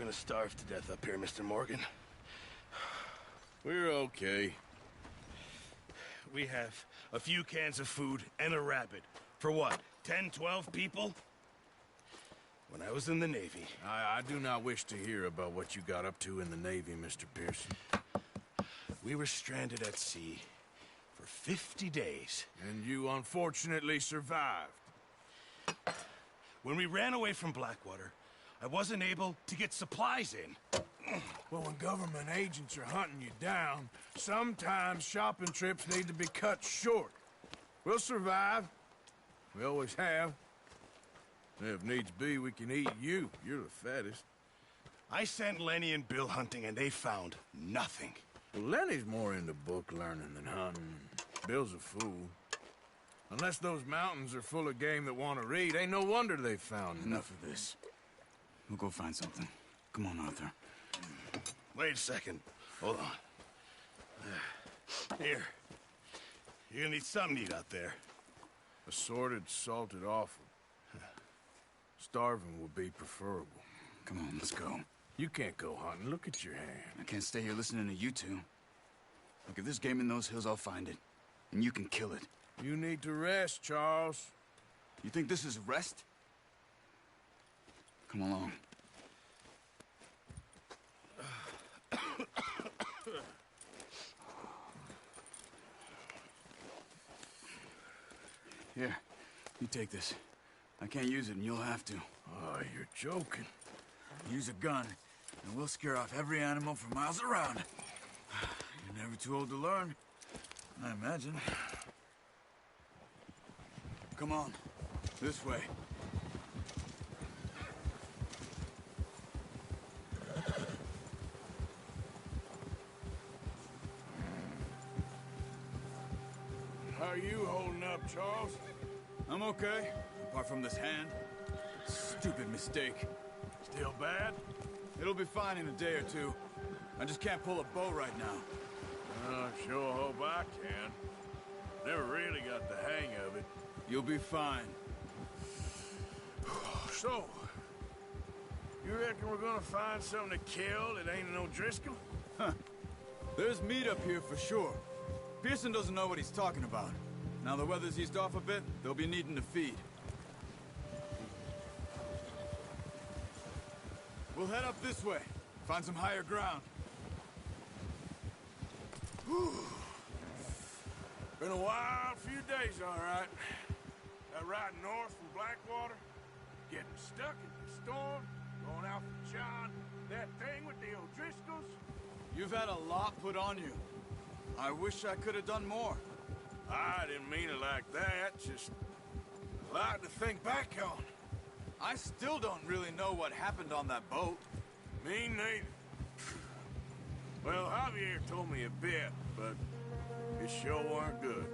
gonna starve to death up here, Mr. Morgan. We're okay. We have a few cans of food and a rabbit. For what, 10, 12 people? When I was in the Navy... I do not wish to hear about what you got up to in the Navy, Mr. Pearson. We were stranded at sea for 50 days. And you unfortunately survived. When we ran away from Blackwater, I wasn't able to get supplies in. Well, when government agents are hunting you down, sometimes shopping trips need to be cut short. We'll survive. We always have. If needs be, we can eat you. You're the fattest. I sent Lenny and Bill hunting, and they found nothing. Well, Lenny's more into book learning than hunting. Bill's a fool. Unless those mountains are full of game that want to read, ain't no wonder they found Enough of this. We'll go find something. Come on, Arthur. Wait a second. Hold on. Here. You're gonna need something to eat out there. Assorted, salted offal. Starving would be preferable. Come on, let's go. You can't go hunting. Look at your hand. I can't stay here listening to you two. Look, if there's game in those hills, I'll find it. And you can kill it. You need to rest, Charles. You think this is rest? Come along. Here, you take this. I can't use it, and you'll have to. Oh, you're joking. Use a gun, and we'll scare off every animal for miles around. You're never too old to learn, I imagine. Come on, this way. How are you holding up, Charles? I'm okay, apart from this hand. Stupid mistake. Still bad? It'll be fine in a day or two. I just can't pull a bow right now. I sure hope I can. Never really got the hang of it. You'll be fine. So, you reckon we're gonna find something to kill that ain't no Driscoll? Huh. There's meat up here for sure. Pearson doesn't know what he's talking about. Now the weather's eased off a bit, they'll be needing to feed. We'll head up this way. Find some higher ground. Whew. Been a wild few days, all right. That ride north from Blackwater, getting stuck in the storm, going out for John, that thing with the O'Driscolls. You've had a lot put on you. I wish I could have done more. I didn't mean it like that, just a lot to think back on. I still don't really know what happened on that boat. Me neither. Well, Javier told me a bit, but it sure weren't good.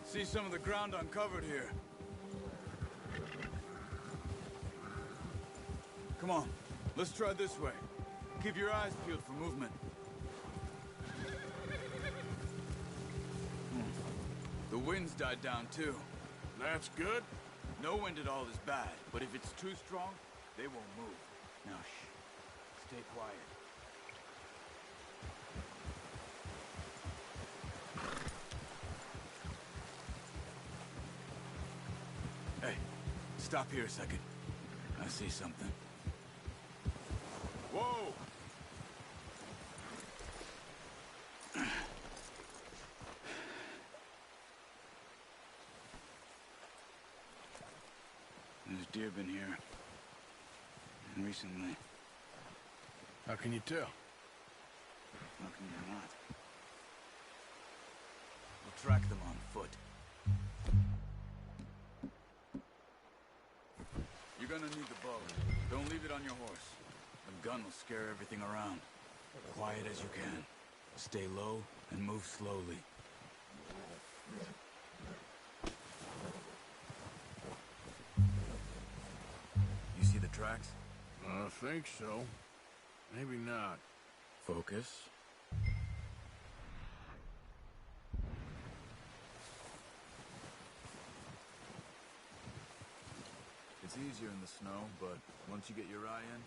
See some of the ground uncovered here. Come on, let's try this way. Keep your eyes peeled for movement. The wind's died down too. That's good. No wind at all is bad, but if it's too strong, they won't move. Now shh, stay quiet. Hey, stop here a second. I see something. Whoa! There's deer been here. recently. How can you tell? How can you not? We'll track them on foot. You're gonna need the bow. Don't leave it on your horse. The gun will scare everything around. Quiet as you can. Stay low and move slowly. You see the tracks? I think so. Maybe not. Focus. It's easier in the snow, but once you get your eye in,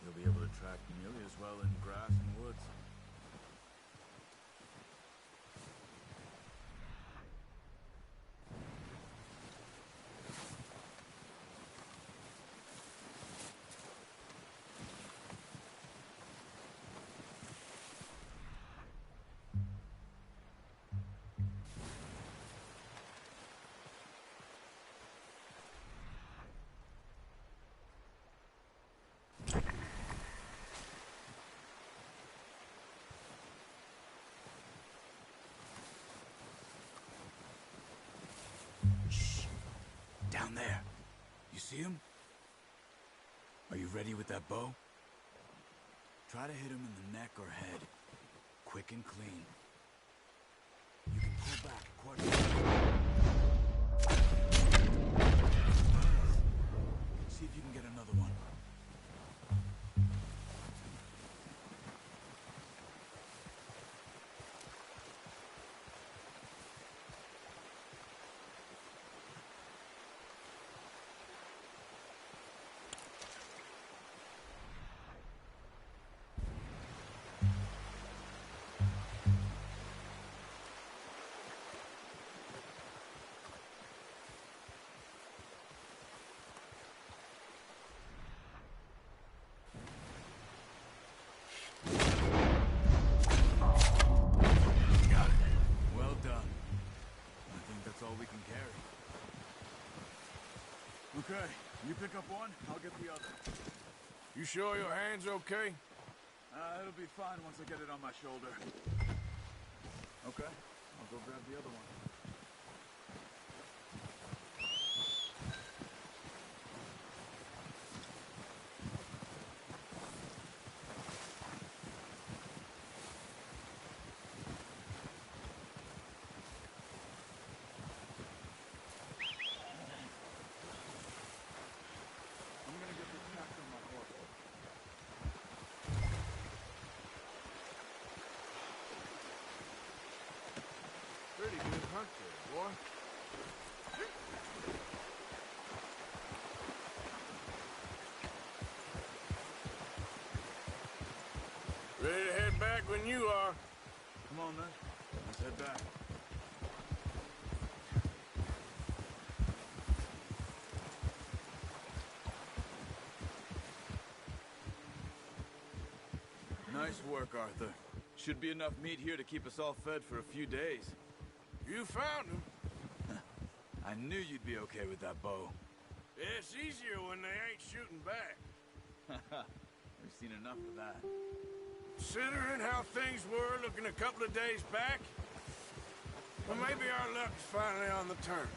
you'll be able to track nearly as well in grass and woods. Down there. You see him? Are you ready with that bow? Try to hit him in the neck or head. Quick and clean. You can pull back quite a bit. See if you can get another one. Okay, you pick up one, I'll get the other. You sure your hand's okay? It'll be fine once I get it on my shoulder. Okay, I'll go grab the other one. Pretty good hunt there, boy. Ready to head back when you are. Come on, then. Let's head back. Nice work, Arthur. Should be enough meat here to keep us all fed for a few days. You found him. I knew you'd be okay with that bow. It's easier when they ain't shooting back. We've seen enough of that. Considering how things were looking a couple of days back, well, maybe our luck's finally on the turn.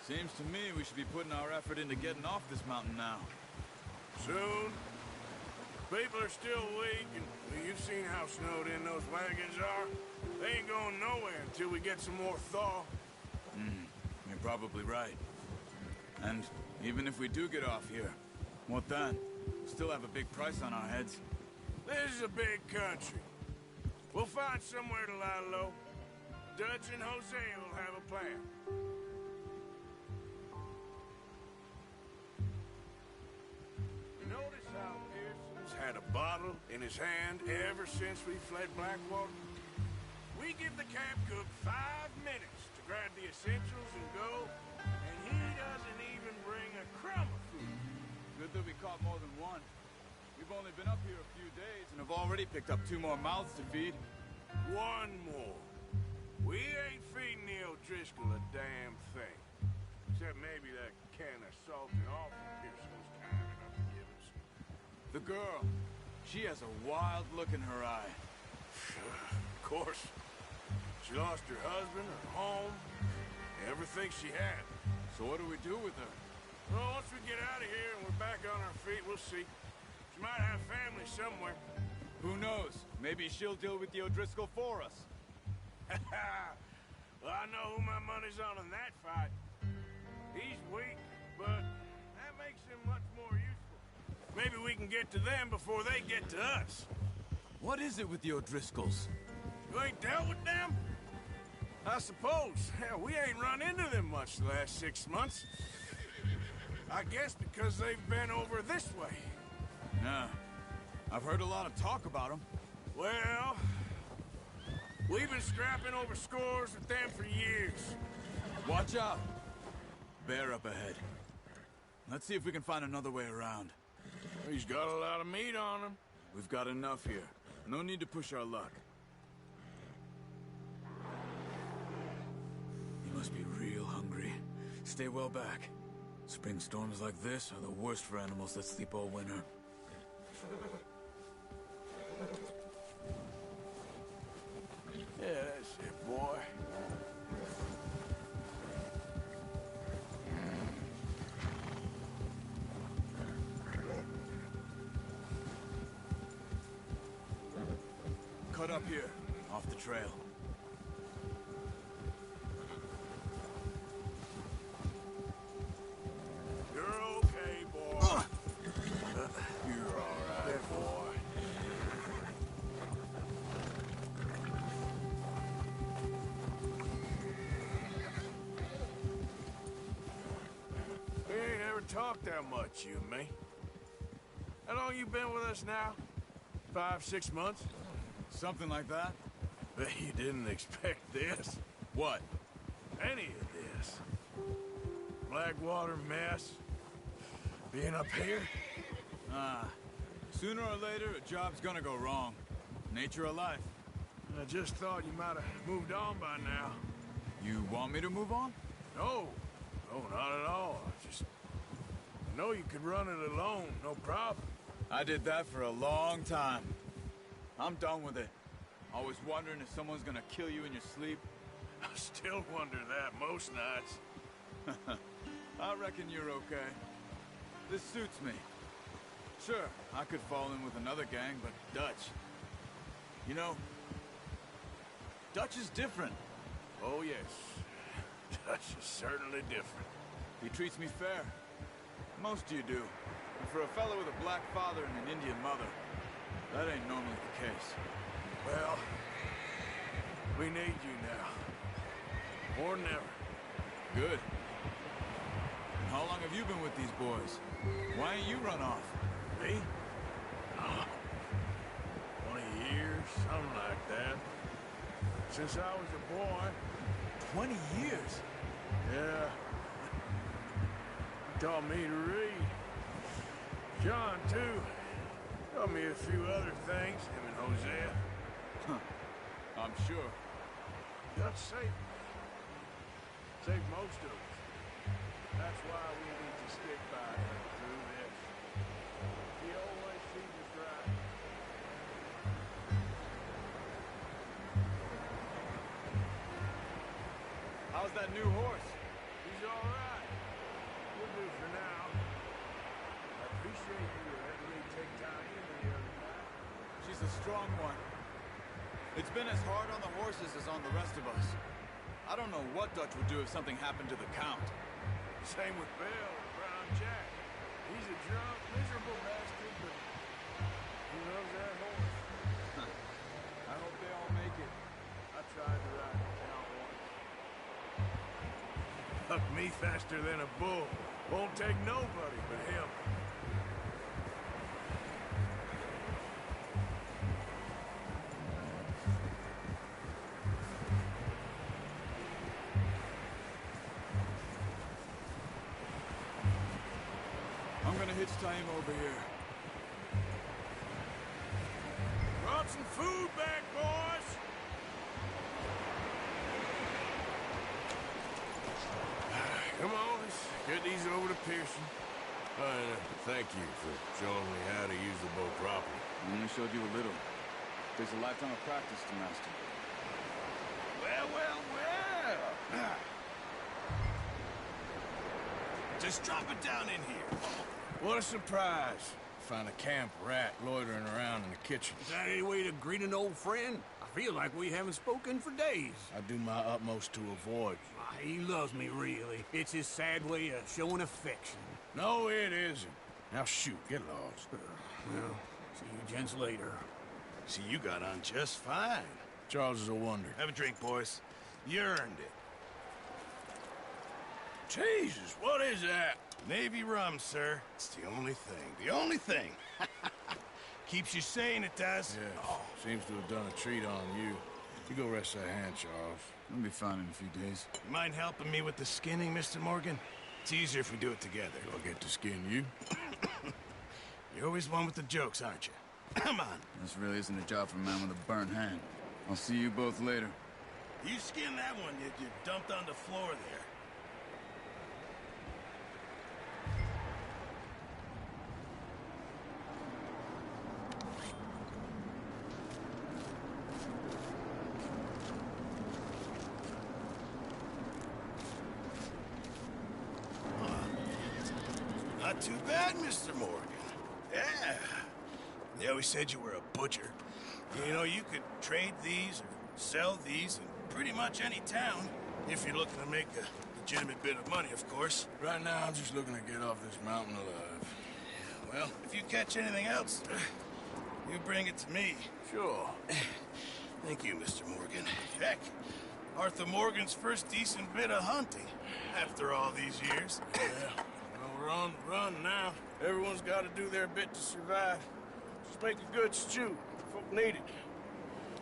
Seems to me we should be putting our effort into getting off this mountain now. Soon. People are still weak, and you've seen how snowed in those wagons are. They ain't going nowhere until we get some more thaw. You're probably right. And even if we do get off here, what then? We still have a big price on our heads. This is a big country. We'll find somewhere to lie low. Dutch and Jose will have a plan. You notice how Pearson's had a bottle in his hand ever since we fled Blackwater? We give the camp cook 5 minutes to grab the essentials and go, and he doesn't even bring a crumb of food. Good that we caught more than one. We've only been up here a few days and have already picked up 2 more mouths to feed. 1 more. We ain't feeding the O'Driscoll a damn thing. Except maybe that can of salted offal Pearson's kind enough to give us. The girl. She has a wild look in her eye. Of course. She lost her husband, her home, everything she had. So what do we do with her? Well, once we get out of here and we're back on our feet, we'll see. She might have family somewhere. Who knows? Maybe she'll deal with the O'Driscoll for us. Well, I know who my money's on in that fight. He's weak, but that makes him much more useful. Maybe we can get to them before they get to us. What is it with the O'Driscolls? You ain't dealt with them? I suppose. Hell, we ain't run into them much the last 6 months. I guess because they've been over this way. Nah. I've heard a lot of talk about them. Well, we've been scrapping over scores with them for years. Watch out! Bear up ahead. Let's see if we can find another way around. He's got a lot of meat on him. We've got enough here. No need to push our luck. You must be real hungry. Stay well back. Spring storms like this are the worst for animals that sleep all winter. Yeah, that's it, boy. Cut up here, off the trail. You're okay, boy. You're all right, boy. We ain't ever talked that much, you and me. How long you been with us now? 5, 6 months? Something like that? Bet you didn't expect this. What? Any of this. Blackwater mess. Being up here. Sooner or later, a job's gonna go wrong. Nature of life. I just thought you might have moved on by now. You want me to move on? No. No, not at all. I know you could run it alone, no problem. I did that for a long time. I'm done with it. Always wondering if someone's gonna kill you in your sleep. I still wonder that most nights. I reckon you're okay. This suits me. Sure, I could fall in with another gang, but Dutch... You know, Dutch is different. Oh, yes. Dutch is certainly different. He treats me fair. Most of you do. And for a fellow with a black father and an Indian mother, that ain't normally the case. Well, we need you now. More than ever. Good. And how long have you been with these boys? Why ain't you run off? Me? Oh, 20 years, something like that. Since I was a boy. 20 years? Yeah. He taught me to read. John, too. Taught me a few other things, him and Hosea. I'm sure. Dutch saved me. Saved most of us. That's why we need to stick by him through this. He always sees us right. How's that new horse? He's all right. We'll do for now. I appreciate you letting me take time in the other night. She's a strong one. It's been as hard on the horses as on the rest of us. I don't know what Dutch would do if something happened to the Count. Same with Bill and Brown Jack. He's a drunk, miserable bastard, but he loves that horse. I hope they all make it. I tried to ride the Count once. Bucked me faster than a bull. Won't take nobody but him. I'm gonna hitch tie him over here. Brought some food back, boys! Come on, let's get these over to Pearson. Thank you for showing me how to use the boat properly. I only showed you a little. Takes a lifetime of practice to master. Well. Just drop it down in here. What a surprise. Find a camp rat loitering around in the kitchen. Is that any way to greet an old friend? I feel like we haven't spoken for days. I do my utmost to avoid you. He loves me, really. It's his sad way of showing affection. No, it isn't. Now shoot, get lost. Well, see you gents later. See, you got on just fine. Charles is a wonder. Have a drink, boys. You earned it. Jesus, what is that? Navy rum, sir. It's the only thing. The only thing. Keeps you sane, it does. Yeah, seems to have done a treat on you. You go rest that hand, Charles. I'll be fine in a few days. You mind helping me with the skinning, Mr. Morgan? It's easier if we do it together. Do I get to skin you? You're always one with the jokes, aren't you? Come on. This really isn't a job for a man with a burnt hand. I'll see you both later. You skinned that one you dumped on the floor there. Not too bad, Mr. Morgan. Yeah. They always said you were a butcher. You know, you could trade these or sell these in pretty much any town, if you're looking to make a legitimate bit of money, of course. Right now, I'm just looking to get off this mountain alive. Well, if you catch anything else, you bring it to me. Sure. Thank you, Mr. Morgan. Heck, Arthur Morgan's first decent bit of hunting after all these years. Yeah. Well, run now. Everyone's got to do their bit to survive. Just make a good stew. Folk need it.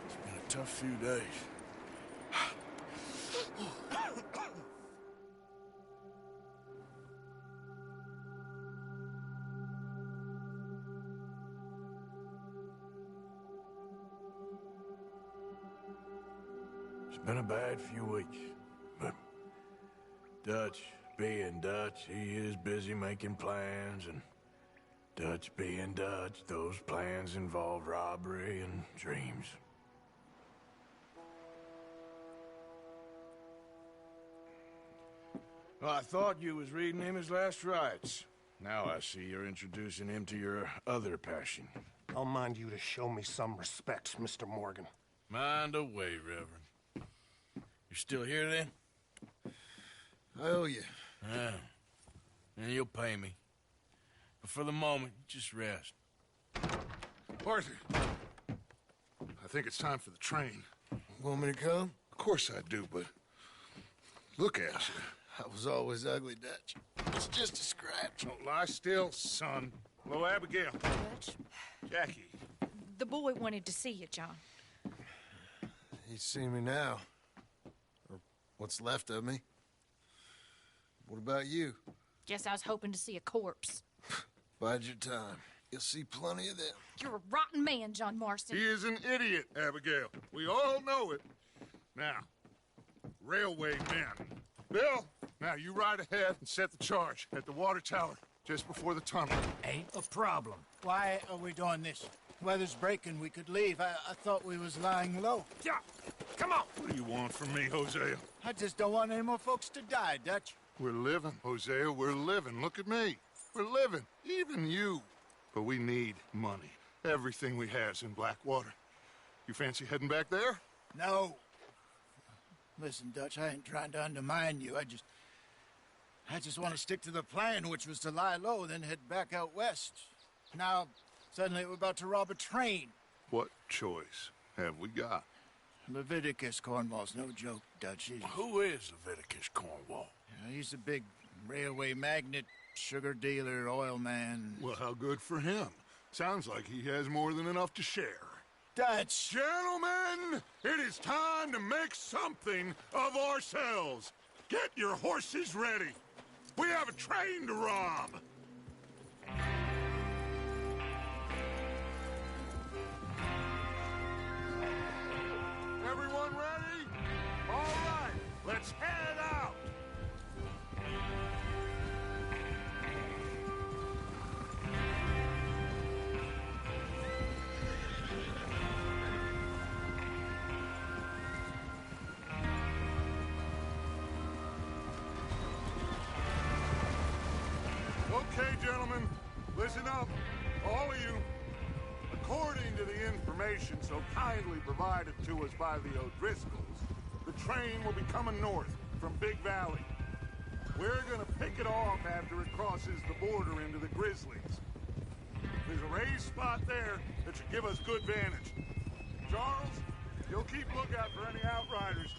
It's been a tough few days. It's been a bad few weeks, but Dutch being Dutch, he is busy making plans, and Dutch being Dutch, those plans involve robbery and dreams. Well, I thought you was reading him his last rites. Now I see you're introducing him to your other passion. I'll mind you to show me some respect, Mr. Morgan. Mind away, Reverend. You still here, then? I owe you. Yeah. And you'll pay me. But for the moment, just rest. Arthur, I think it's time for the train. Want me to come? Of course I do, but look at you. I was always ugly, Dutch. It's just a scratch. Don't lie still, son. Hello, Abigail. Dutch, Jackie. the boy wanted to see you, John. He's seen me now. Or what's left of me. What about you? Guess I was hoping to see a corpse. Bide your time. You'll see plenty of them. You're a rotten man, John Marston. He is an idiot, Abigail. We all know it. Now, railway men. Bill, now you ride ahead and set the charge at the water tower just before the tunnel. Ain't a problem. Why are we doing this? Weather's breaking. We could leave. I thought we was lying low. Yeah, come on. What do you want from me, Hosea? I just don't want any more folks to die, Dutch. We're living, Hosea. We're living. Look at me. We're living. Even you. But we need money. Everything we have's in Blackwater. You fancy heading back there? No. Listen, Dutch, I ain't trying to undermine you. I just want to stick to the plan, which was to lie low, then head back out west. Now, suddenly we're about to rob a train. What choice have we got? Leviticus Cornwall's no joke, Dutch. Who is Leviticus Cornwall? He's a big railway magnate, sugar dealer, oil man. Well, how good for him. Sounds like he has more than enough to share. Dutch! Gentlemen, it is time to make something of ourselves. Get your horses ready. We have a train to rob. Everyone ready? All right, let's head out. Okay, gentlemen, listen up, all of you. According to the information so kindly provided to us by the O'Driscolls, the train will be coming north from Big Valley. We're gonna pick it off after it crosses the border into the Grizzlies. There's a raised spot there that should give us good vantage. Charles, you'll keep lookout for any outriders.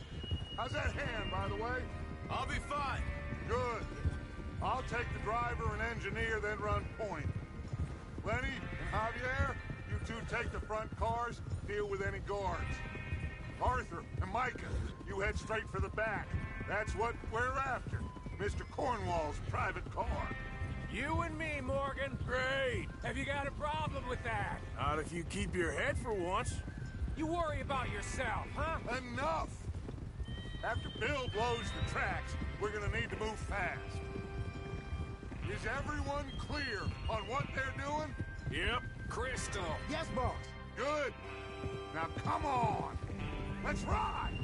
How's that hand, by the way? I'll be fine. Good. I'll take the driver and engineer, then run point. Lenny and Javier, you two take the front cars, deal with any guards. Arthur and Micah, you head straight for the back. That's what we're after. Mr. Cornwall's private car. You and me, Morgan. Great. Have you got a problem with that? Not if you keep your head for once. You worry about yourself, huh? Enough! After Bill blows the tracks, we're gonna need to move fast. Is everyone clear on what they're doing? Yep. Crystal. Yes, boss. Good. Now come on. Let's ride.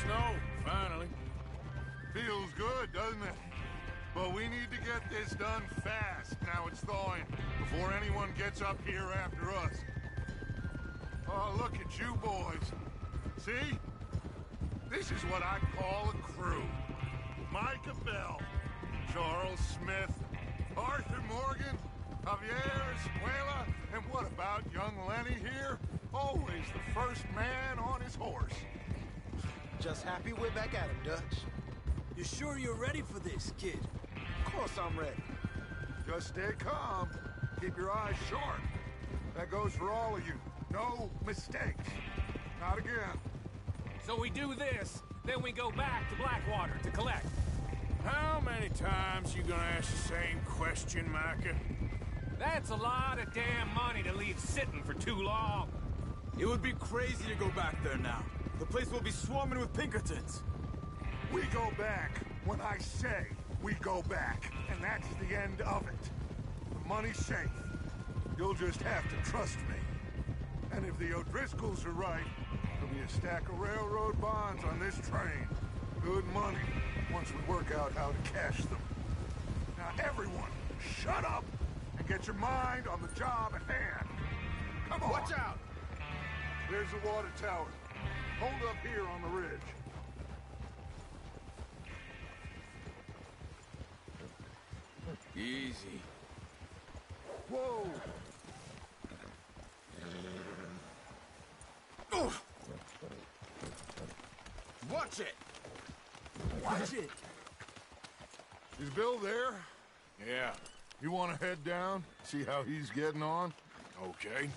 Snow, finally. Feels good, doesn't it? But we need to get this done fast. Now it's thawing, before anyone gets up here after us. Oh, look at you boys. See? This is what I call a crew. Micah Bell, Charles Smith, Arthur Morgan, Javier Escuela, and what about young Lenny here? Always the first man on his horse. Just happy we're back at him, Dutch. You sure you're ready for this, kid? Of course I'm ready. Just stay calm. Keep your eyes sharp. That goes for all of you. No mistakes. Not again. So we do this, then we go back to Blackwater to collect. How many times you gonna ask the same question, Micah? That's a lot of damn money to leave sitting for too long. It would be crazy to go back there now. The place will be swarming with Pinkertons. We go back when I say we go back, and that's the end of it. The money's safe. You'll just have to trust me. And if the O'Driscolls are right, there'll be a stack of railroad bonds on this train. Good money, once we work out how to cash them. Now everyone, shut up and get your mind on the job at hand. Come on. Watch out! There's the water tower. Hold up here on the ridge. Easy. Whoa! Watch it! Watch it. Is Bill there? Yeah. You want to head down, see how he's getting on? Okay.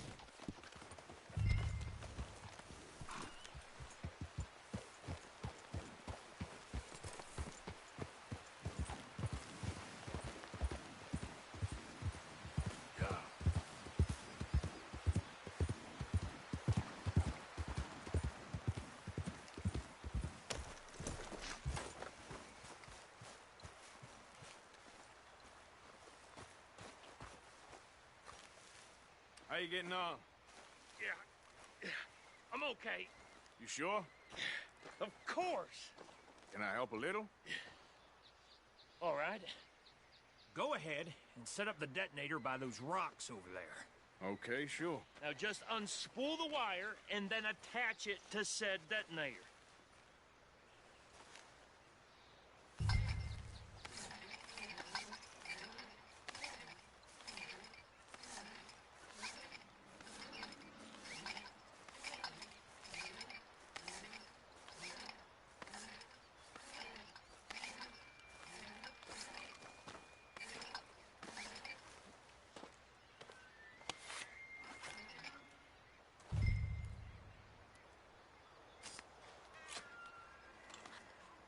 How you getting on? Yeah, I'm okay. You sure? Of course. Can I help a little? All right. Go ahead and set up the detonator by those rocks over there. Okay, sure. Now just unspool the wire and then attach it to said detonator.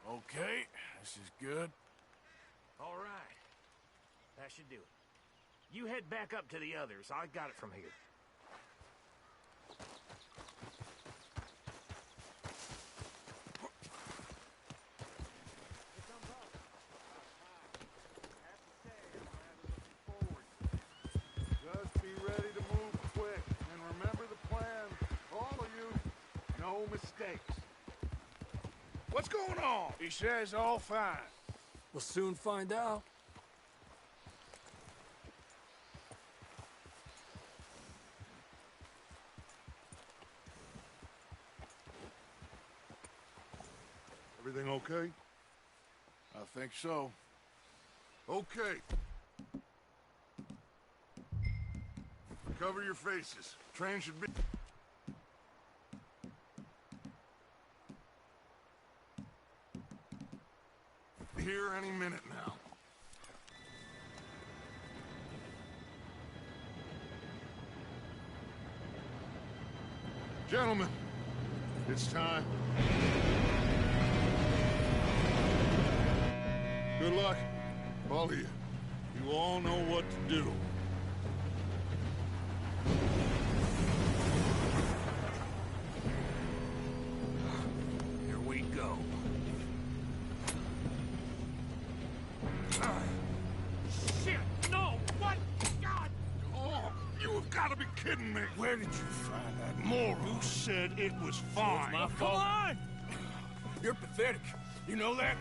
Okay, this is good. All right. That should do it. You head back up to the others. I got it from here. Just be ready to move quick. And remember the plan. All of you, no mistakes. What's going on? He says all fine. We'll soon find out. Everything okay? I think so. Okay. Cover your faces. Train should be... here any minute now. Gentlemen, it's time. Good luck, all of you. You all know what to do. Here we go. Shit! No! What? God! Oh, you have got to be kidding me. Where did you find that moron? Who said it was fine? My fault. Come on! You're pathetic. You know that?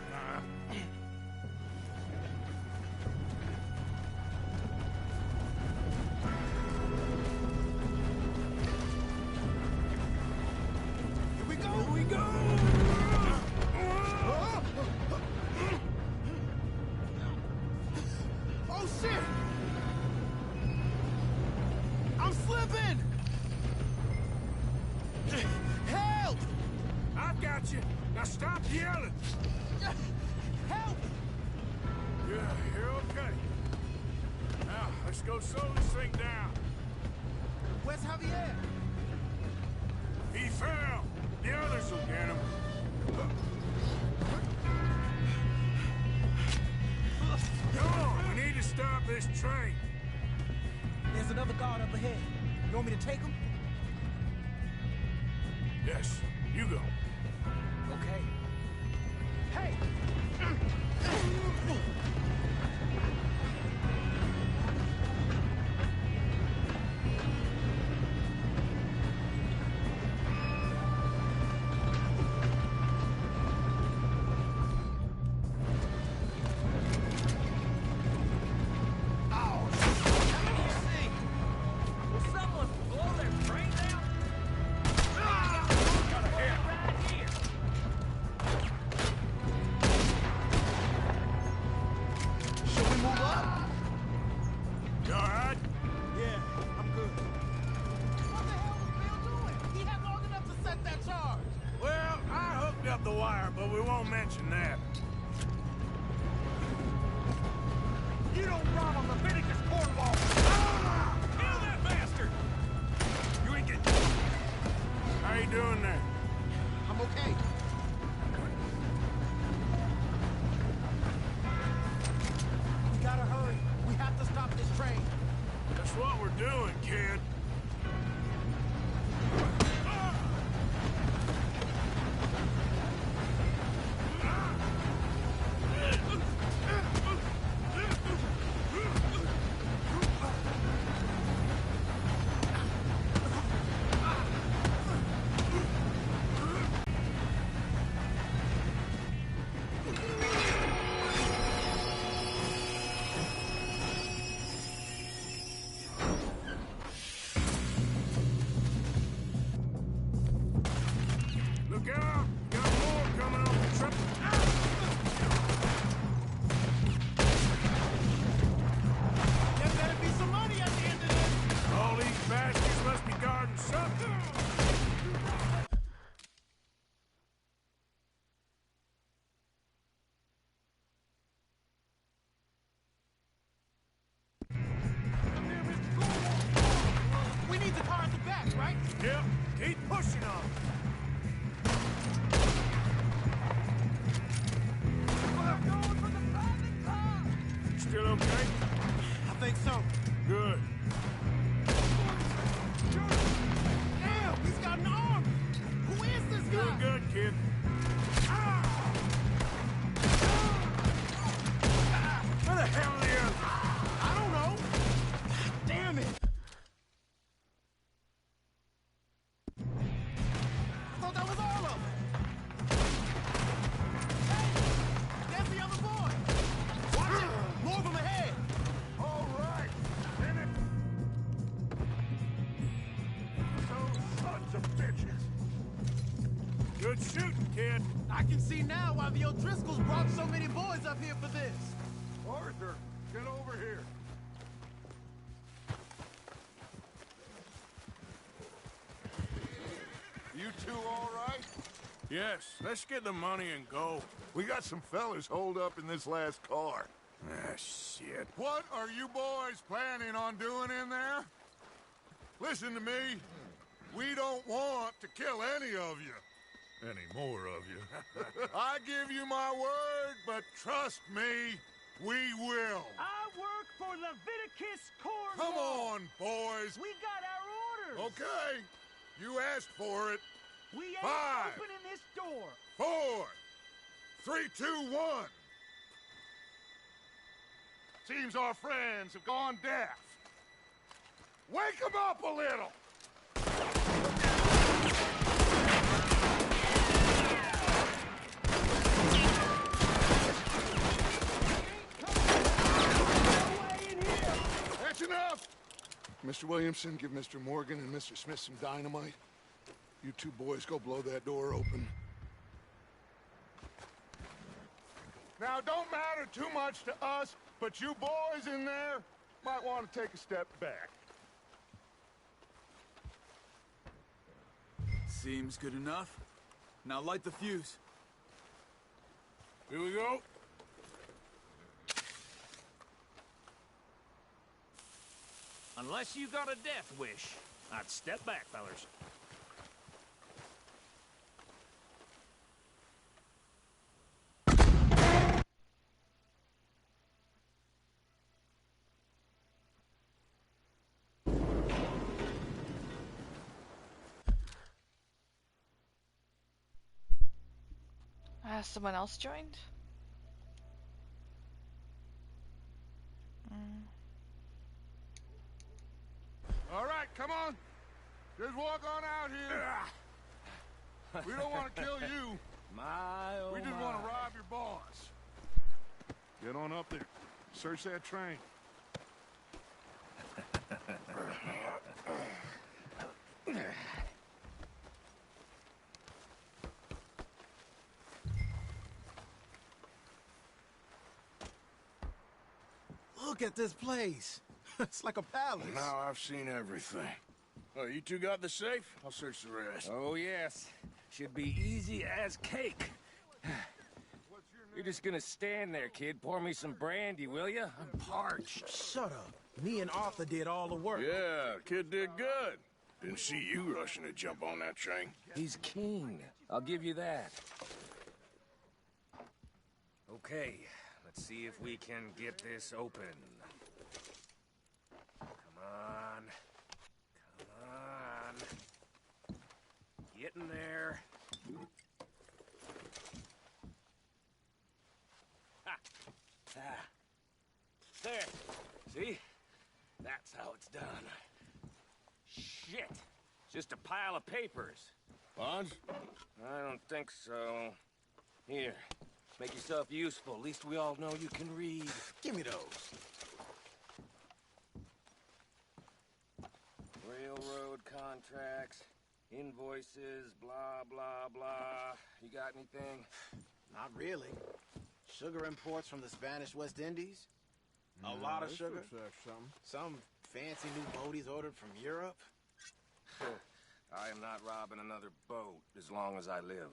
Here we go! Here we go! Oh, shit! I'm slipping! Help! I've got you. Now stop yelling. Help! Yeah, you're okay. Now, let's go slow this thing down. Where's Javier? He fell. The others will get him. Come on, we need to stop this train. There's another guard up ahead. You want me to take him? Yes, you go. Okay. Hey! The wire, but we won't mention that. You don't rob a Leviticus cornball! Kill that bastard! You ain't getting... How you doing there? I'm okay. We gotta hurry. We have to stop this train. That's what we're doing, kid. Look out! Got more coming off the truck. There better be some money at the end of this. All these bastards must be guarding something. We need the car at the back, right? Yep, keep pushing on. kid. I can see now why the O'Driscolls brought so many boys up here for this. Arthur, get over here. You two all right? Yes, let's get the money and go. We got some fellas holed up in this last car. Ah, shit. What are you boys planning on doing in there? Listen to me. We don't want to kill any of you. Any more of you. I give you my word, but trust me, we will. I work for Leviticus Corps. Come on, boys. We got our orders. Okay. You asked for it. We ain't 5, opening this door. 4, 3, 2, 1. Seems our friends have gone deaf. Wake them up a little. That's enough. Mr. Williamson, give Mr. Morgan and Mr. Smith some dynamite. You two boys go blow that door open. Now, don't matter too much to us, but you boys in there might want to take a step back. Seems good enough. Now light the fuse. Here we go. Unless you got a death wish, I'd step back, fellers. Someone else joined? All right, come on. Just walk on out here. We don't want to kill you. We just want to rob your boss. Get on up there. Search that train. Look at this place. It's like a palace. Now I've seen everything. Oh, you two got the safe? I'll search the rest. Oh, yes. Should be easy as cake. You're just gonna stand there, kid. Pour me some brandy, will you? I'm parched. Shut up. Me and Arthur did all the work. Yeah, kid did good. Didn't see you rushing to jump on that train. He's keen. I'll give you that. Okay, let's see if we can get this open. Come on. Come on. Get in there. Ha! Ah. There. See? That's how it's done. Shit! Just a pile of papers. Bonds? I don't think so. Here, make yourself useful. At least we all know you can read. Give me those. Railroad contracts, invoices, blah, blah, blah. You got anything? Not really. Sugar imports from the Spanish West Indies. A lot of sugar. Some fancy new boaties ordered from Europe. I am not robbing another boat as long as I live.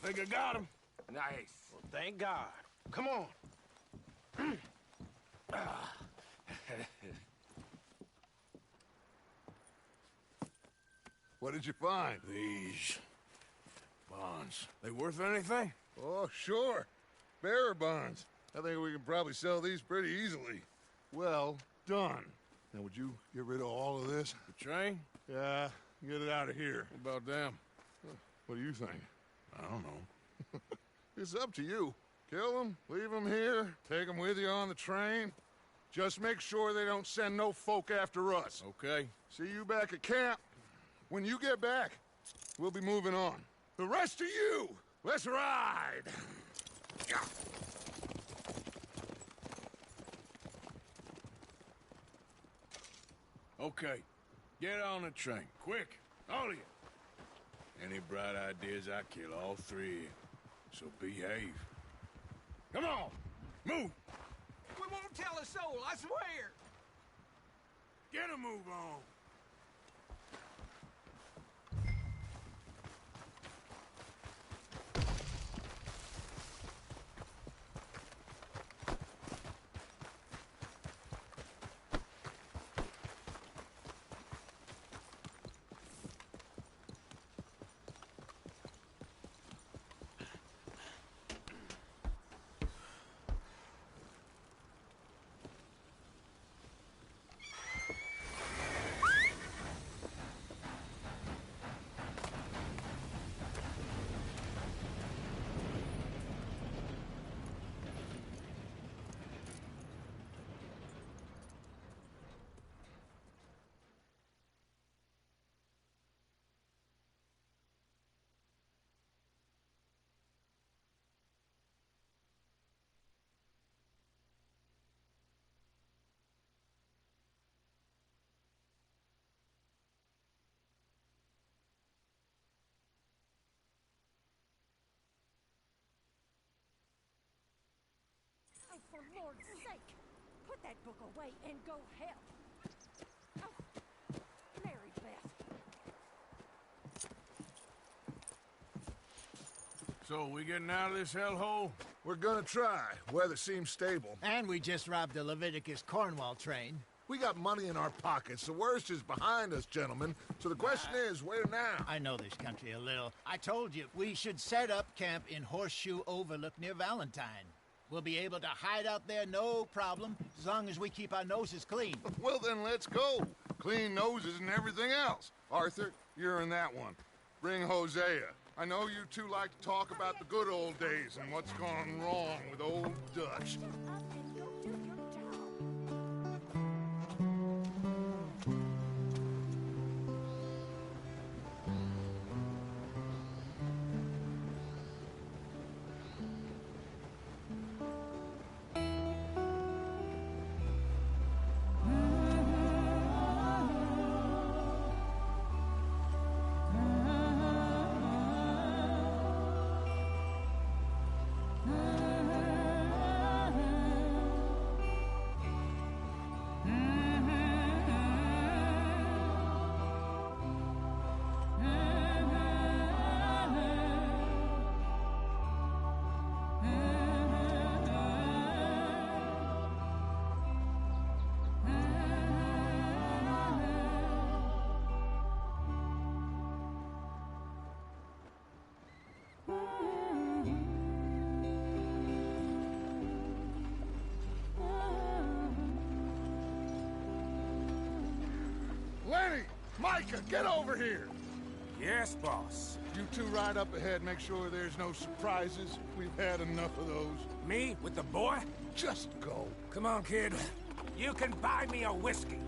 I think I got him. Nice. Well, thank God. Come on. What did you find? These bonds. They worth anything? Oh, sure. Bearer bonds. I think we can probably sell these pretty easily. Well done. Now, would you get rid of all of this? The train? Yeah, get it out of here. What about them? What do you think? I don't know. It's up to you. Kill them, leave them here, take them with you on the train. Just make sure they don't send no folk after us. Okay. See you back at camp. When you get back, we'll be moving on. The rest of you, let's ride! Okay. Get on the train. Quick. All of you. Any bright ideas, I kill all three. So behave. Come on! Move! We won't tell a soul, I swear! Get a move on! Oh, for Lord's sake, put that book away and go help. Oh, Mary Beth. So, we getting out of this hellhole? We're gonna try. Weather seems stable. And we just robbed the Leviticus Cornwall train. We got money in our pockets. The worst is behind us, gentlemen. So the question is, where now? I know this country a little. I told you, we should set up camp in Horseshoe Overlook near Valentine. We'll be able to hide out there, no problem, as long as we keep our noses clean. Well, then let's go. Clean noses and everything else. Arthur, you're in that one. Bring Hosea. I know you two like to talk about the good old days and what's gone wrong with old Dutch. Lenny! Micah, get over here! Yes, boss. You two ride up ahead, make sure there's no surprises. We've had enough of those. Me? With the boy? Just go. Come on, kid. You can buy me a whiskey.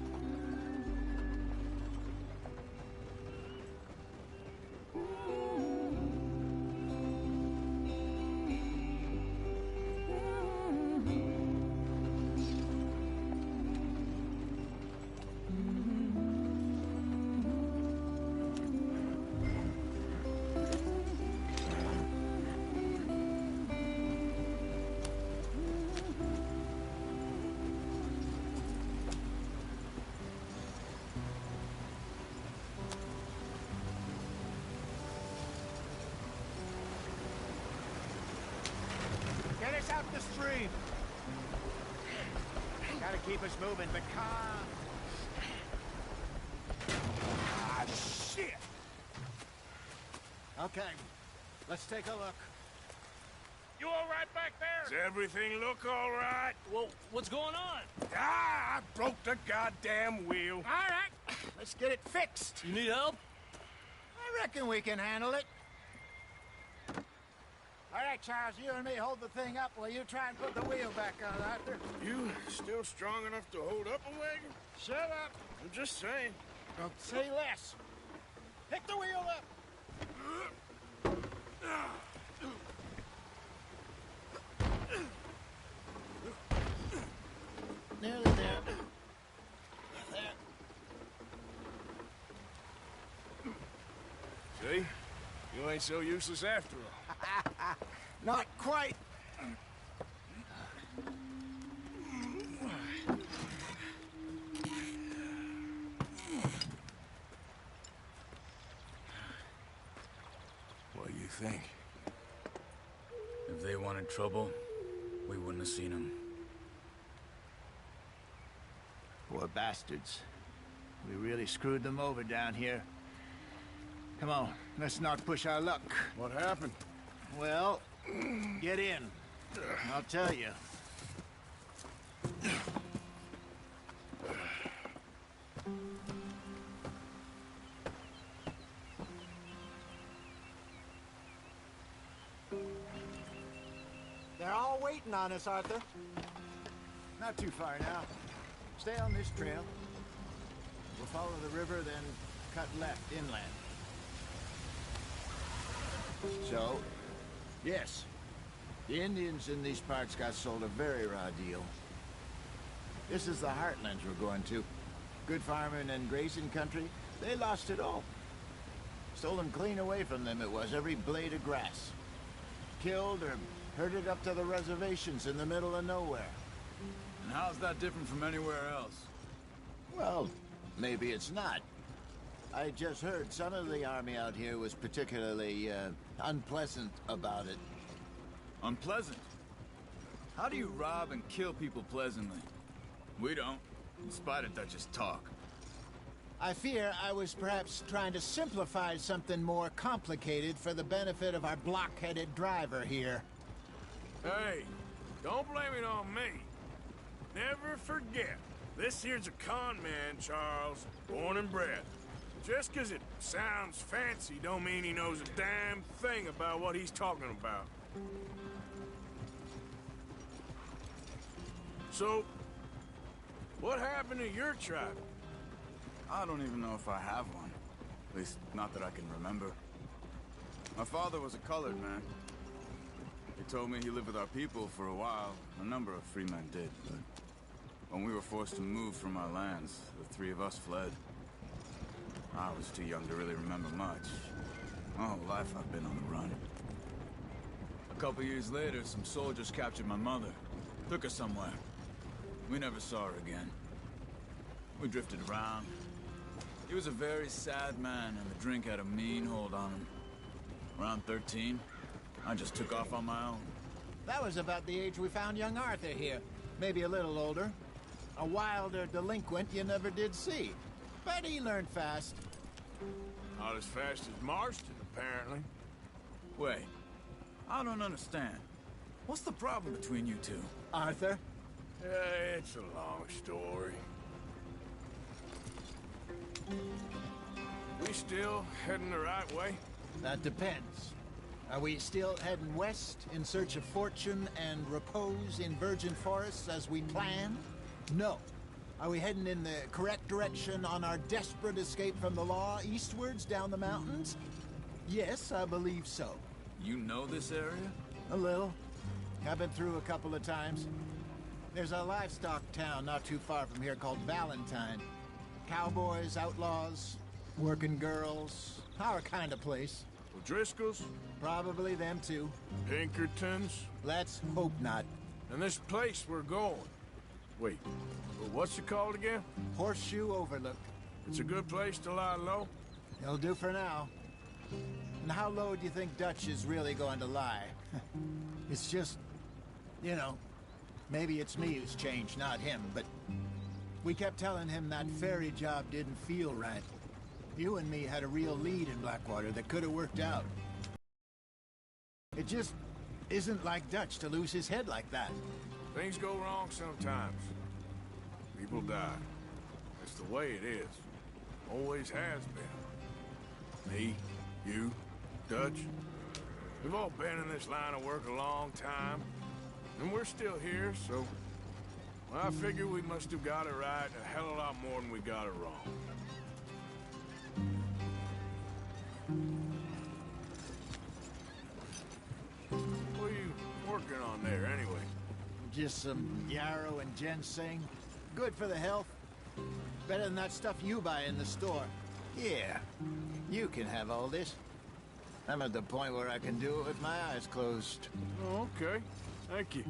Get us out the stream. Gotta keep us moving, but calm. Ah, shit! Okay, let's take a look. You all right back there? Does everything look all right? Well, what's going on? Ah, I broke the goddamn wheel. All right, let's get it fixed. You need help? I reckon we can handle it. All right, Charles, you and me hold the thing up while you try and put the wheel back on, Arthur. You still strong enough to hold up a wagon? Shut up. I'm just saying. Don't say less. Pick the wheel up. Nearly there. There. See? ain't so useless after all. Not quite. What do you think? If they wanted trouble, we wouldn't have seen them. Poor bastards. We really screwed them over down here. Come on, let's not push our luck. What happened? Well, get in. I'll tell you. They're all waiting on us, Arthur. Not too far now. Stay on this trail. We'll follow the river, then cut left inland. So, yes, the Indians in these parts got sold a very raw deal. This is the heartlands we're going to. Good farming and grazing country, they lost it all. Stolen clean away from them it was, every blade of grass. Killed or herded up to the reservations in the middle of nowhere. And how's that different from anywhere else? Well, maybe it's not. I just heard some of the army out here was particularly, unpleasant about it. Unpleasant? How do you rob and kill people pleasantly? We don't, in spite of Dutch's talk. I fear I was perhaps trying to simplify something more complicated for the benefit of our block-headed driver here. Hey, don't blame it on me. Never forget, this here's a con man, Charles, born and bred. Just 'cause it sounds fancy don't mean he knows a damn thing about what he's talking about. So, what happened to your tribe? I don't even know if I have one. At least, not that I can remember. My father was a colored man. He told me he lived with our people for a while. A number of free men did, but when we were forced to move from our lands, the three of us fled. I was too young to really remember much. My whole life I've been on the run. A couple years later, some soldiers captured my mother. Took her somewhere. We never saw her again. We drifted around. He was a very sad man, and the drink had a mean hold on him. Around 13, I just took off on my own. That was about the age we found young Arthur here. Maybe a little older. A wilder delinquent you never did see. But he learned fast. Not as fast as Marston, apparently. Wait, I don't understand. What's the problem between you two? Arthur? It's a long story. We still heading the right way? That depends. Are we still heading west in search of fortune and repose in virgin forests as we planned? No. Are we heading in the correct direction on our desperate escape from the law eastwards down the mountains? Yes, I believe so. You know this area? A little. I've been through a couple of times. There's a livestock town not too far from here called Valentine. Cowboys, outlaws, working girls, our kind of place. O'Driscoll's? Probably them too. Pinkertons? Let's hope not. And this place we're going. Wait, what's it called again? Horseshoe Overlook. It's a good place to lie low? It'll do for now. And how low do you think Dutch is really going to lie? It's just, you know, maybe it's me who's changed, not him, but we kept telling him that ferry job didn't feel right. You and me had a real lead in Blackwater that could have worked out. It just isn't like Dutch to lose his head like that. Things go wrong sometimes. People die. That's the way it is. Always has been. Me, you, Dutch. We've all been in this line of work a long time. And we're still here, so... well, I figure we must have got it right a hell of a lot more than we got it wrong. What are you working on there, anyway? Just some yarrow and ginseng. Good for the health. Better than that stuff you buy in the store. Yeah, you can have all this. I'm at the point where I can do it with my eyes closed. Oh, okay. Thank you.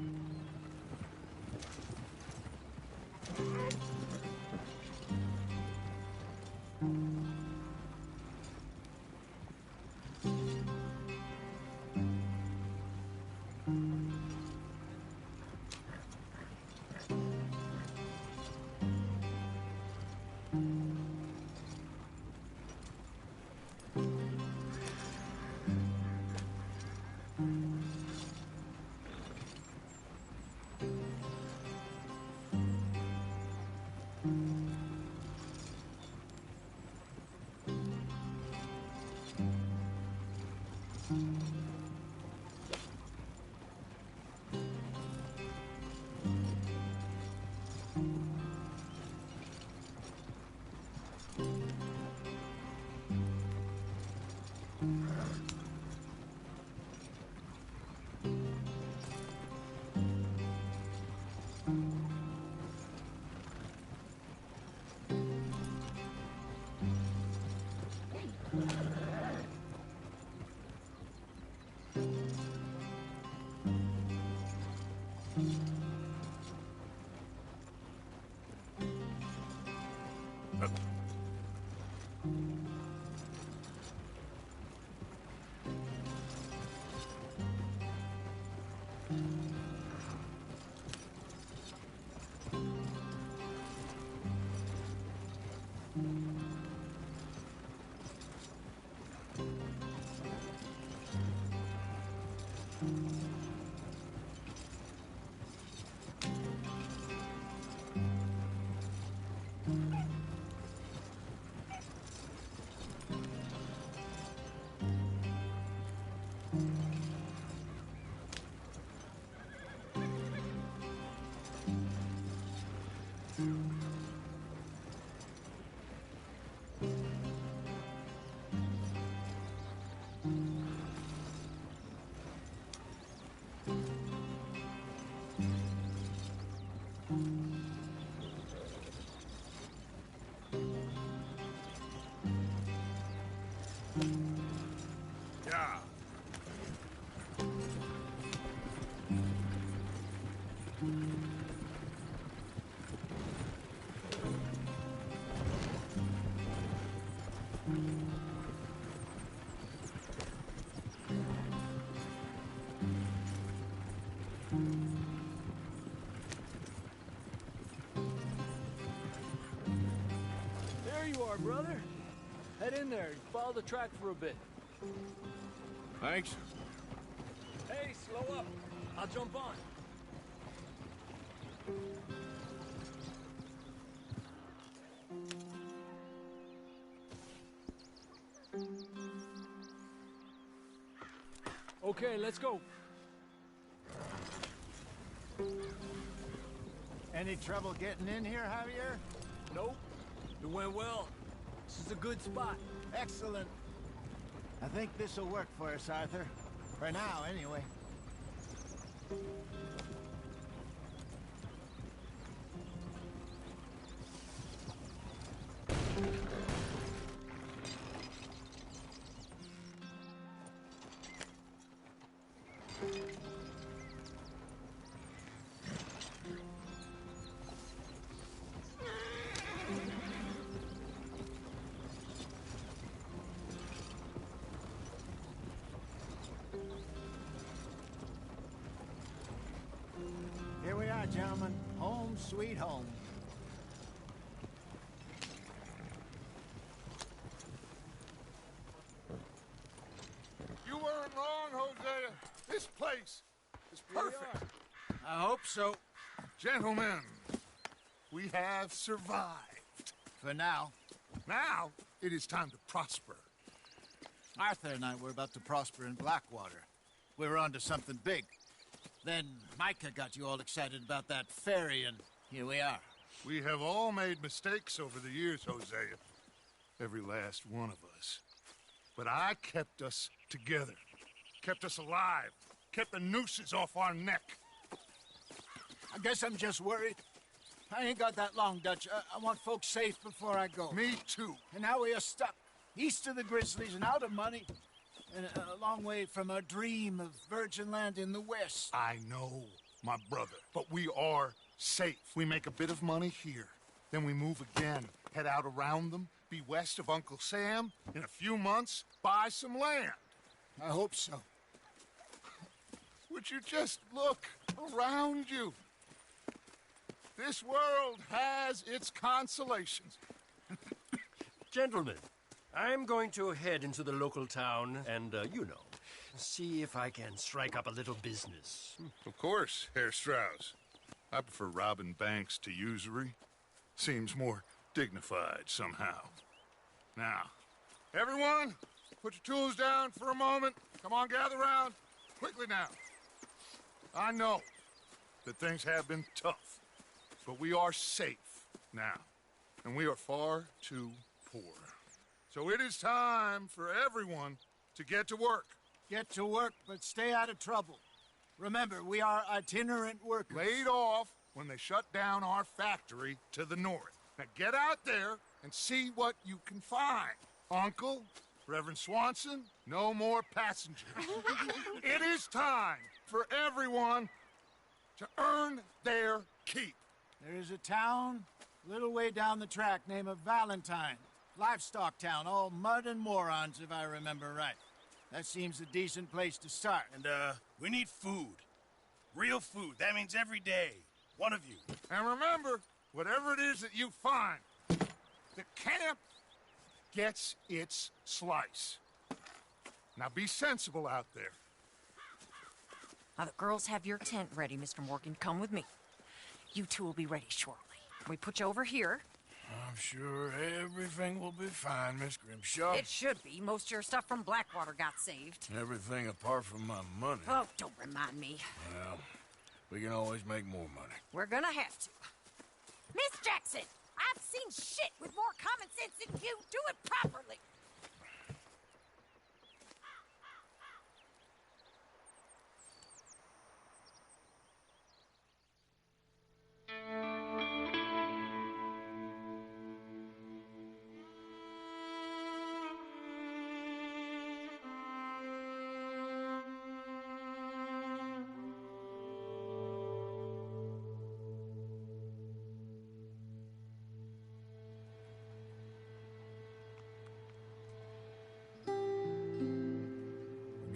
Yeah. There you are, brother. Head in there and follow the track for a bit. Thanks. Hey, slow up. I'll jump on. Okay, let's go. Any trouble getting in here, Javier? Nope. It went well. This is a good spot. Excellent. I think this'll work for us, Arthur. For now, anyway. Here we are, gentlemen. Home sweet home. You weren't wrong, Hosea. This place is perfect. I hope so. Gentlemen, we have survived. For now. Now, it is time to prosper. Arthur and I were about to prosper in Blackwater. We were onto something big. Then Micah got you all excited about that ferry, and here we are. We have all made mistakes over the years, Hosea. Every last one of us. But I kept us together. Kept us alive. Kept the nooses off our neck. I guess I'm just worried. I ain't got that long, Dutch. I want folks safe before I go. Me too. And now we are stuck. East of the Grizzlies and out of money. and a long way from our dream of virgin land in the west. I know, my brother, but we are safe. We make a bit of money here, then we move again, head out around them, be west of Uncle Sam, in a few months, buy some land. I hope so. Would you just look around you? This world has its consolations. Gentlemen, I'm going to head into the local town and, see if I can strike up a little business. Of course, Herr Strauss. I prefer robbing banks to usury. Seems more dignified somehow. Now, everyone, put your tools down for a moment. Come on, gather round. Quickly now. I know that things have been tough, but we are safe now, and we are far too poor. So it is time for everyone to get to work. Get to work, but stay out of trouble. Remember, we are itinerant workers. Laid off when they shut down our factory to the north. Now get out there and see what you can find. Uncle, Reverend Swanson, no more passengers. It is time for everyone to earn their keep. There is a town a little way down the track named Valentine. Livestock town, all mud and morons, if I remember right. That seems a decent place to start. And, we need food. Real food. That means every day. One of you. And remember, whatever it is that you find, the camp gets its slice. Now be sensible out there. Now, the girls have your tent ready, Mr. Morgan. Come with me. You two will be ready shortly. We put you over here. I'm sure everything will be fine, Miss Grimshaw. It should be. Most of your stuff from Blackwater got saved. Everything apart from my money. Oh, don't remind me. Well, we can always make more money. We're gonna have to. Miss Jackson, I've seen shit with more common sense than you. Do it properly.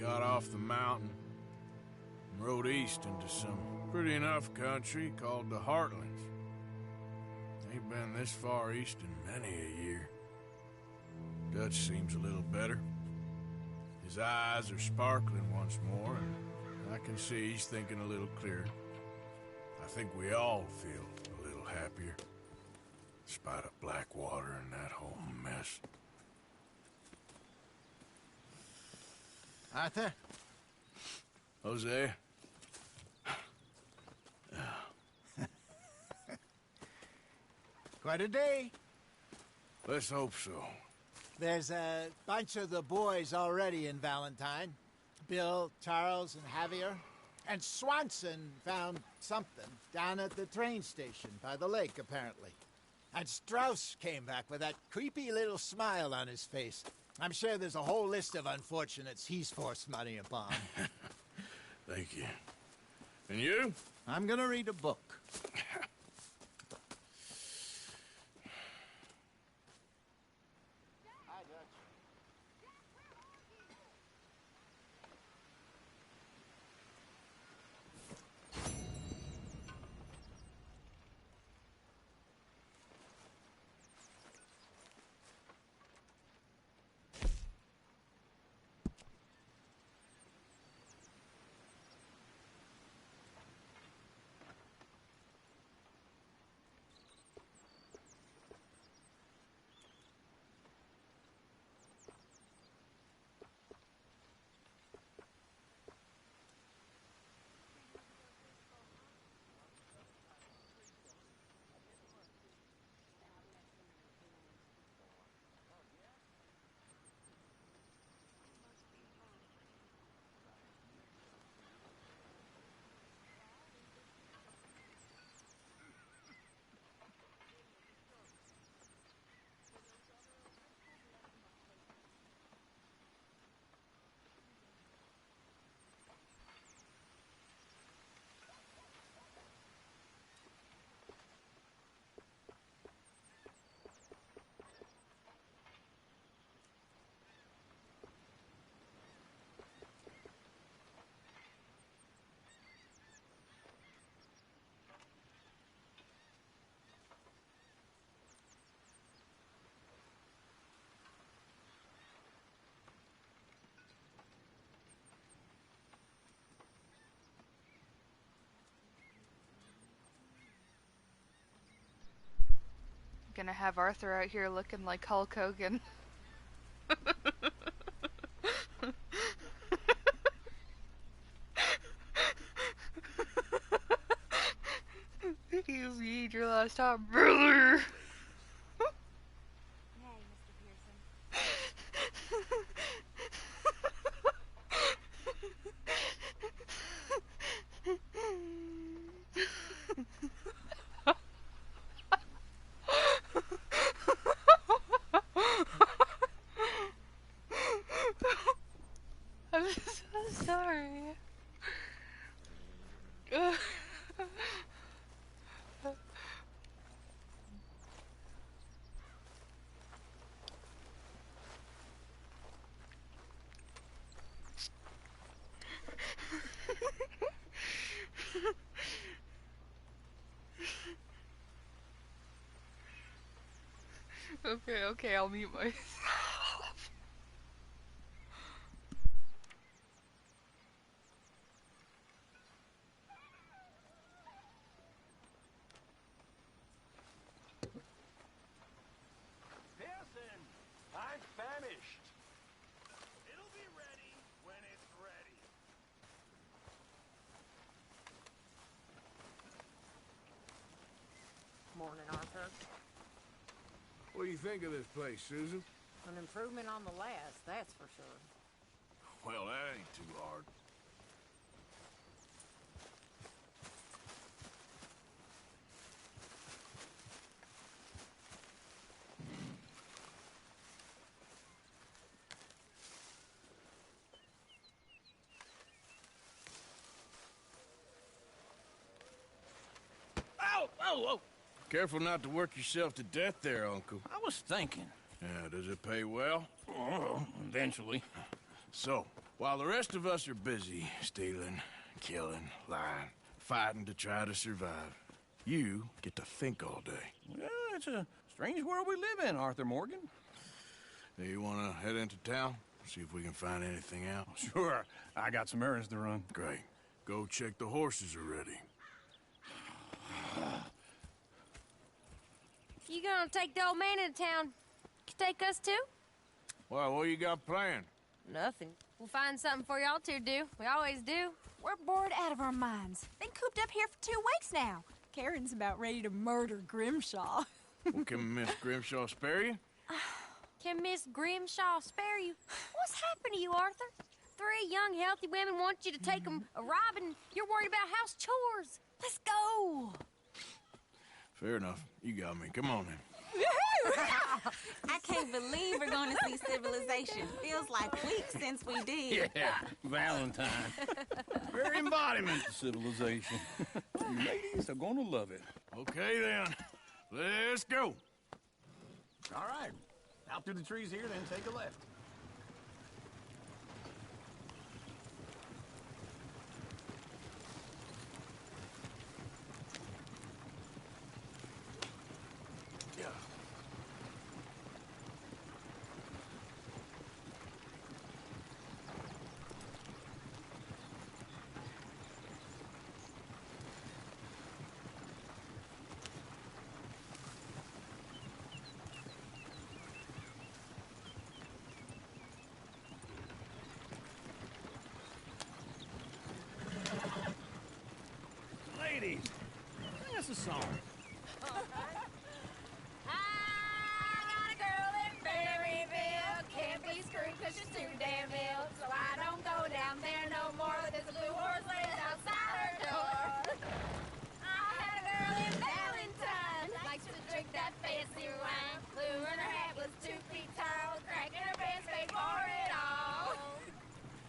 Got off the mountain and rode east into some pretty enough country called the Heartlands. Ain't been this far east in many a year. Dutch seems a little better. His eyes are sparkling once more, and I can see he's thinking a little clearer. I think we all feel a little happier, in spite of Blackwater and that whole mess. Arthur? Jose? Quite a day. Let's hope so. There's a bunch of the boys already in Valentine. Bill, Charles, and Javier. And Swanson found something down at the train station by the lake, apparently. And Strauss came back with that creepy little smile on his face. I'm sure there's a whole list of unfortunates he's forced money upon. Thank you. And you? I'm gonna read a book. Gonna have Arthur out here looking like Hulk Hogan. You eat your last time, brother. Hey, Mr. Pearson. I'm so sorry. Okay, I'll mute myself. Pearson, I'm famished. It'll be ready when it's ready. Morning, Arthur. What do you think of this place, Susan? An improvement on the last, that's for sure. Well, that ain't too hard. Ow! Oh, oh! Careful not to work yourself to death there, Uncle. I was thinking. Yeah, does it pay well? Oh, eventually. So, while the rest of us are busy stealing, killing, lying, fighting to try to survive, you get to think all day. Well, it's a strange world we live in, Arthur Morgan. Do you want to head into town? See if we can find anything out? Sure. I got some errands to run. Great. Go check the horses are ready. You gonna take the old man into town? Take us too? Well, what you got planned? Nothing. We'll find something for y'all to do. We always do. We're bored out of our minds. Been cooped up here for 2 weeks now. Karen's about ready to murder Grimshaw. Well, can Miss Grimshaw spare you? Can Miss Grimshaw spare you? What's happened to you, Arthur? 3 young, healthy women want you to take them a robbing. You're worried about house chores. Let's go. Fair enough. You got me. Come on then. I can't believe we're going to see civilization. Feels like weeks since we did. Yeah, Valentine. Very embodiment of civilization. You ladies are gonna love it. Okay then. Let's go. All right. Out through the trees here, then take a left. Ladies, sing us a song. I got a girl in Berryville. Can't be screwed 'cause she's too damn ill. So I don't go down there no more. There's a blue horse laid outside her door. I had a girl in Valentine. Likes to drink that fancy wine. Blue in her hat was 2 feet tall. Cracking her pants paid for it all.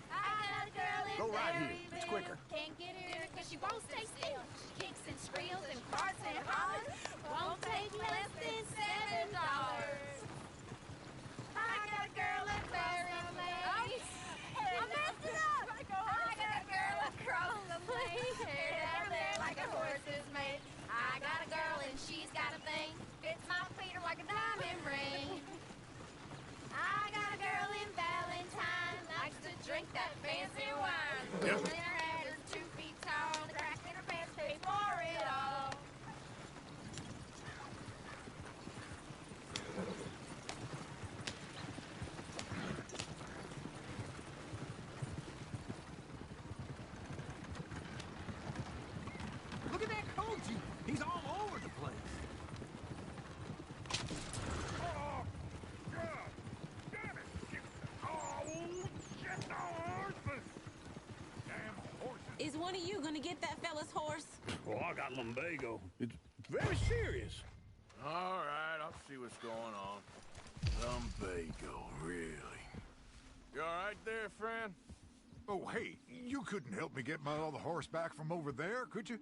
I got a girl in Go right here. Berryville. It's quicker. Can't get her 'cause she won't stay still. She kicks and squeals and farts and hollers. Won't take less than $7. I got a girl in Berryville. I messed it up. I got a girl across the lane. Hair down there like a horse's mane. I got a girl and she's got a thing. Fits my feet like a diamond ring. I got a girl in Valentine. Likes to drink that fancy wine. Yep. In her hat is 2 feet tall. The crack in her pants paid for it all. Is one of you gonna get that fella's horse? Well, I got lumbago. It's very serious. All right, I'll see what's going on. Lumbago, really? You all right there, friend? Oh, hey, you couldn't help me get my other horse back from over there, could you?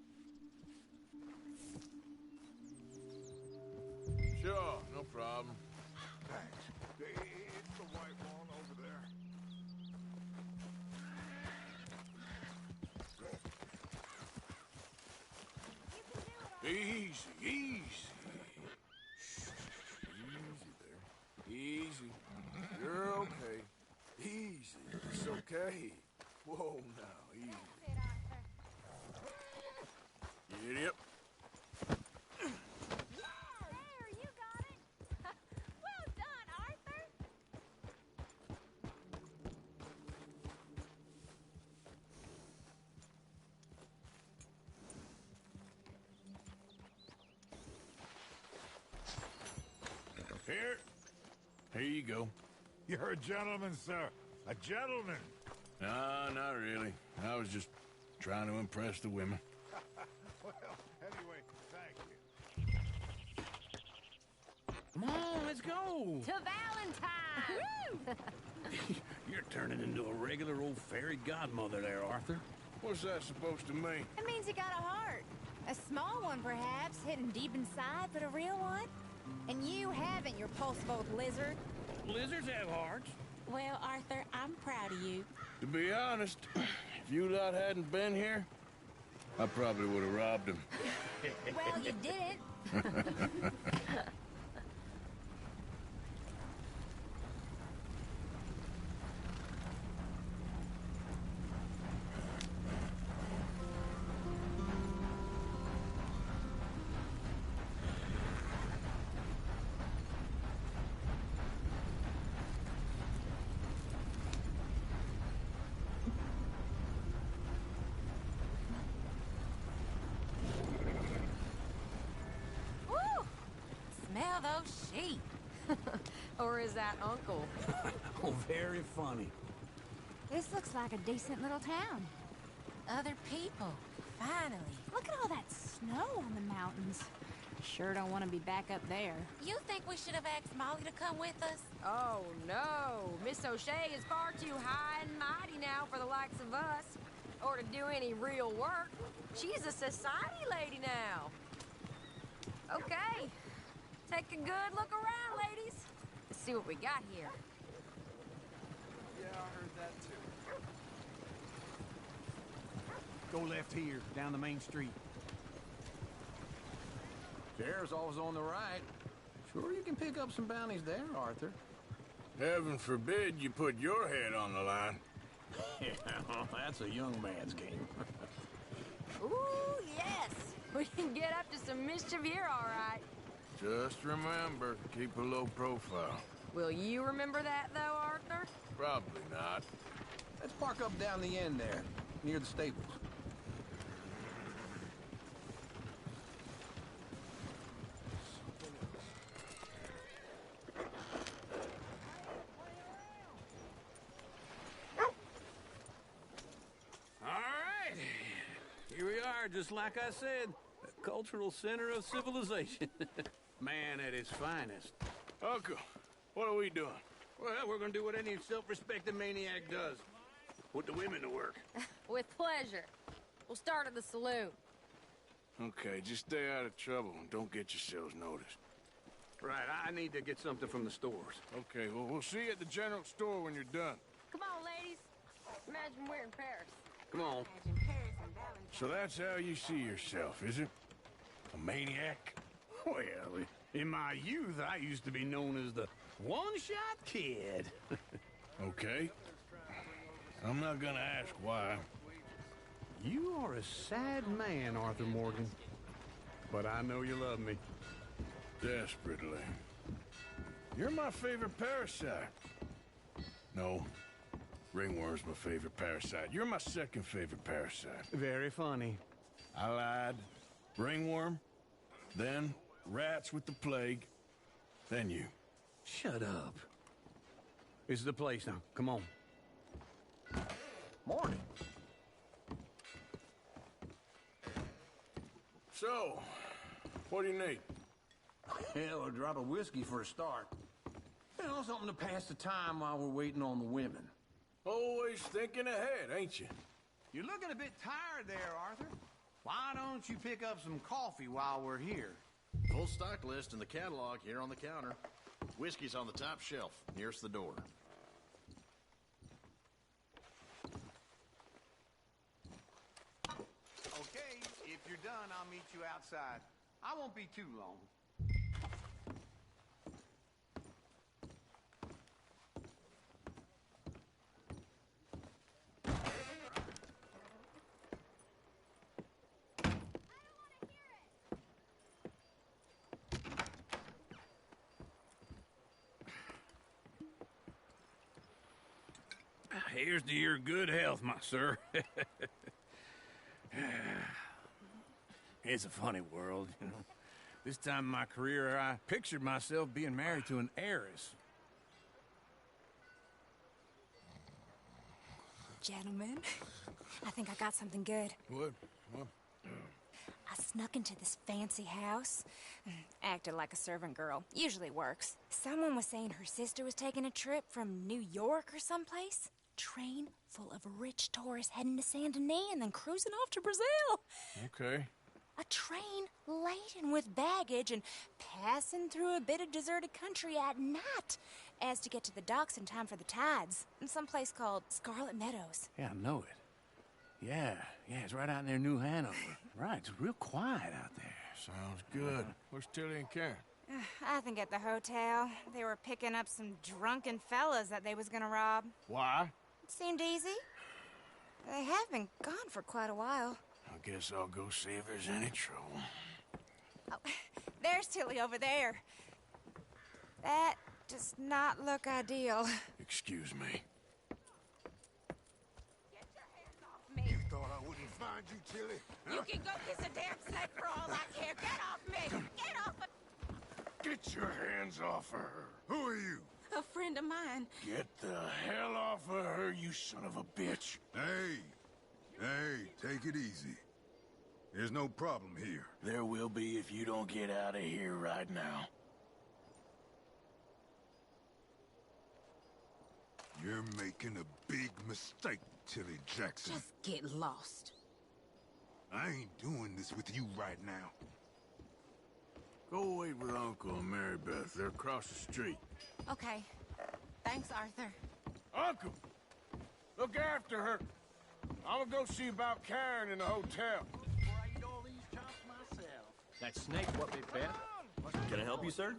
Sure, no problem. Thanks. It's the white one over there. Easy, easy. Shh, easy there. Easy. You're okay. Easy. It's okay. Whoa, now, easy. Get up. There, you got it. Well done, Arthur. Here you go. You're a gentleman, sir. A gentleman. No, not really. I was just trying to impress the women. Well, anyway, thank you. Come on, let's go. To Valentine! You're turning into a regular old fairy godmother there, Arthur. What's that supposed to mean? It means you got a heart. A small one, perhaps, hidden deep inside, but a real one. And you haven't, you repulsive lizard. Lizards have hearts. Well, Arthur, I'm proud of you. To be honest, if you lot hadn't been here, I probably would have robbed him. Well, you didn't. Woo! Smell those sheep. Or is that Uncle? Oh, very funny. This looks like a decent little town. Other people. Finally. Look at all that snow on the mountains. Sure don't want to be back up there. You think we should have asked Molly to come with us? Oh, no. Miss O'Shea is far too high and mighty now for the likes of us. Or to do any real work. She's a society lady now. Okay. Take a good look around, ladies. Let's see what we got here. Yeah, I heard that too. Go left here, down the main street. Sheriff's office on the right. Sure you can pick up some bounties there, Arthur. Heaven forbid you put your head on the line. Yeah, that's a young man's game. Ooh, yes. We can get up to some mischief here, all right. Just remember, keep a low profile. Will you remember that, though, Arthur? Probably not. Let's park up down the end there, near the stables. All right. Here we are, just like I said. The cultural center of civilization. Man at his finest. Uncle, what are we doing? Well, we're gonna do what any self-respecting maniac does. Put the women to work. With pleasure. We'll start at the saloon. Okay, just stay out of trouble and don't get yourselves noticed. Right, I need to get something from the stores. Okay, well, we'll see you at the general store when you're done. Come on, ladies. Imagine we're in Paris. Come on. So that's how you see yourself, is it? A maniac? Well, in my youth, I used to be known as the one-shot kid. Okay. I'm not gonna ask why. You are a sad man, Arthur Morgan. But I know you love me. Desperately. You're my favorite parasite. No. Ringworm's my favorite parasite. You're my second favorite parasite. Very funny. I lied. Ringworm, then rats with the plague, then you. Shut up. This is the place now. Come on. Morning. So, what do you need? Hell, a drop of whiskey for a start. You know, something to pass the time while we're waiting on the women. Always thinking ahead, ain't you? You're looking a bit tired there, Arthur. Why don't you pick up some coffee while we're here? Full stock list in the catalog here on the counter. Whiskey's on the top shelf, nearest the door. Okay, if you're done, I'll meet you outside. I won't be too long. Here's to your good health, my sir. It's a funny world, you know. This time in my career, I pictured myself being married to an heiress. Gentlemen, I think I got something good. What? I snuck into this fancy house, acted like a servant girl. Usually works. Someone was saying her sister was taking a trip from New York or someplace. Train full of rich tourists heading to Saint Denis and then cruising off to Brazil. Okay. A train laden with baggage and passing through a bit of deserted country at night as to get to the docks in time for the tides in some place called Scarlet Meadows. Yeah, I know it. Yeah, it's right out near New Hanover. Right, it's real quiet out there. Sounds good. Where's Tilly and Karen? I think at the hotel. They were picking up some drunken fellas that they was gonna rob. Why? It seemed easy. They have been gone for quite a while. I guess I'll go see if there's any trouble. Oh, there's Tilly over there. That does not look ideal. Excuse me. Get your hands off me. You thought I wouldn't find you, Tilly? You can go kiss a damn snake for all I care. Get off me! Get off of... Get your hands off of her. Who are you? A friend of mine. Get the hell off of her, you son of a bitch. Hey, take it easy. There's no problem here. There will be if you don't get out of here right now. You're making a big mistake, Tilly Jackson. Just get lost. I ain't doing this with you right now. Go wait with Uncle and Mary Beth. They're across the street. Okay. Thanks, Arthur. Uncle! Look after her. I'm gonna go see about Karen in the hotel. Before I eat all these chops myself. That snake, what, Big Beth? Can I help you, sir?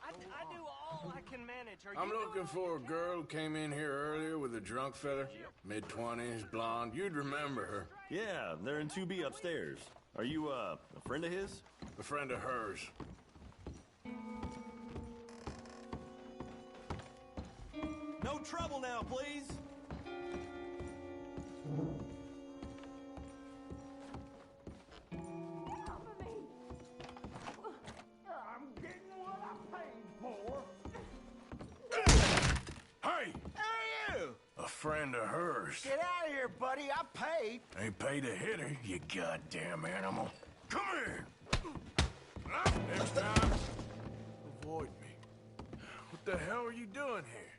I do all I can manage. I'm looking for a girl who came in here earlier with a drunk fella. Mid-20s, blonde. You'd remember her. Yeah, they're in 2B upstairs. Are you, a friend of his? A friend of hers. No trouble now, please. I'm getting what I paid for. Hey! Hey, you! A friend of hers. Get out of here, buddy. I paid. Ain't paid to hit her, you goddamn animal. Come here! Next time, avoid me. What the hell are you doing here?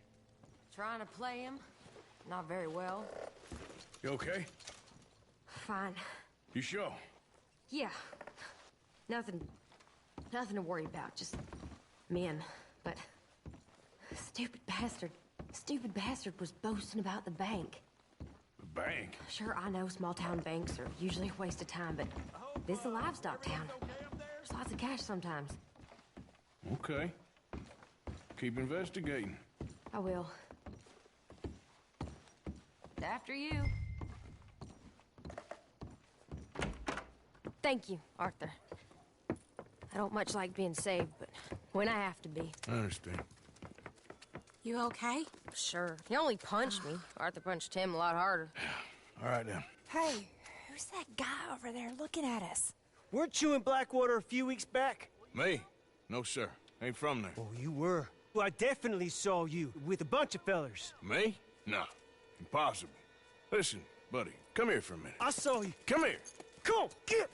Trying to play him. Not very well. You okay? Fine. You sure? Yeah. Nothing to worry about. Just men. But stupid bastard was boasting about the bank. The bank? Sure, I know small town banks are usually a waste of time, but this is a livestock town. There's lots of cash sometimes. Okay. Keep investigating. I will. After you. Thank you, Arthur. I don't much like being saved, but when I have to be. I understand. You okay? Sure. He only punched me. Arthur punched him a lot harder. All right, then. Hey, who's that guy over there looking at us? Weren't you in Blackwater a few weeks back? Me? No, sir. Ain't from there. Oh, you were. Well, I definitely saw you with a bunch of fellers. Me? No. Impossible. Listen, buddy, come here for a minute. I saw you. Come here. Come on, get!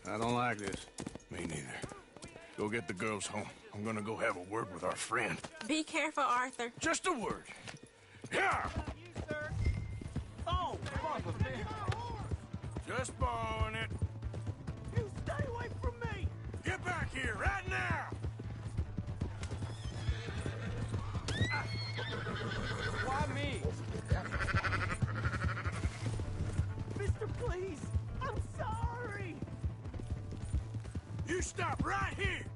I don't like this. Me neither. Go get the girls home. I'm gonna go have a word with our friend. Be careful, Arthur. Just a word. Yeah! Oh, fuck with me. Just borrowing it. You stay away from me! Get back here, right now! Why me? Mister, please! I'm sorry! You stop right here!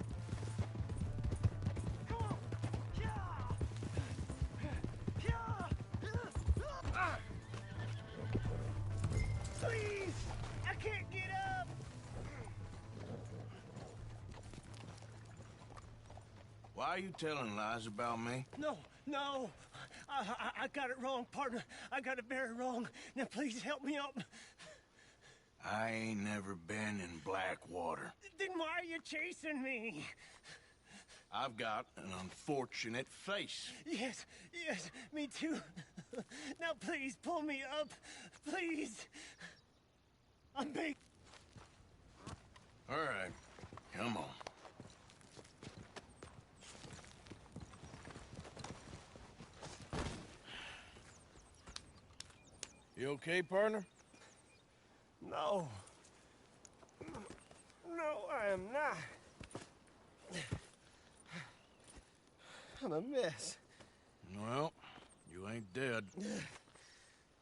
Please! I can't get up! Why are you telling lies about me? No. I got it wrong, partner. I got it very wrong. Now please help me up. I ain't never been in Blackwater. Then why are you chasing me? I've got an unfortunate face. Yes, me too. Now please pull me up. Please. I'm big. All right, come on. You okay, partner? No. No, I am not. I'm a mess. Well, you ain't dead.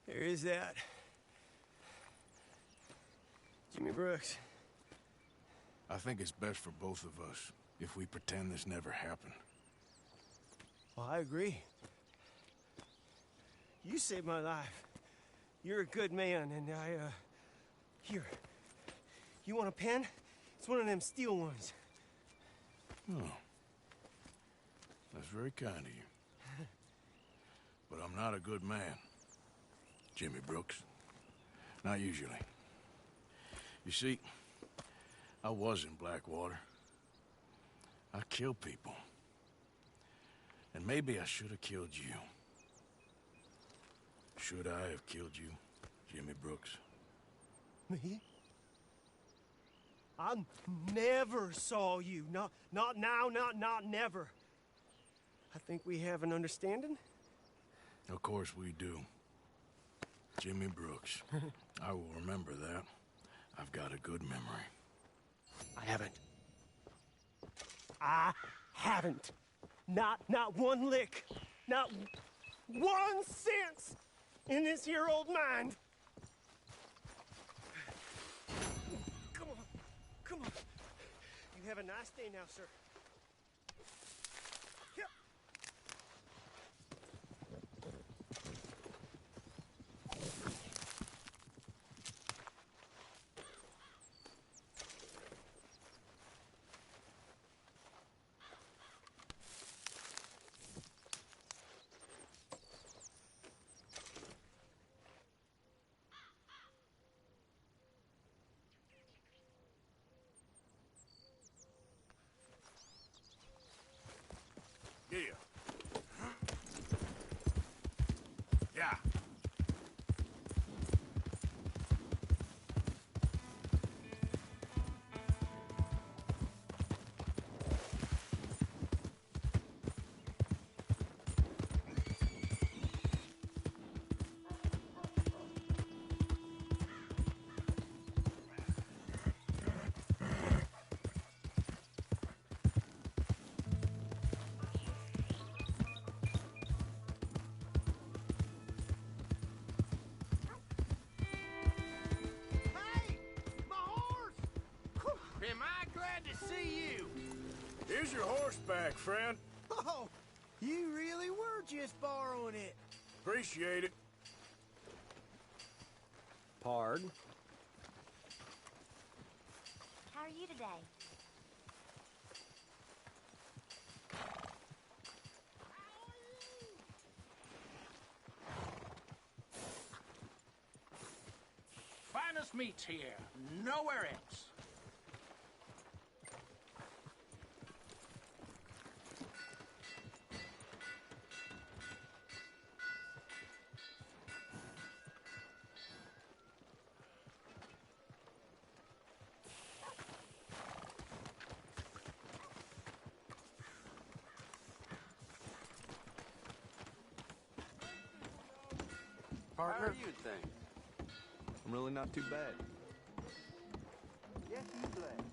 There is that. Jimmy Brooks. I think it's best for both of us if we pretend this never happened. Well, I agree. You saved my life. You're a good man, and here. You want a pen? It's one of them steel ones. Oh. That's very kind of you. But I'm not a good man, Jimmy Brooks. Not usually. You see, I was in Blackwater. I killed people. And maybe I should have killed you. Should I have killed you, Jimmy Brooks? Me? I never saw you. Not now, not never. I think we have an understanding. Of course we do. Jimmy Brooks. I will remember that. I've got a good memory. I haven't. Not one lick. Not 1 cent in this here old mind. Come on. You have a nice day now, sir. Yep. Yeah. Yeah. Am I glad to see you? Here's your horseback, friend. Oh, you really were just borrowing it. Appreciate it. Pardon? How are you today? Finest meats here. Nowhere else. partner? How you think? I'm really not too bad. Yes, you glad.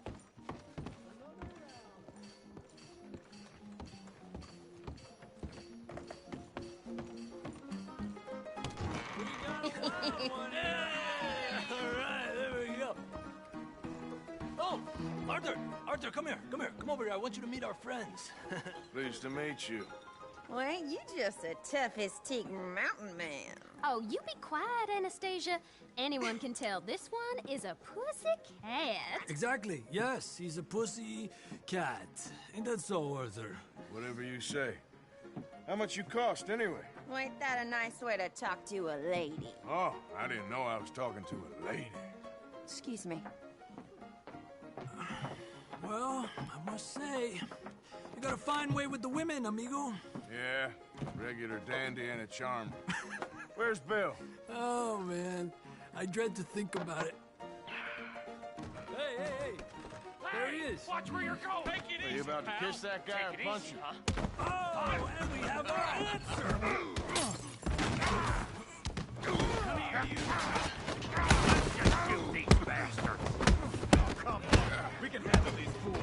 All right, there we go. Oh, Arthur! Arthur, come here. Come here. Come over here. I want you to meet our friends. Pleased to meet you. Well, ain't you just a toughest-teak mountain man? Oh, you be quiet, Anastasia. Anyone can tell this one is a pussy cat. Exactly. Yes, he's a pussy cat. Ain't that so, Arthur? Whatever you say. How much you cost, anyway? Well, ain't that a nice way to talk to a lady? Oh, I didn't know I was talking to a lady. Excuse me. Well, I must say, you got a fine way with the women, amigo. Yeah, regular dandy and a charm. Where's Bill? Oh, man. I dread to think about it. Hey! There he is. Watch where you're going. Take it Are easy, you about to pal. kiss that guy Take or it punch easy, him? huh? Oh, and we have our answer. Come here, you. You filthy bastard. Oh, come on. We can handle these fools.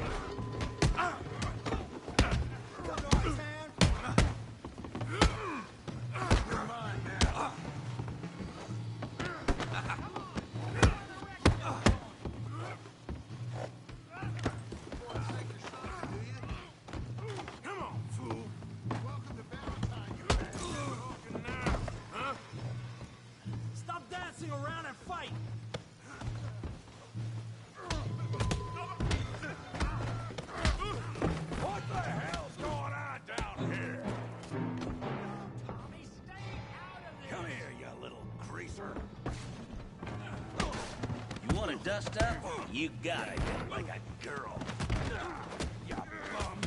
You're mine now. Come on, fool. Welcome to Valentine. You're talking now, huh? Stop dancing around and fight. What the hell's going on down here? Come here, you little greaser. You want to dust up? You got it. Like a girl. You bum.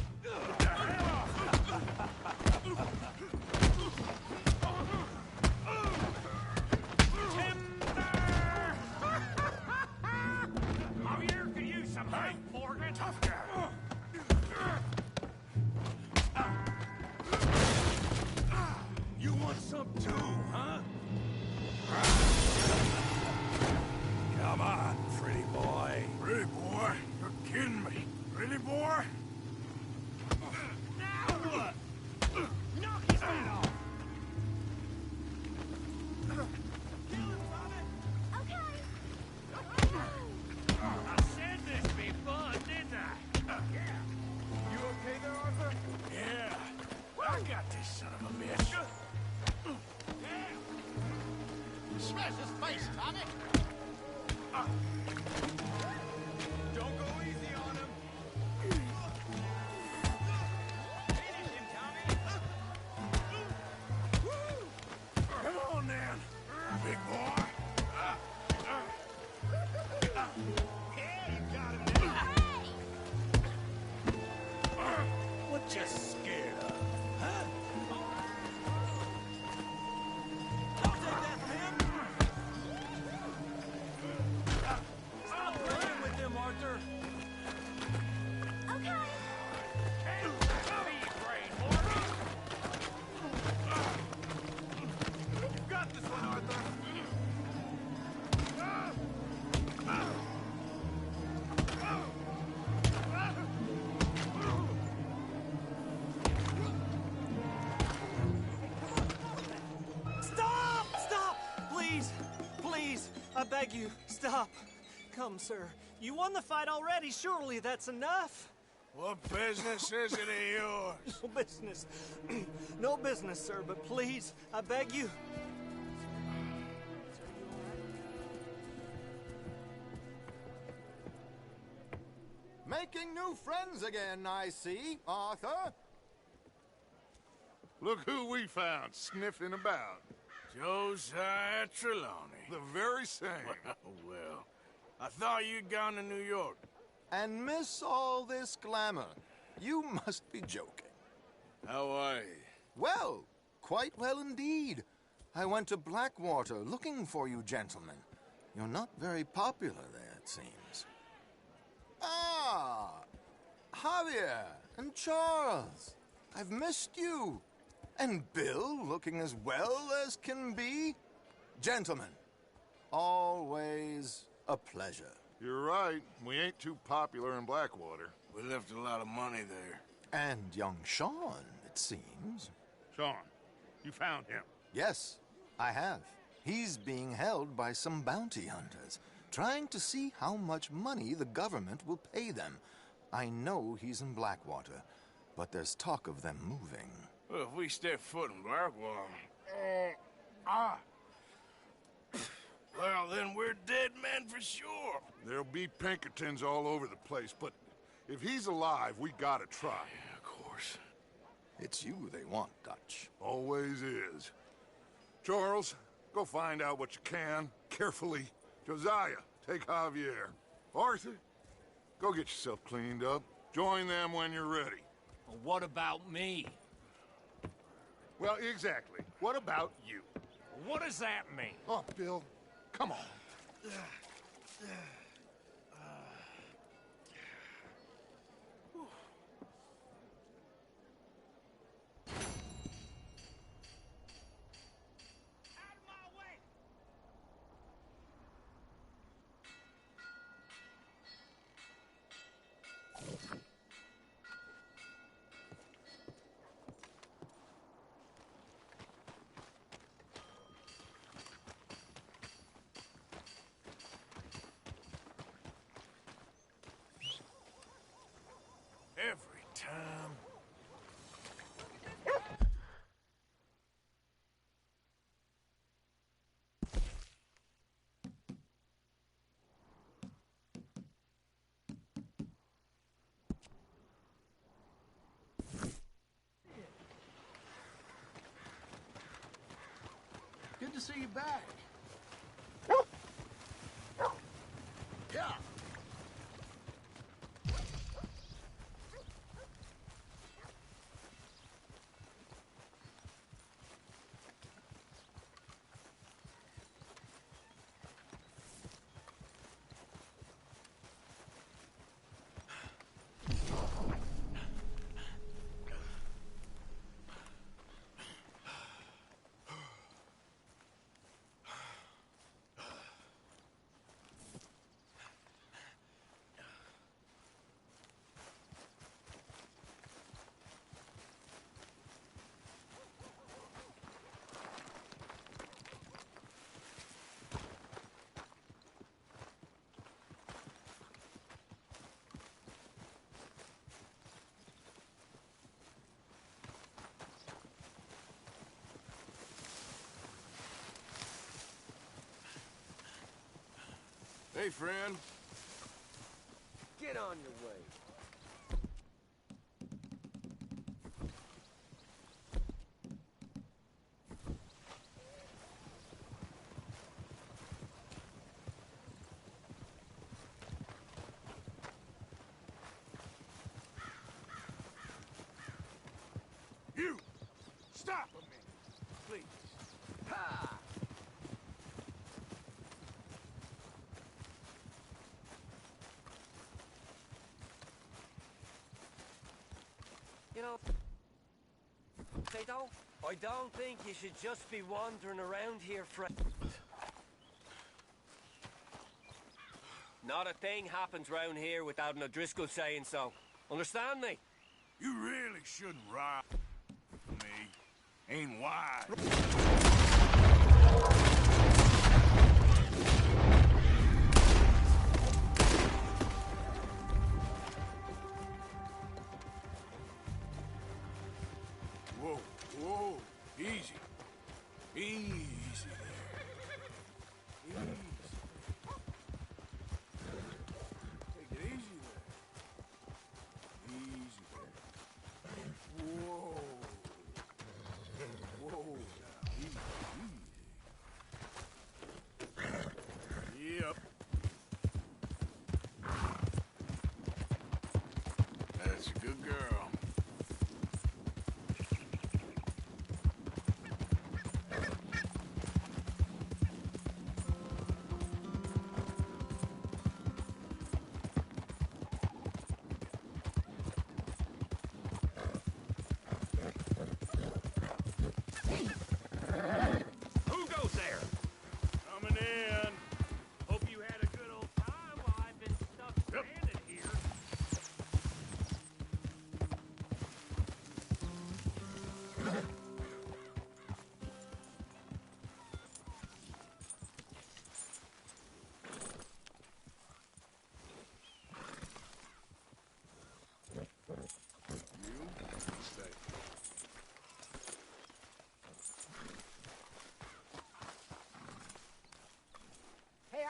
I'm here to use some help, Morgan. Tough guy. You want some too, huh? Come on, pretty boy. Pretty boy? You're kidding me. Pretty boy? Now what? Knock his head off. Kill him, Tommy. I said this be fun, didn't I? Yeah. You okay there, Arthur? Yeah. I got this son of a bitch. Smash his face, Tommy! Don't go easy on him. Finish him, Tommy. Come on, then. Big boy. Yeah, you got him now. What you scared of, huh? Don't take that from him. Stop playing with him, Arthur. Okay. Be afraid, Morgan. You got this one, Arthur. Stop! Stop! Please! Please! I beg you, stop. Come, sir. You won the fight already. Surely that's enough. What business is it of yours? No business. No business, sir, but please, I beg you. Making new friends again, I see, Arthur. Look who we found sniffing about. Josiah Trelawney. The very same. Well, I thought you'd gone to New York. And miss all this glamour. You must be joking. How are you? Well, quite well indeed. I went to Blackwater looking for you gentlemen. You're not very popular there, it seems. Ah! Javier and Charles. I've missed you. And Bill looking as well as can be. Gentlemen, always a pleasure. You're right. We ain't too popular in Blackwater. We left a lot of money there. And young Sean, it seems. Sean, you found him? Yes, I have. He's being held by some bounty hunters, trying to see how much money the government will pay them. I know he's in Blackwater, but there's talk of them moving. Well, if we step foot in Blackwater... Well, then we're dead men for sure. There'll be Pinkertons all over the place, but if he's alive, we gotta try. Yeah, of course. It's you they want, Dutch. Always is. Charles, go find out what you can, carefully. Josiah, take Javier. Arthur, go get yourself cleaned up. Join them when you're ready. Well, what about me? Well, exactly. What about you? What does that mean? Oh, Bill, come on. Every time. Good to see you back. Yeah. Hey, friend. Get on your way. You! Stop a minute, please. Ha! You know, Tato, I don't think you should just be wandering around here, Fred. Not a thing happens round here without an O'Driscoll saying so. Understand me? You really shouldn't rob me. Ain't wise. Whoa, whoa, easy. Easy there. Easy. Take it easy there. Easy there. Whoa. Whoa, now, easy.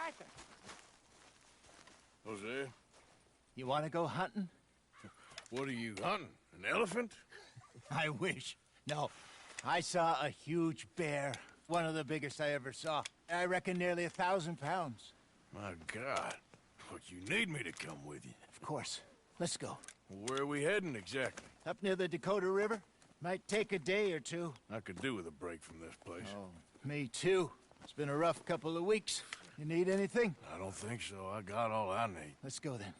Arthur. Jose? You want to go hunting? What are you hunting? An elephant? I wish. No. I saw a huge bear. One of the biggest I ever saw. I reckon nearly 1,000 pounds. My God. What, you need me to come with you? Of course. Let's go. Where are we heading exactly? Up near the Dakota River. Might take a day or two. I could do with a break from this place. Oh, me too. It's been a rough couple of weeks. You need anything? I don't think so. I got all I need. Let's go then.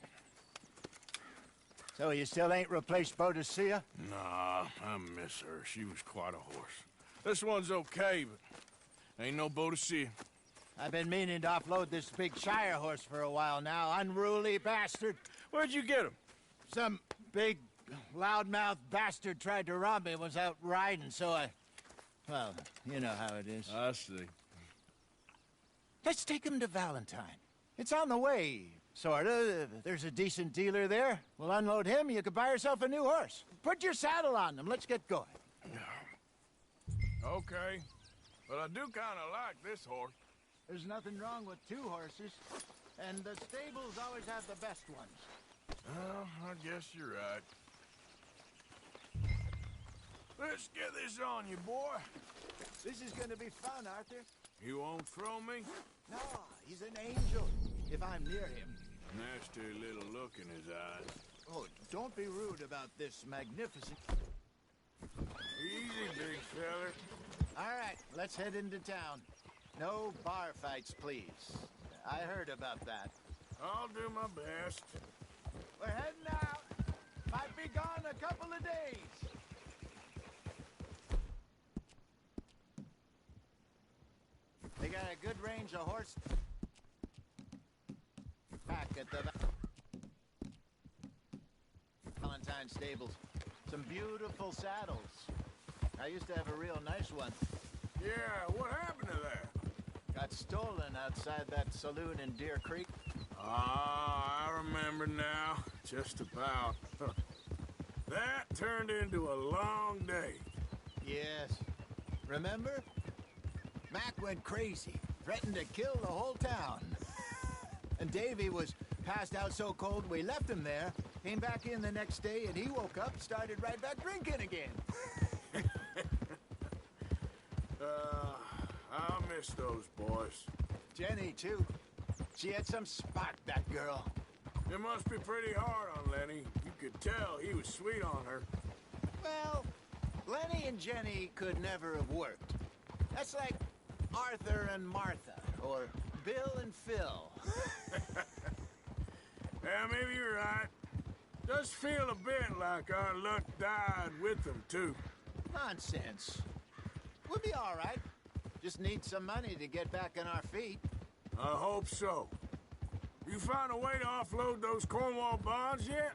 So you still ain't replaced Boadicea? Nah, I miss her. She was quite a horse. This one's okay, but ain't no Boadicea. I've been meaning to offload this big Shire horse for a while now. Unruly bastard. Where'd you get him? Some big, loudmouth bastard tried to rob me, was out riding, so I... Well, you know how it is. I see. Let's take him to Valentine. It's on the way, sorta. There's a decent dealer there. We'll unload him, you could buy yourself a new horse. Put your saddle on him, let's get going. Okay, but I do kind of like this horse. There's nothing wrong with two horses, and the stables always have the best ones. Well, I guess you're right. Let's get this on you, boy. This is gonna be fun, Arthur. You won't throw me? No, he's an angel, if I'm near him. Nasty little look in his eyes. Oh, don't be rude about this magnificent... Easy, big feller. All right, let's head into town. No bar fights, please. I heard about that. I'll do my best. We're heading out. Might be gone a couple of days. They got a good range of horse pack at the Valentine stables. Some beautiful saddles. I used to have a real nice one. Yeah, what happened to that? Got stolen outside that saloon in Deer Creek. Ah, I remember now. Just about. That turned into a long day. Yes. Remember? Mac went crazy, threatened to kill the whole town. And Davy was passed out so cold we left him there, came back in the next day, and he woke up, started right back drinking again. I'll miss those boys. Jenny, too. She had some spot, that girl. It must be pretty hard on Lenny. You could tell he was sweet on her. Well, Lenny and Jenny could never have worked. That's like Arthur and Martha, or Bill and Phil. Yeah, maybe you're right. Does feel a bit like our luck died with them, too. Nonsense. We'll be all right. Just need some money to get back on our feet. I hope so. You found a way to offload those Cornwall bonds yet?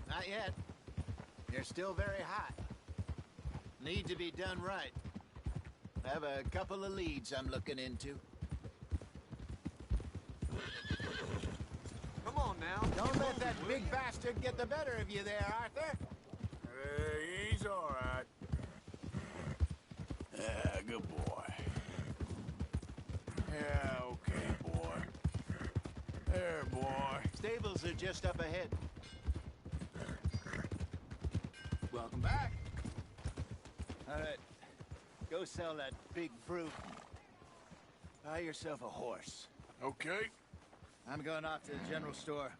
Not yet. They're still very high. Need to be done right. I have a couple of leads I'm looking into. Come on now. Don't let that big bastard get the better of you there, Arthur. He's all right. Yeah, good boy. Yeah, okay, boy. There, boy. Stables are just up ahead. Welcome back. All right. Go sell that big fruit. Buy yourself a horse. Okay. I'm going off to the general store.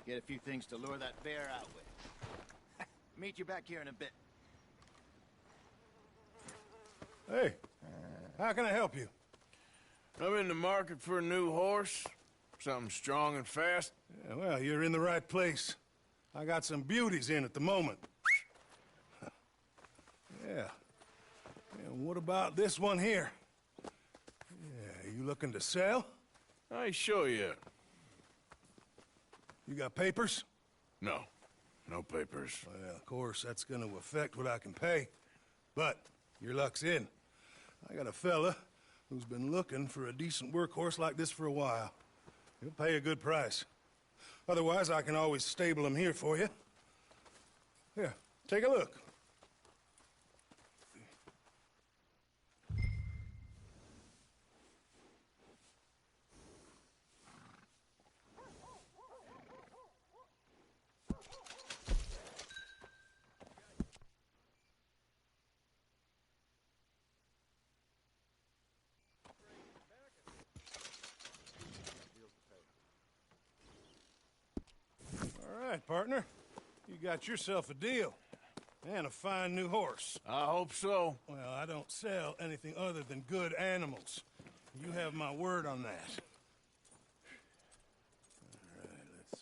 Get a few things to lure that bear out with. Meet you back here in a bit. Hey, how can I help you? I'm in the market for a new horse. Something strong and fast. Yeah, well, you're in the right place. I got some beauties in at the moment. Yeah. And what about this one here? Yeah, you looking to sell? I show you. You got papers? No. No papers. Well, of course, that's gonna affect what I can pay. But your luck's in. I got a fella who's been looking for a decent workhorse like this for a while. He'll pay a good price. Otherwise, I can always stable him here for you. Here, take a look. right, partner. You got yourself a deal. And a fine new horse. I hope so. Well, I don't sell anything other than good animals. You have my word on that. All right, let's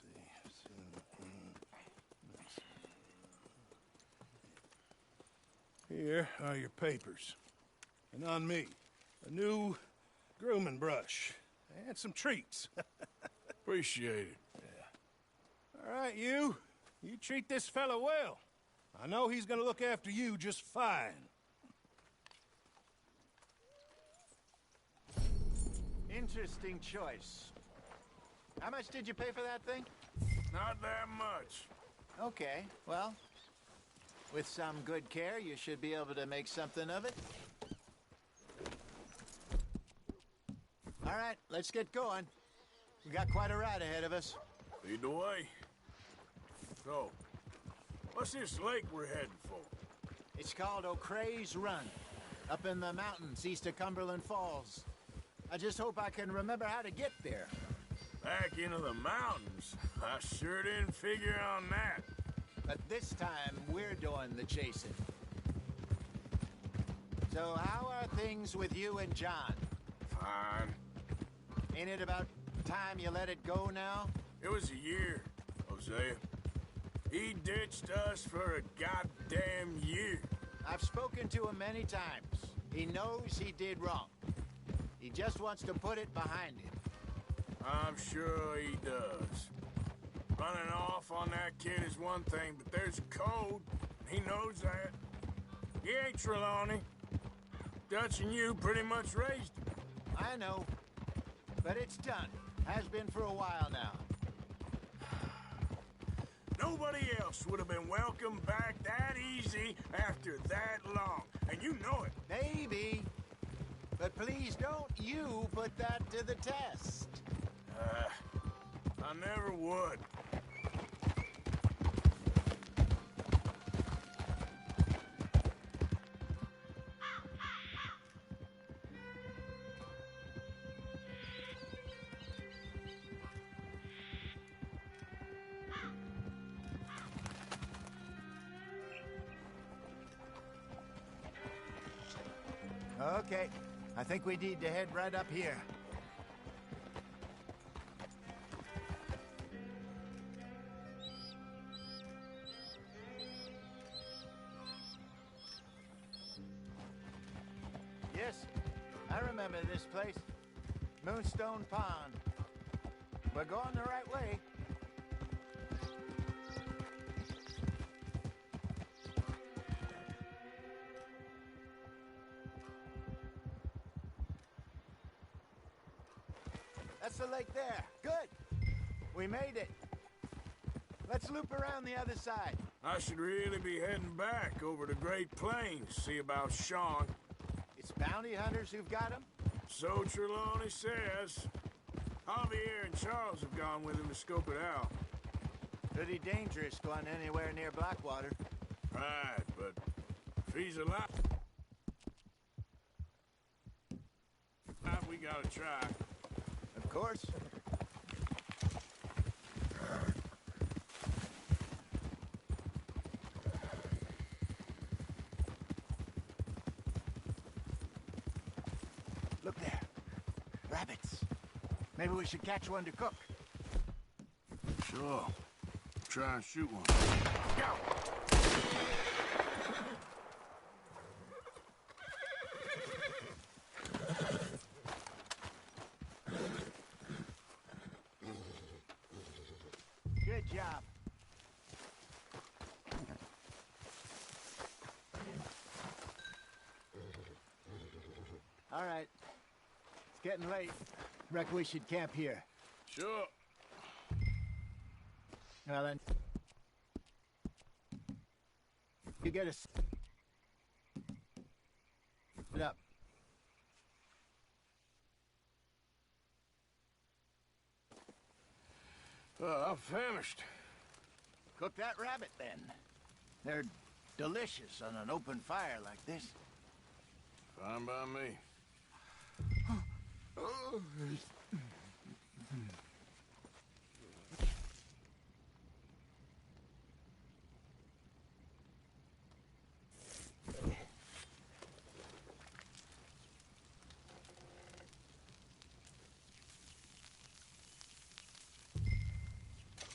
see. Here are your papers. And on me, a new grooming brush. And some treats. Appreciate it. Yeah. All right, you. You treat this fella well. I know he's gonna look after you just fine. Interesting choice. How much did you pay for that thing? Not that much. Okay, well, with some good care, you should be able to make something of it. All right, let's get going. We got quite a ride ahead of us. Lead the way. So, what's this lake we're heading for? It's called O'Creagh's Run, up in the mountains east of Cumberland Falls. I just hope I can remember how to get there. Back into the mountains? I sure didn't figure on that. But this time, we're doing the chasing. So how are things with you and John? Fine. Ain't it about time you let it go now? It was a year, Hosea. He ditched us for a goddamn year. I've spoken to him many times. He knows he did wrong. He just wants to put it behind him. I'm sure he does. Running off on that kid is one thing, but there's a code. He knows that. He ain't Trelawney. Dutch and you pretty much raised him. I know. But it's done. Has been for a while now. Nobody else would have been welcomed back that easy after that long. And you know it. Maybe. But please don't you put that to the test. I never would. Okay. I think we need to head right up here. Yes, I remember this place. Moonstone Pond. We're going the right way. That's the lake there. Good. We made it. Let's loop around the other side. I should really be heading back over the Great Plains, see about Sean. It's bounty hunters who've got him? So Trelawney says. Javier and Charles have gone with him to scope it out. Pretty dangerous going anywhere near Blackwater. Right, but if he's alive, we gotta try. Of course. Look there. Rabbits. Maybe we should catch one to cook. Sure. Try and shoot one. Go! Good job. All right. It's getting late. Reckon we should camp here. Sure. Well then. You get us. It up. I'm famished. Cook that rabbit then. They're delicious on an open fire like this. Fine by me.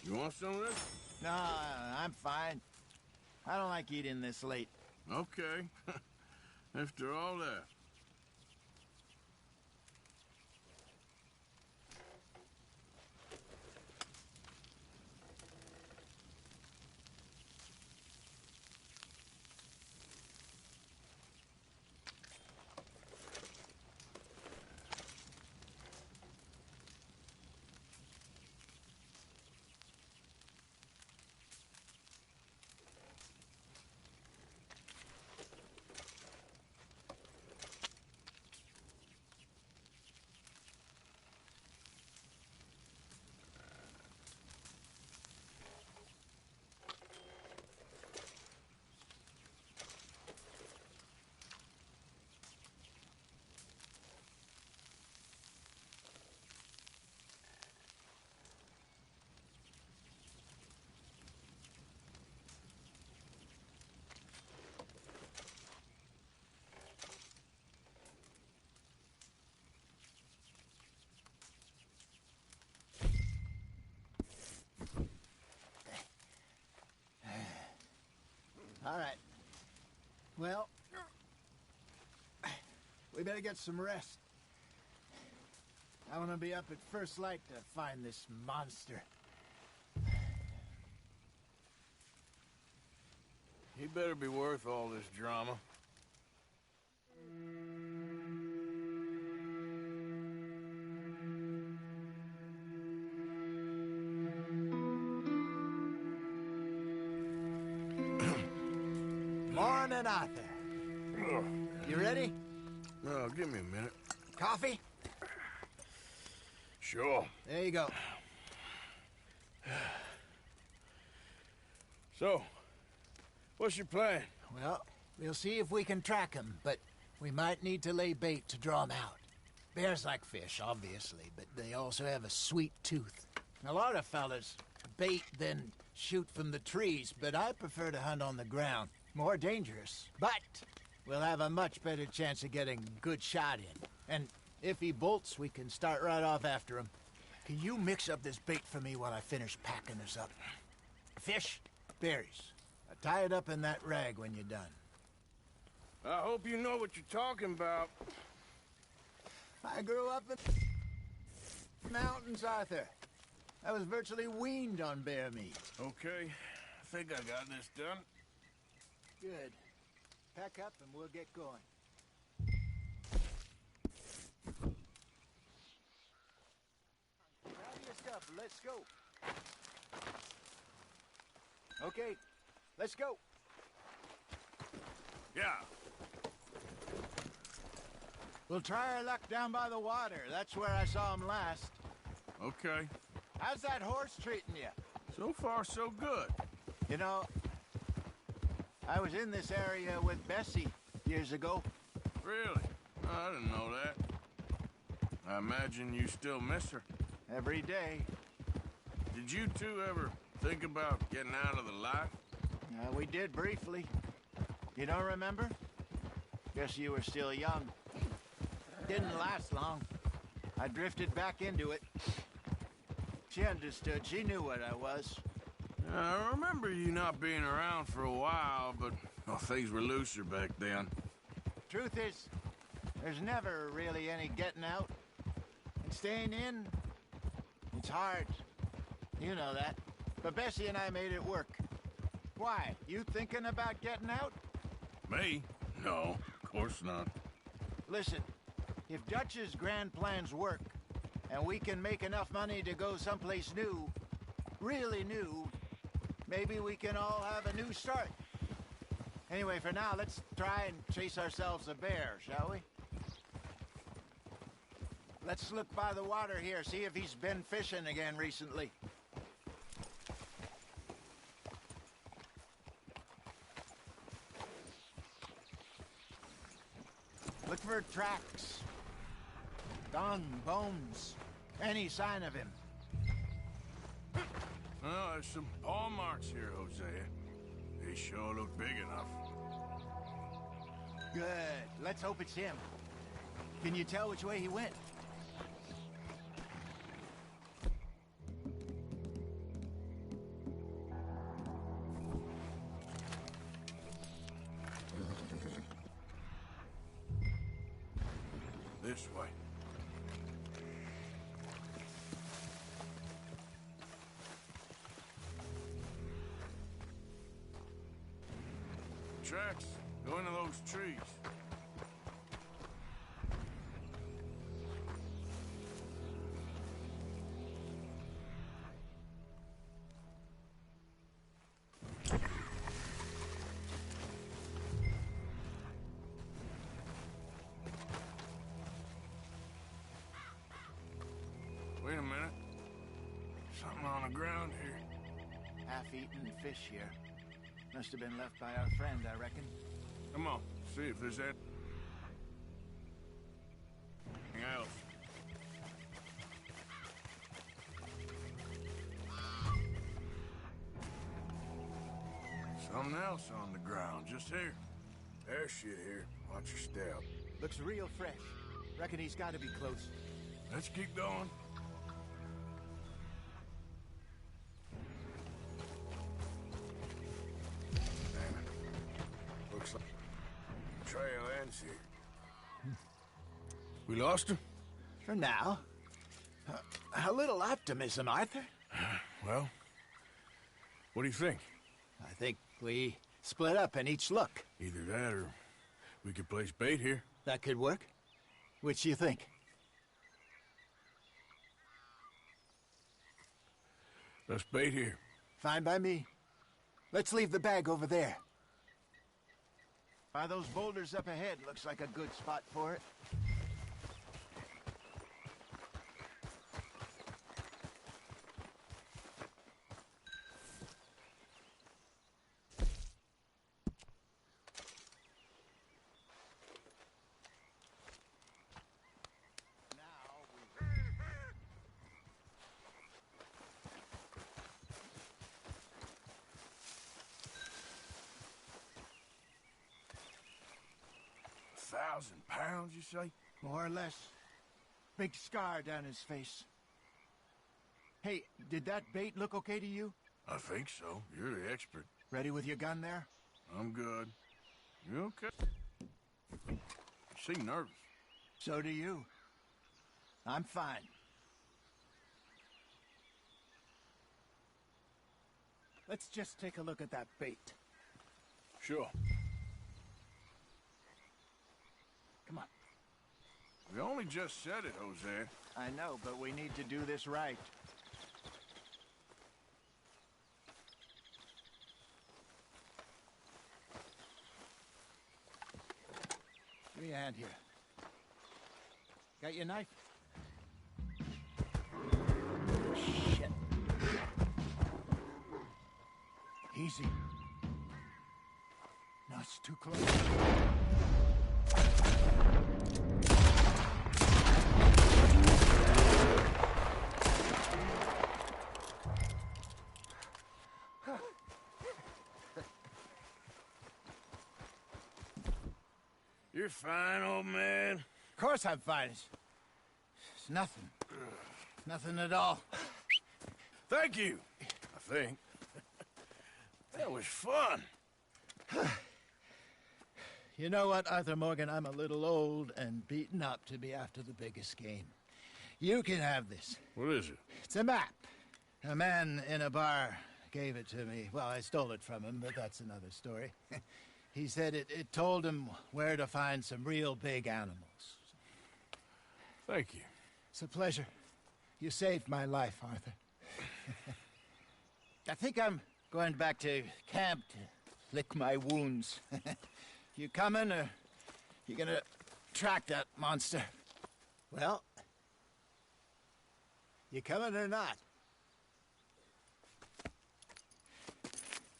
You want some of this? No, I'm fine. I don't like eating this late. Okay. After all that. All right. Well, we better get some rest. I want to be up at first light to find this monster. He better be worth all this drama. Morning, Arthur. You ready? No, give me a minute. Coffee? Sure. There you go. So, what's your plan? Well, we'll see if we can track him, but we might need to lay bait to draw him out. Bears like fish, obviously, but they also have a sweet tooth. A lot of fellas bait, then shoot from the trees, but I prefer to hunt on the ground. More dangerous, but we'll have a much better chance of getting a good shot in. And if he bolts, we can start right off after him. Can you mix up this bait for me while I finish packing this up? Fish, berries. Tie it up in that rag when you're done. I hope you know what you're talking about. I grew up in the mountains, Arthur. I was virtually weaned on bear meat. Okay, I think I got this done. Good. Pack up and we'll get going. Grab your stuff, let's go. Okay, let's go. Yeah. We'll try our luck down by the water. That's where I saw him last. Okay. How's that horse treating you? So far, so good. You know, I was in this area with Bessie years ago. Really? I didn't know that. I imagine you still miss her. Every day. Did you two ever think about getting out of the life? We did briefly. You don't remember? Guess you were still young. Didn't last long. I drifted back into it. She understood. She knew what I was. I remember you not being around for a while, but well, things were looser back then. Truth is, there's never really any getting out. And staying in, it's hard. You know that. But Bessie and I made it work. Why? You thinking about getting out? Me? No, of course not. Listen, if Dutch's grand plans work, and we can make enough money to go someplace new, really new, maybe we can all have a new start. Anyway, for now, let's try and chase ourselves a bear, shall we? Let's look by the water here, see if he's been fishing again recently. Look for tracks, dung, bones, any sign of him. Oh, there's some paw marks here, Hosea. They sure look big enough. Good. Let's hope it's him. Can you tell which way he went? this way. Tracks go into those trees. Wait a minute. Something on the ground here. Half-eaten fish here. Must have been left by our friend, I reckon. Come on, see if there's anything else. Something else on the ground, just here. There's shit here. Watch your step. Looks real fresh. Reckon he's got to be close. Let's keep going. Damn it. Looks like the trail ends here. We lost him? For now. A little optimism, Arthur. Well, what do you think? I think we split up and each look. Either that or we could place bait here. That could work. Which do you think? Let's bait here. Fine by me. Let's leave the bag over there. By those boulders up ahead, looks like a good spot for it. £1,000, you say? More or less. Big scar down his face. Hey, did that bait look okay to you? I think so. You're the expert. Ready with your gun there? I'm good. You okay? You seem nervous. So do you. I'm fine. Let's just take a look at that bait. Sure. Come on. We only just said it, Jose. I know, but we need to do this right. Give me a hand here. Got your knife? Shit. Easy. No, it's too close. You're fine, old man. Of course I'm fine. It's nothing. Nothing at all. Thank you, I think. That was fun. You know what, Arthur Morgan? I'm a little old and beaten up to be after the biggest game. You can have this. What is it? It's a map. A man in a bar gave it to me. Well, I stole it from him, but that's another story. He said it told him where to find some real big animals. Thank you. It's a pleasure. You saved my life, Arthur. I think I'm going back to camp to lick my wounds. You coming, or you gonna track that monster? Well, you coming or not?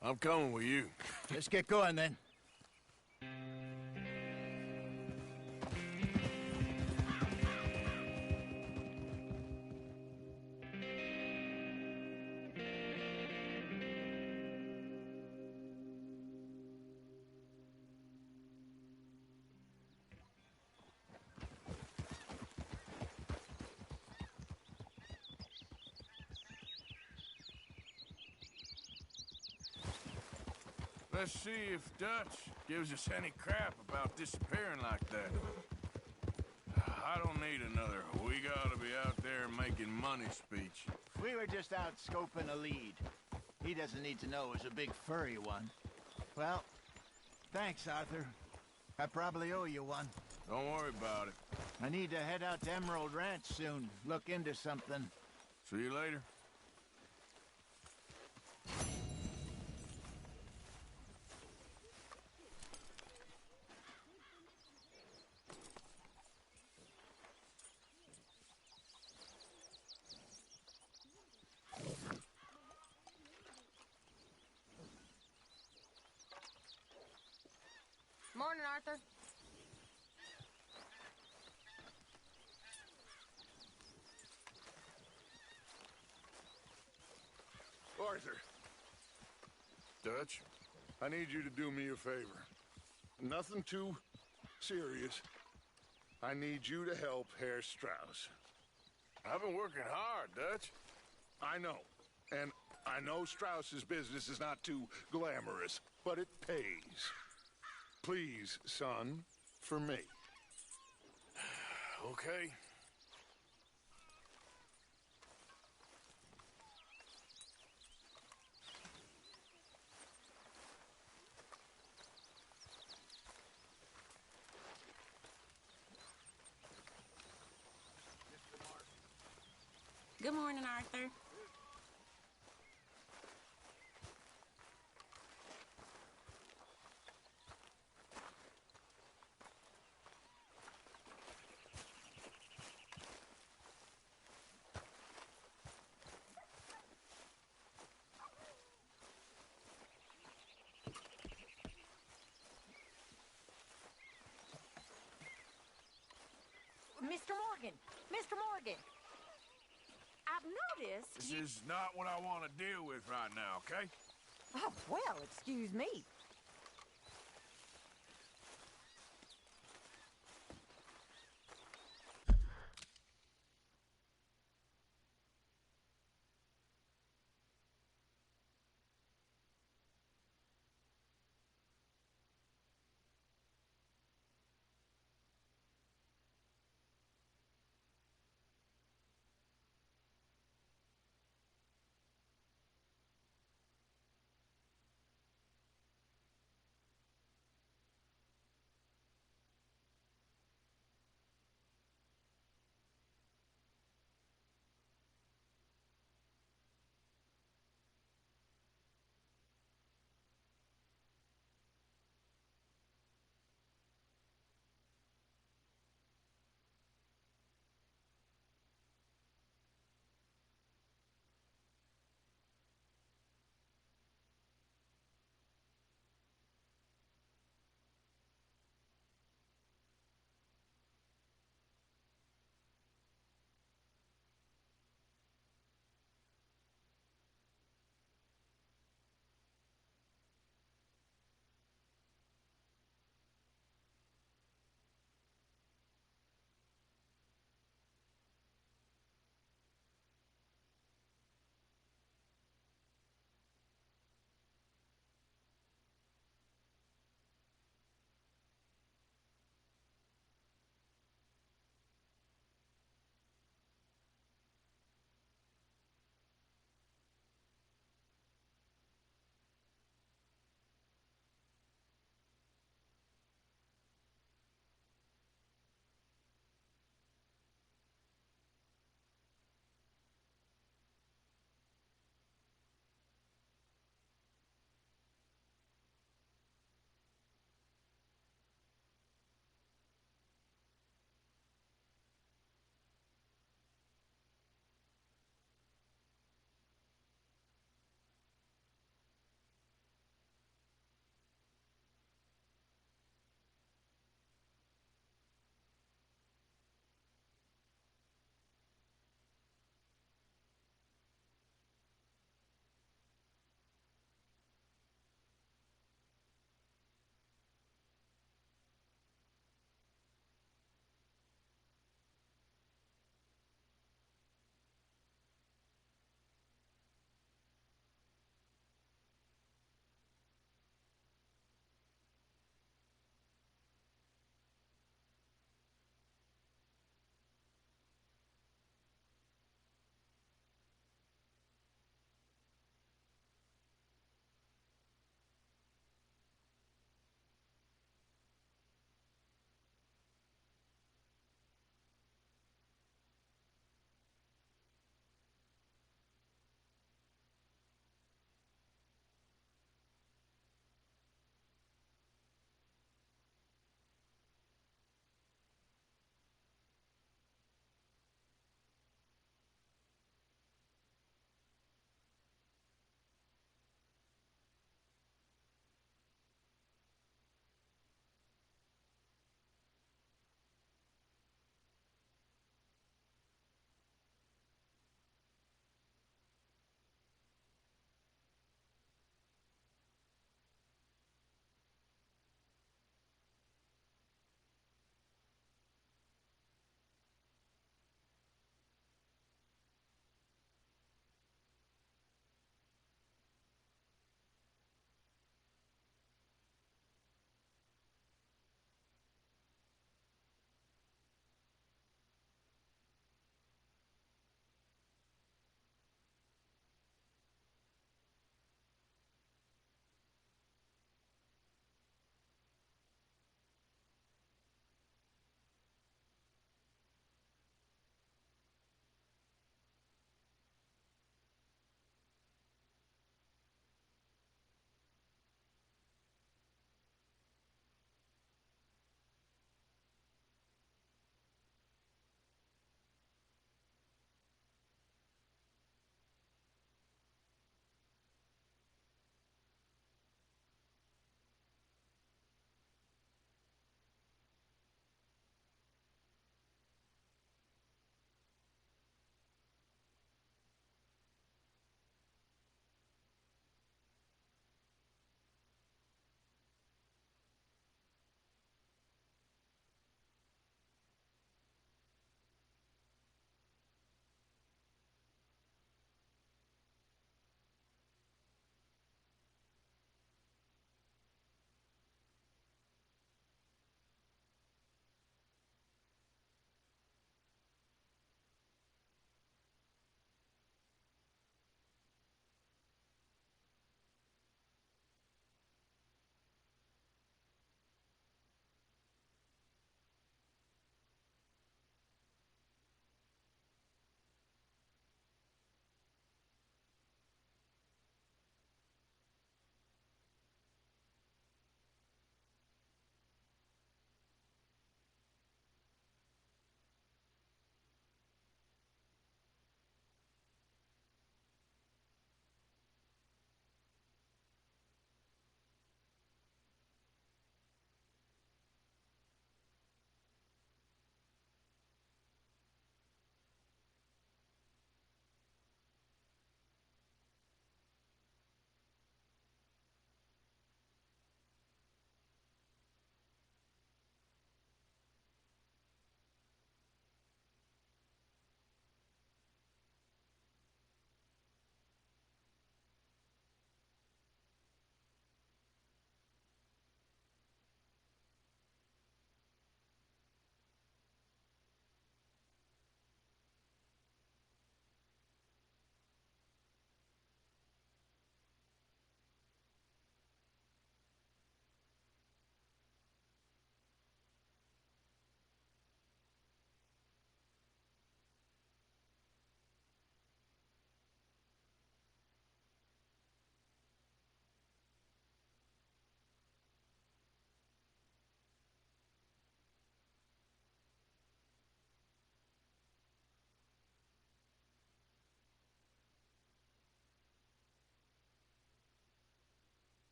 I'm coming with you. Let's get going, then. Let's see if Dutch gives us any crap about disappearing like that. I don't need another "we gotta be out there making money" speech. We were just out scoping a lead. He doesn't need to know it was a big furry one. Well, thanks, Arthur. I probably owe you one. Don't worry about it. I need to head out to Emerald Ranch soon. Look into something. See you later. Morning, Arthur. Arthur. Dutch, I need you to do me a favor. Nothing too serious. I need you to help Herr Strauss. I've been working hard, Dutch. I know. And I know Strauss's business is not too glamorous, but it pays. Please, son, for me. Okay. Good morning, Arthur. Mr. Morgan! Mr. Morgan! I've noticed This is not what I want to deal with right now, okay? Oh, well, excuse me.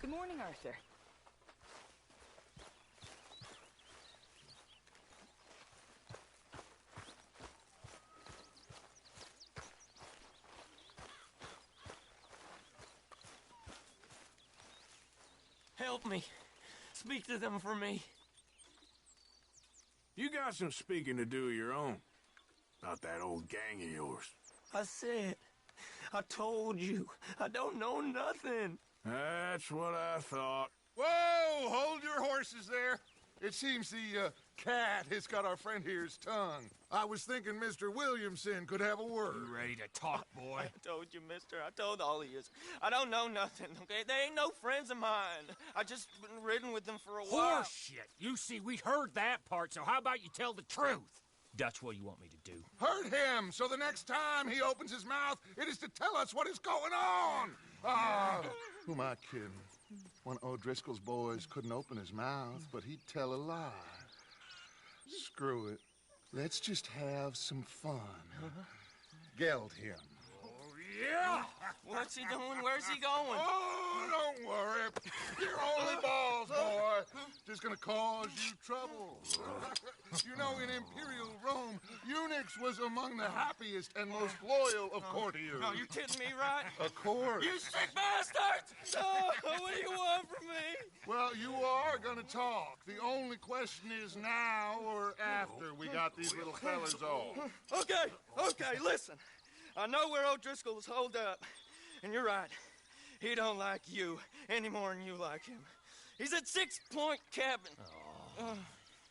Good morning, Arthur. Help me. Speak to them for me. You got some speaking to do of your own. About that old gang of yours. I said, I told you, I don't know nothing. That's what I thought. Whoa! Hold your horses there. It seems the cat has got our friend here's tongue. I was thinking Mr. Williamson could have a word. You ready to talk, boy? I told you, mister. I told all of you. I don't know nothing, okay? They ain't no friends of mine. I just been ridden with them for a while. Horseshit! You see, we heard that part, so how about you tell the truth? Dutch, what do you want me to do? Hurt him, so the next time he opens his mouth, it is to tell us what is going on. Ah, who am I kidding? One of O'Driscoll's boys couldn't open his mouth, but he'd tell a lie. Screw it. Let's just have some fun. Geld him. Yeah! What's he doing? Where's he going? Oh, don't worry. You're only balls, boy. Just gonna cause you trouble. You know, in Imperial Rome, eunuchs was among the happiest and most loyal of courtiers. No, you kidding me, right? Of course. You sick bastard! Oh, what do you want from me? Well, you are gonna talk. The only question is now or after we got these little fellas off. Okay, listen. I know where O'Driscoll is holed up, and you're right. He don't like you any more than you like him. He's at 6 Point Cabin.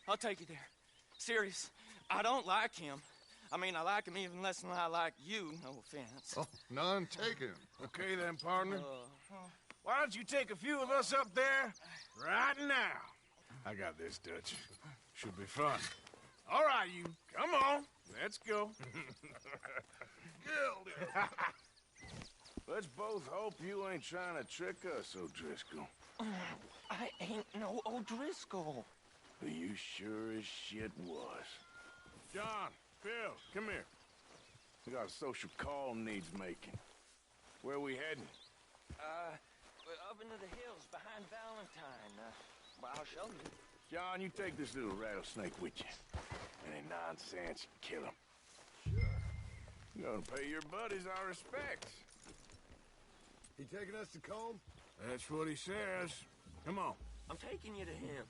I'll take you there. Serious, I don't like him. I mean, I like him even less than I like you, no offense. Oh, none taken. Okay then, partner. Why don't you take a few of us up there right now? I got this, Dutch. Should be fun. All right, you. Come on. Let's go. Let's both hope you ain't trying to trick us, O'Driscoll. I ain't no O'Driscoll. You sure as shit was. John, Phil, come here. We got a social call needs making. Where are we heading? We're up into the hills behind Valentine. Well, I'll show you. John, you take this little rattlesnake with you. Any nonsense, kill him. You're gonna pay your buddies our respects. He taking us to Combe? That's what he says. Come on. I'm taking you to him.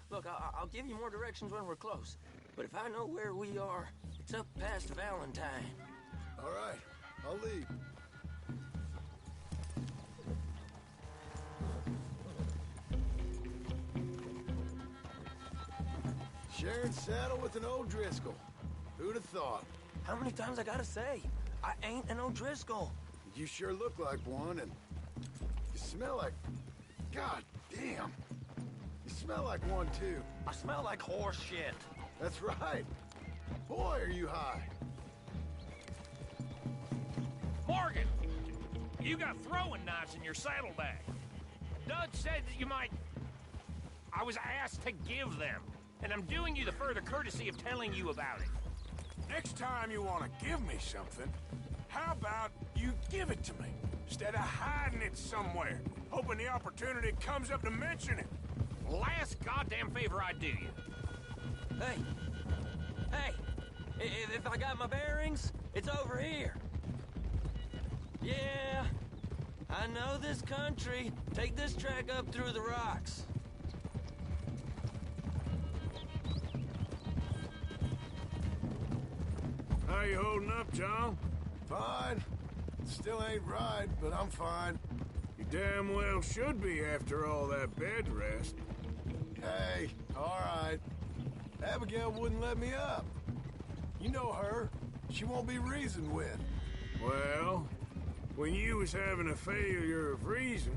Look, I'll give you more directions when we're close. But if I know where we are, it's up past Valentine. All right, I'll lead. Sharing saddle with an O'Driscoll. Who'd have thought? How many times I gotta say? I ain't an O'Driscoll. You sure look like one, and you smell like... God damn. You smell like one, too. I smell like horse shit. That's right. Boy, are you high. Morgan! You got throwing knives in your saddlebag. Dutch said that you might... I was asked to give them, and I'm doing you the further courtesy of telling you about it. Next time you want to give me something, how about you give it to me, instead of hiding it somewhere, hoping the opportunity comes up to mention it? Last goddamn favor I do you. Hey, if I got my bearings, it's over here. Yeah, I know this country. Take this track up through the rocks. How you holding up, John? Fine. Still ain't right, but I'm fine. You damn well should be after all that bed rest. Hey, all right. Abigail wouldn't let me up. You know her. She won't be reasoned with. Well, when you was having a failure of reason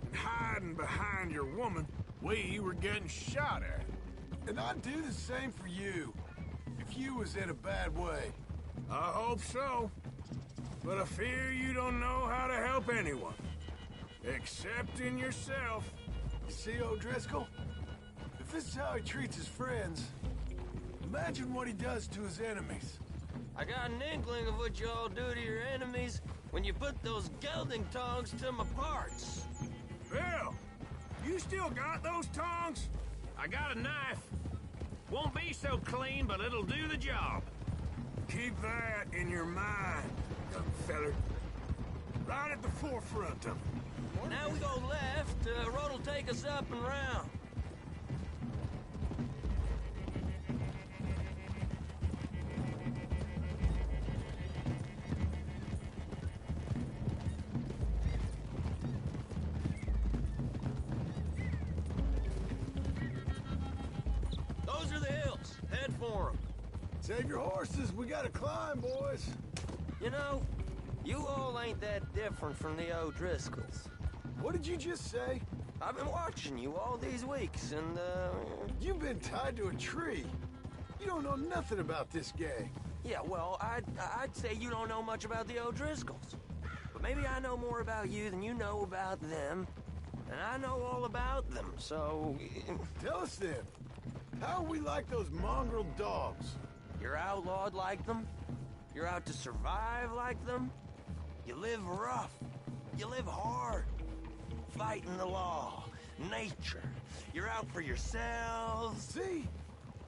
and hiding behind your woman, we were getting shot at. And I'd do the same for you, if you was in a bad way. I hope so. But I fear you don't know how to help anyone. Except in yourself. You see, O'Driscoll? If this is how he treats his friends, imagine what he does to his enemies. I got an inkling of what you all do to your enemies when you put those gelding tongs to my parts. Bill, You still got those tongs? I got a knife. Won't be so clean, but it'll do the job. Keep that in your mind, young feller. Right at the forefront of it. Now we go left. Road will take us up and round. Those are the hills. Head for them. Save your horses. We gotta climb, boys. You know, you all ain't that different from the O'Driscolls. What did you just say? I've been watching you all these weeks, and, You've been tied to a tree. You don't know nothing about this gang. Yeah, well, I'd say you don't know much about the O'Driscolls. But maybe I know more about you than you know about them. And I know all about them, so... Tell us then. How are we like those mongrel dogs? You're outlawed like them. You're out to survive like them. You live rough. You live hard. Fighting the law. Nature. You're out for yourselves. See?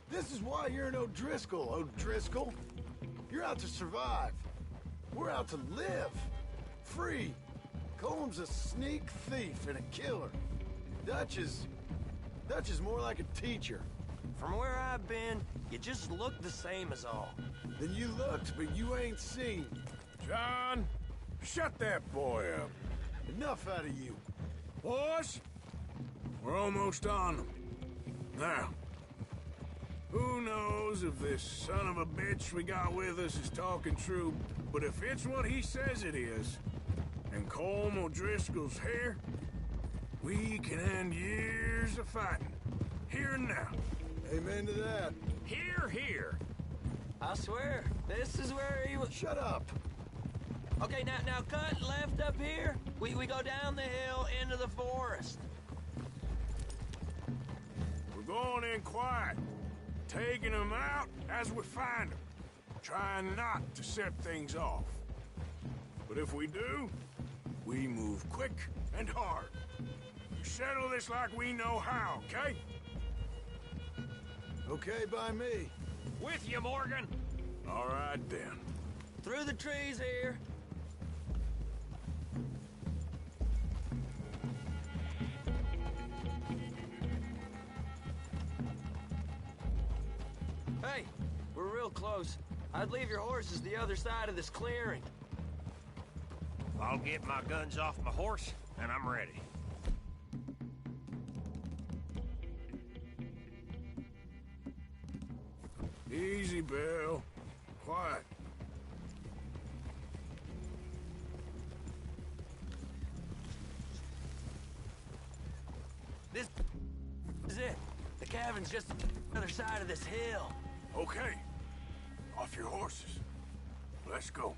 This is why you're an O'Driscoll, O'Driscoll. You're out to survive. We're out to live. Free. Coleman's a sneak thief and a killer. Dutch is more like a teacher. From where I've been, you just look the same as all. Then you looked, but you ain't seen. John, shut that boy up. Enough out of you. Boys, we're almost on them. Now, who knows if this son of a bitch we got with us is talking true, but if it's what he says it is, and Colm O'Driscoll's here, we can end years of fighting. Here and now. Amen to that. Here, here. I swear, this is where he was... Shut up. Okay, now cut left up here. We go down the hill into the forest. We're going in quiet, taking them out as we find them, trying not to set things off. But if we do, we move quick and hard. We settle this like we know how, okay? Okay by me. With you, Morgan. All right, then. Through the trees here. Hey, we're real close. I'd leave your horses the other side of this clearing. I'll get my guns off my horse, and I'm ready. Easy, Bill. Quiet. This is it. The cabin's just the other side of this hill. Okay. Off your horses. Let's go.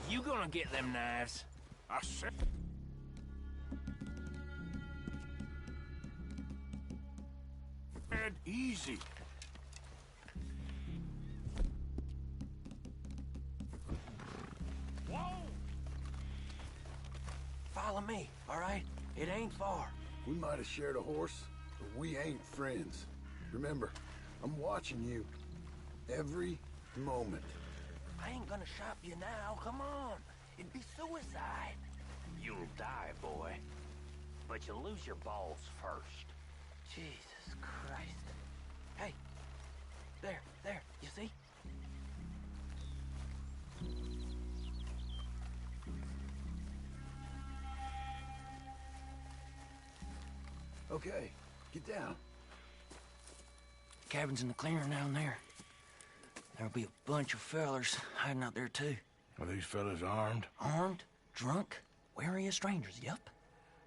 You gonna get them knives? I said... Easy. Whoa! Follow me, all right? It ain't far. We might have shared a horse, but we ain't friends. Remember, I'm watching you. Every moment. I ain't gonna shop you now, come on. It'd be suicide. You'll die, boy. But you'll lose your balls first. Jesus Christ. Hey, there, you see? Okay, get down. Cabin's in the clearing down there. There'll be a bunch of fellers hiding out there, too. Are these fellas armed? Armed, drunk, wary of strangers, yup.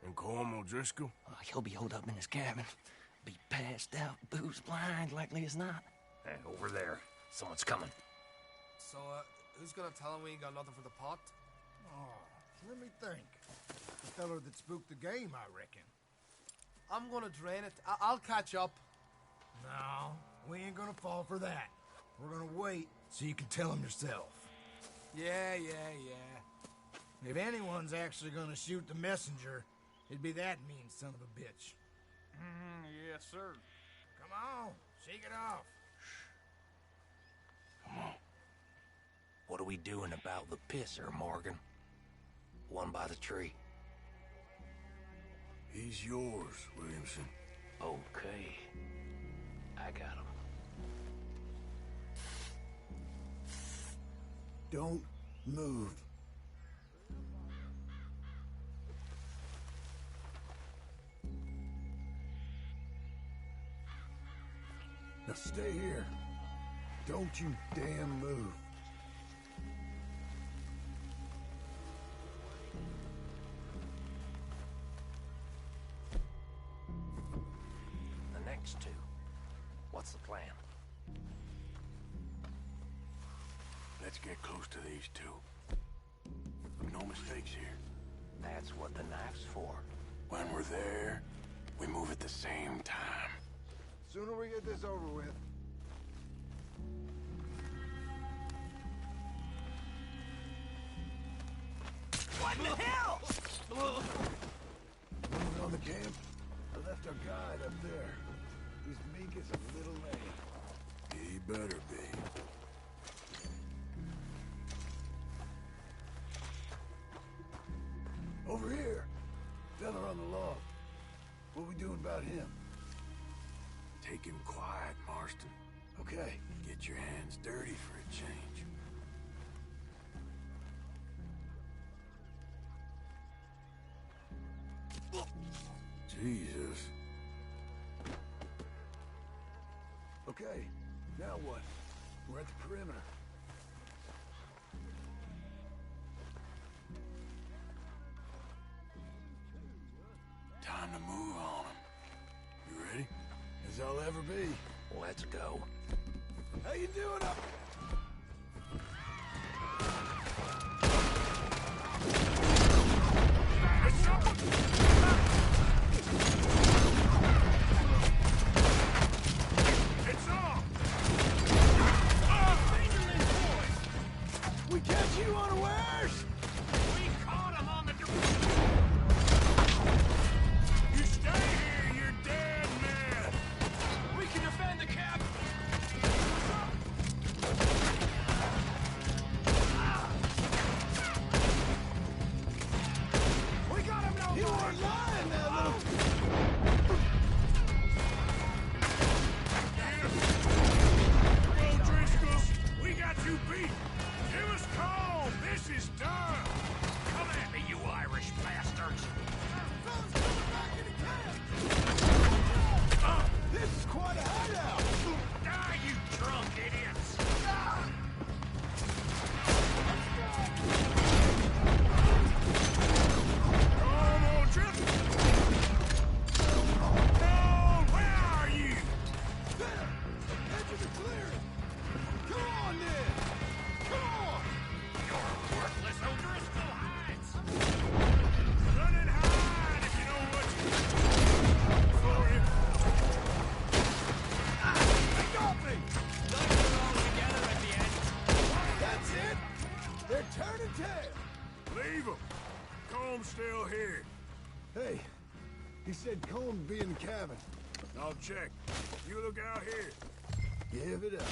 And Colm O'Driscoll? He'll be holed up in his cabin. Be passed out, booze blind, likely as not. Hey, over there. Someone's coming. So, who's gonna tell him we ain't got nothing for the pot? Oh, let me think. The feller that spooked the game, I reckon. I'm gonna drain it. I'll catch up. No, we ain't gonna fall for that. We're gonna wait so you can tell him yourself. Yeah. If anyone's actually gonna shoot the messenger, it'd be that mean son of a bitch. Yes, sir. Come on, shake it off. Come on. What are we doing about the pisser, Morgan? One by the tree. He's yours, Williamson. Okay. I got him. Don't move. Now stay here. Don't you damn move. The next two. What's the plan? Let's get close to these two. No mistakes here. That's what the knife's for. When we're there, we move at the same time. Sooner we get this over with. What in the hell? Moving on the camp? I left our guide up there. He's meek as a little lamb. He better be. Over here. Fella on the log. What we doing about him? Take him quiet, Marston. Okay. Get your hands dirty for a change. Jesus. Okay, now what? We're at the perimeter. Time to move on them. You ready? As I'll ever be. Let's go. How you doing up? It's on! We catch you unawares? We caught him on the... You stay here, you're dead man! We can defend the cap! We got him now! You weren't lying there, little... Well, Driscoll, we got you beat! Give us calm! This is done! Come at me, you Irish bastards! This is quite a hideout! Die, you drunk idiots! Come on, Driscoll! No, where are you? There! Edge of the clearing! Come on, then! Come on! You're worthless O'Driscoll hides! Run and hide if you know what for you. They got me! They're all together at the end. That's it! They're turning tail! Leave them. Comb's still here. Hey, he said Combs be in the cabin. I'll check. You look out here. Give it up.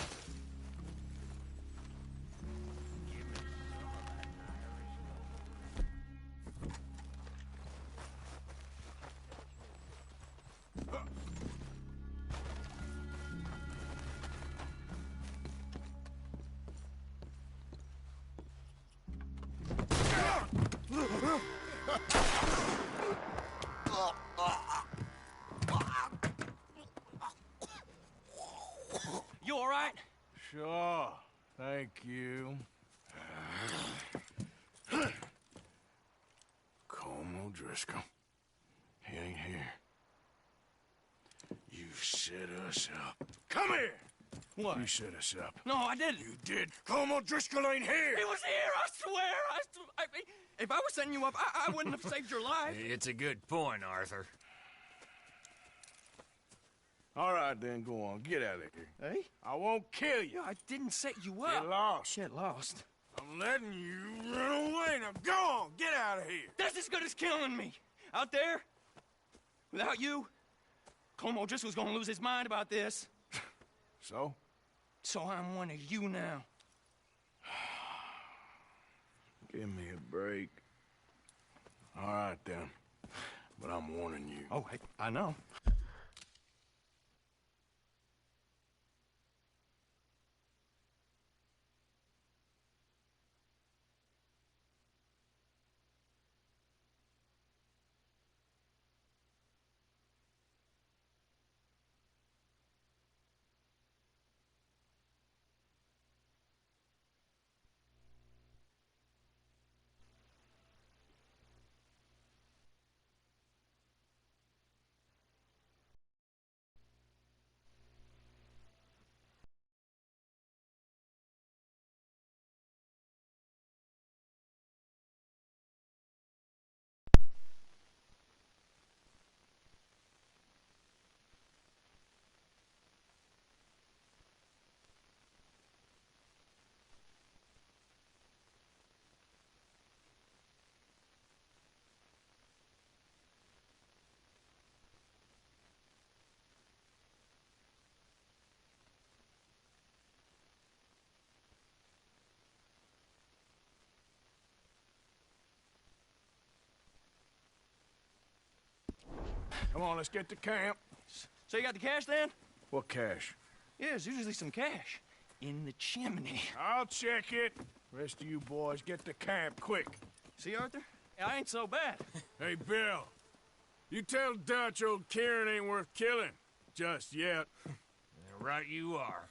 You all right? Sure. Thank you. Colm O'Driscoll. He ain't here. You set us up. Come here! What? You set us up. No, I didn't. You did. Colm O'Driscoll ain't here! He was here, I swear! If I was setting you up, I wouldn't have saved your life. It's a good point, Arthur. All right, then, go on. Get out of here. Hey? I won't kill you. I didn't set you up. Get lost. Get lost. I'm letting you run away. Now go on. Get out of here. That's as good as killing me. Out there, without you, Colm O'Driscoll's gonna lose his mind about this. So? So I'm one of you now. Give me a break. All right, then. But I'm warning you. Oh, hey, I know. Come on, let's get to camp. So you got the cash then? What cash? Yeah, there's usually some cash. In the chimney. I'll check it. Rest of you boys, get to camp, quick. See, Arthur? I ain't so bad. Hey, Bill. You tell Dutch old Kieran ain't worth killing. Just yet. Right you are.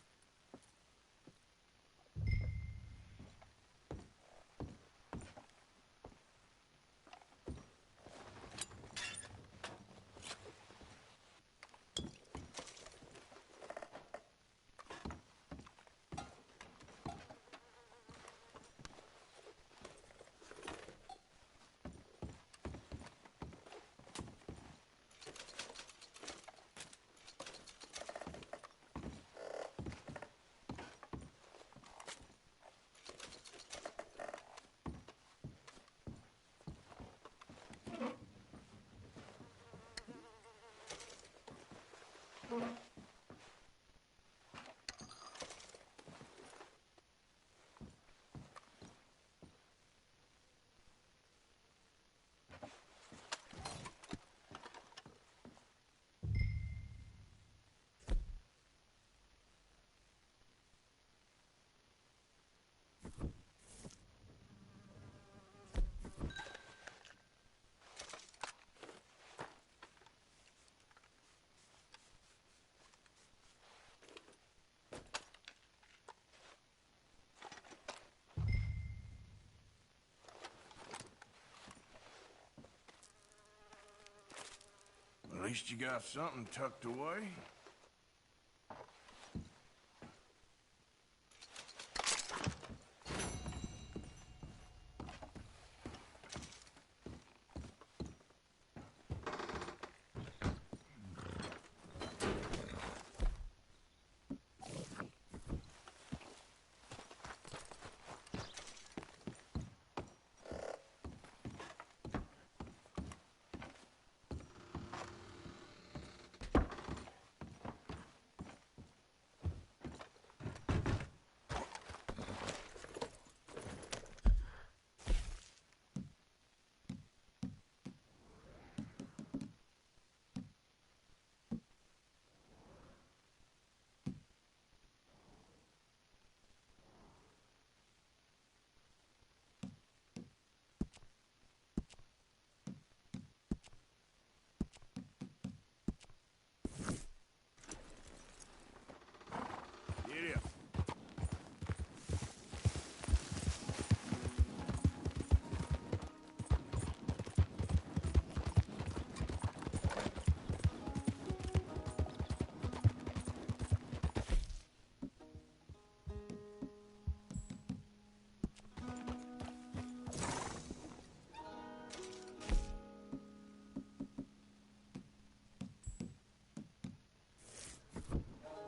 At least you got something tucked away.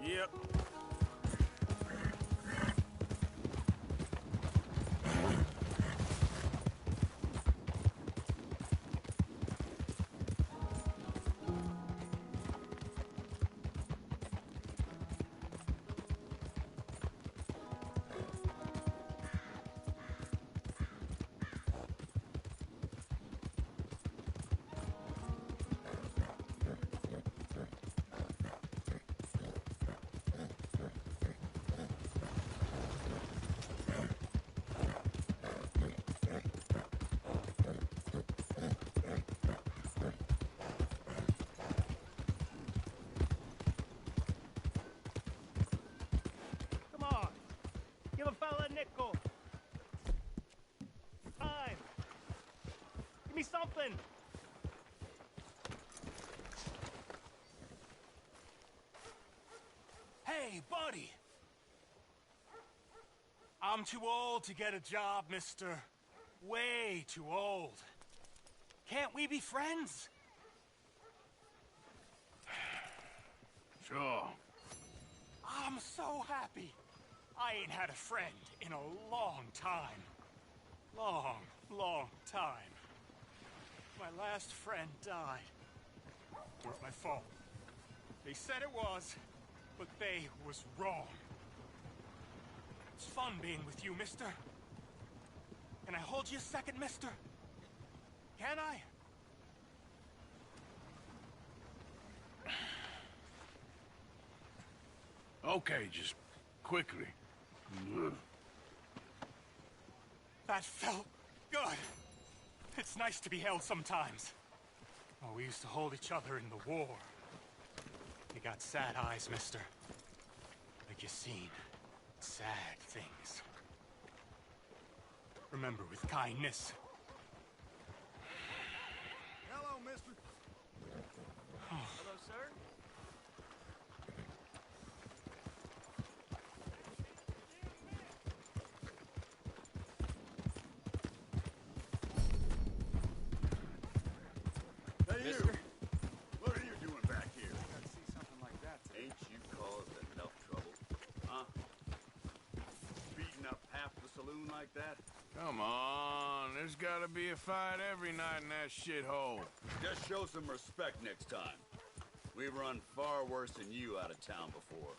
Yep. Give a fella a nickel. Time. Give me something. Hey, buddy. I'm too old to get a job, mister. Way too old. Can't we be friends? Sure. I'm so happy. I ain't had a friend in a long time. Long time. My last friend died. It was my fault. They said it was, but they was wrong. It's fun being with you, mister. Can I hold you a second, mister? Can I? Okay, just quickly. That felt good. It's nice to be held sometimes. Oh, we used to hold each other in the war. You got sad eyes, mister. Like you seen sad things. Remember, with kindness. Hello, mister. Hello, sir. Hey, Mister? you! What are you doing back here? Gotta see something like that. Ain't you caused enough trouble? Huh? Beating up half the saloon like that? Come on, there's gotta be a fight every night in that shithole. Just show some respect next time. We've run far worse than you out of town before.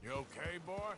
You okay, boy?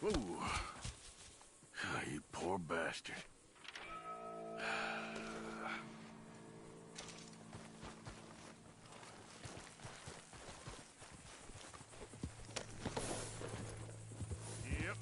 Ooh. You poor bastard. Yep.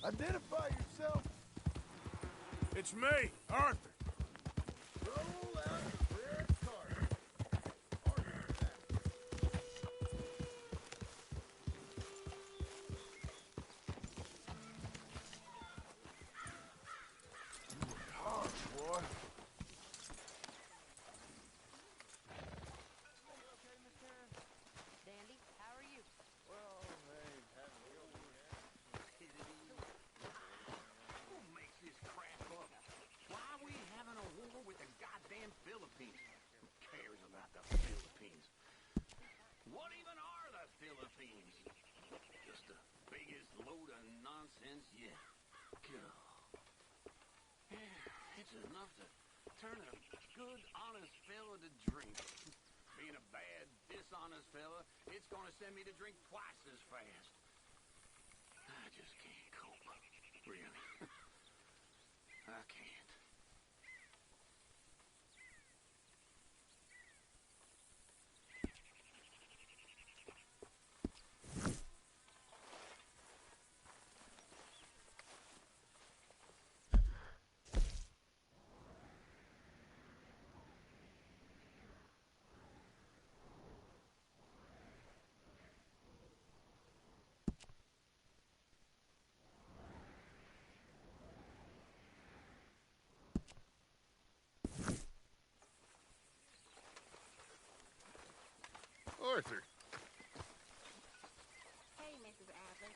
Identify yourself. It's me, Arthur. Roll out the red card. Hard, boy. Dandy, how are you? Well, hey, Who makes this crap up? Why are we having a war with the goddamn Philippines? Who cares about the Philippines? What even are the Philippines? Just the biggest load of nonsense yet. Yeah, it's enough to turn a good, honest fella to drink. Being a bad, dishonest fella, it's gonna send me to drink twice as fast. I just can't cope. Really. I can't. Arthur. Hey, Mrs. Adler.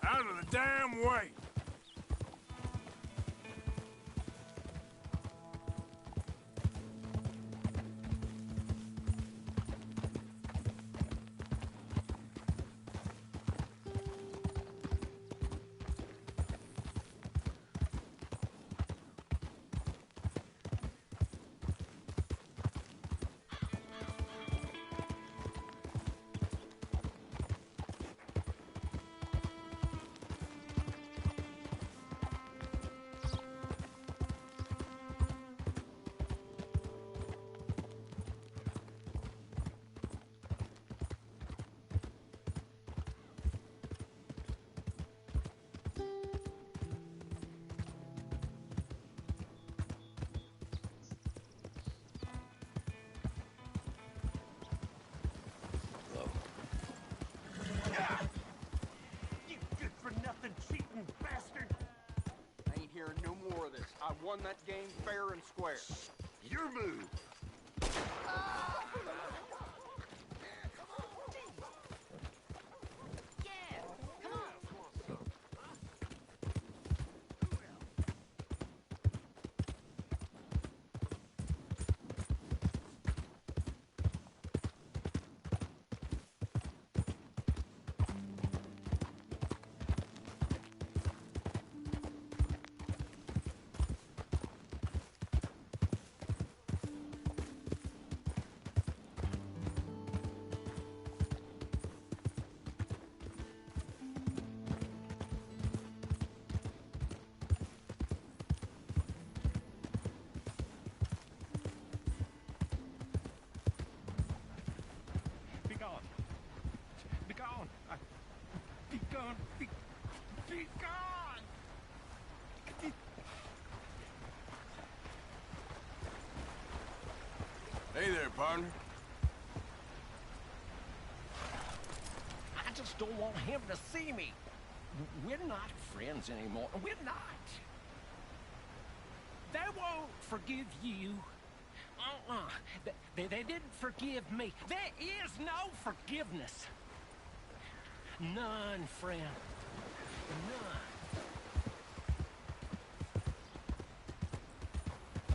Out of the damn way! You good-for-nothing cheating bastard! I ain't hearing no more of this. I won that game fair and square. Your move! Be gone. Be gone. Be gone. Be gone. Hey there, partner. I just don't want him to see me. We're not friends anymore. We're not. They won't forgive you. They didn't forgive me. There is no forgiveness. None, friend. None.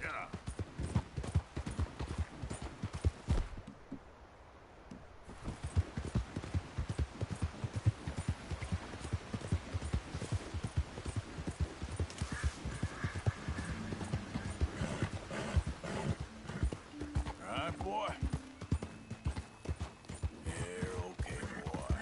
Yeah. Boy. You're okay, boy.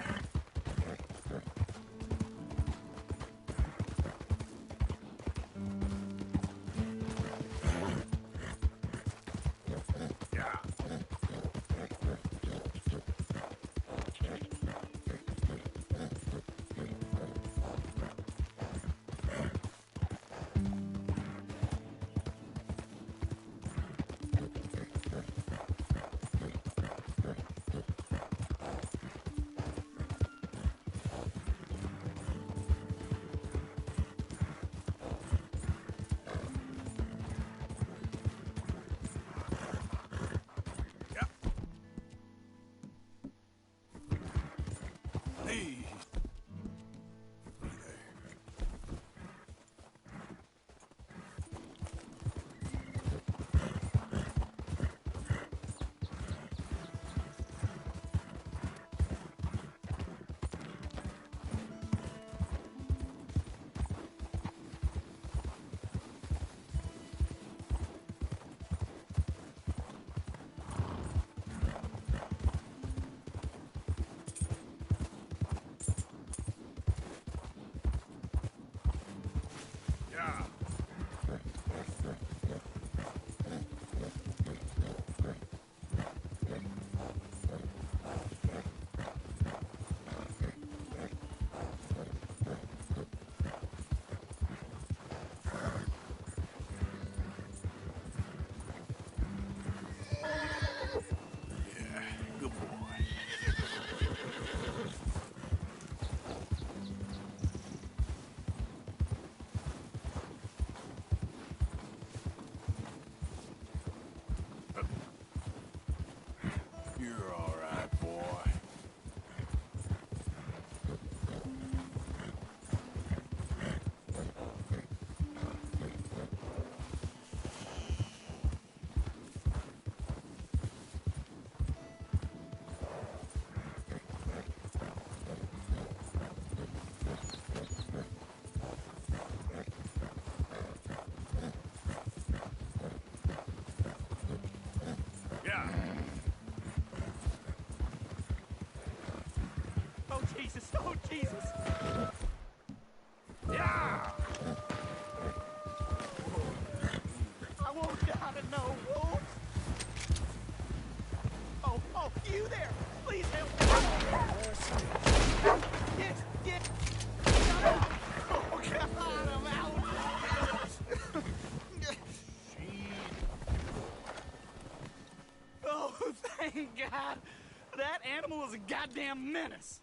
goddamn menace.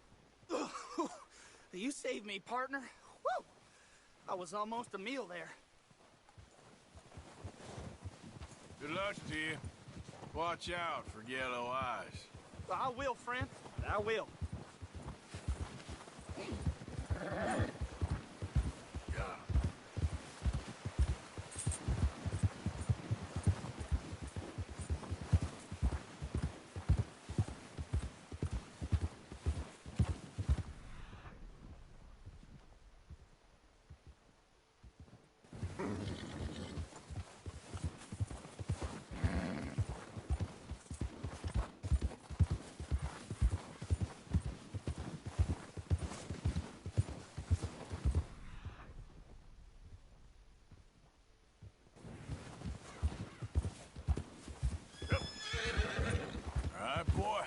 You saved me, partner. Woo! I was almost a meal there. Good luck to you. Watch out for yellow eyes. I will, friend. I will. All right, boy.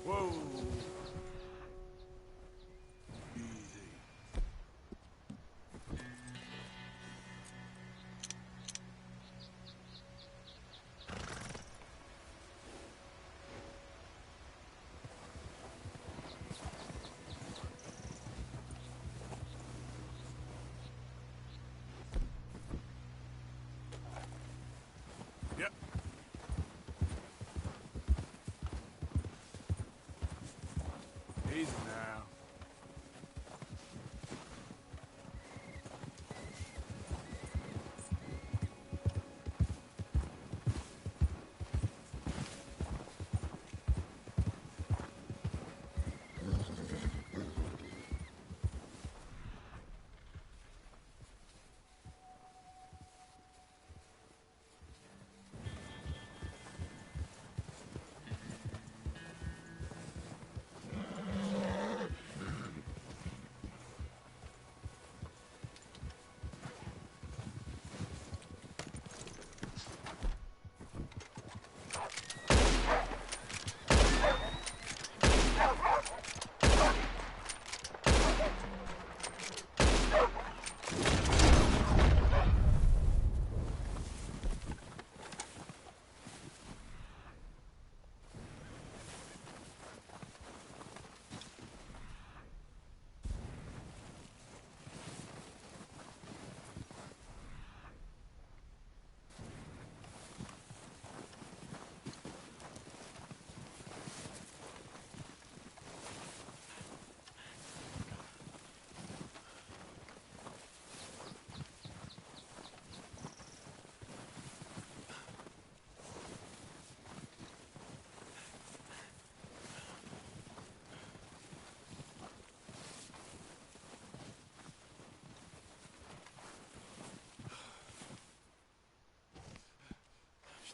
Whoa. Yep. Easy now.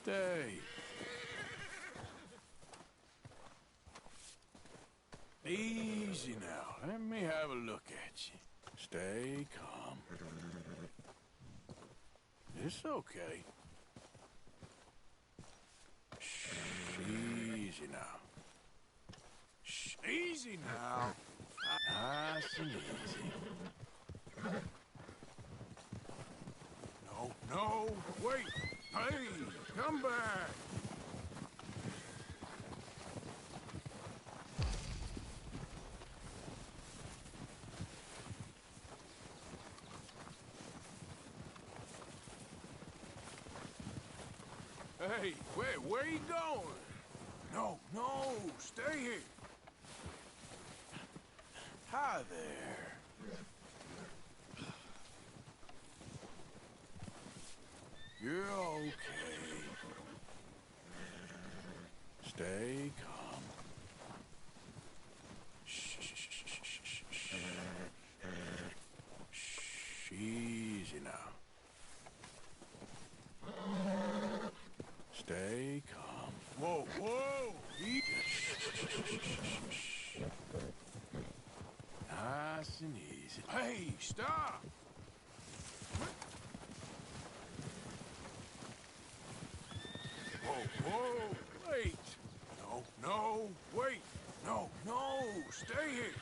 Stay. Easy now. Let me have a look at you. Stay calm. It's okay. Shh. Easy now. Shh, easy now. Nice and easy. No, wait. Hey, come back. Hey, where you going? No, stay here. Hi there. You're okay. Stay calm. Shh. Easy now. Stay calm. Whoa! Shh. Nice and easy. Hey, stop! Whoa, wait! No, wait! No, stay here!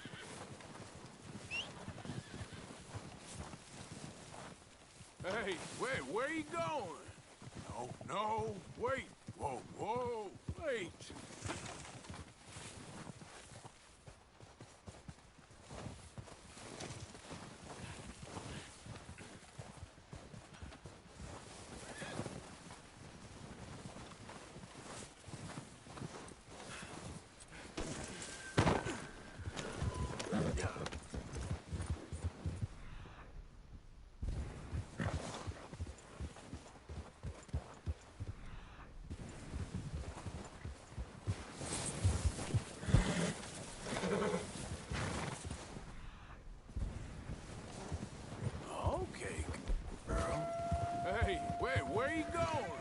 Hey, where you going? No, wait! Whoa, wait! Okay, girl. Hey, where you going?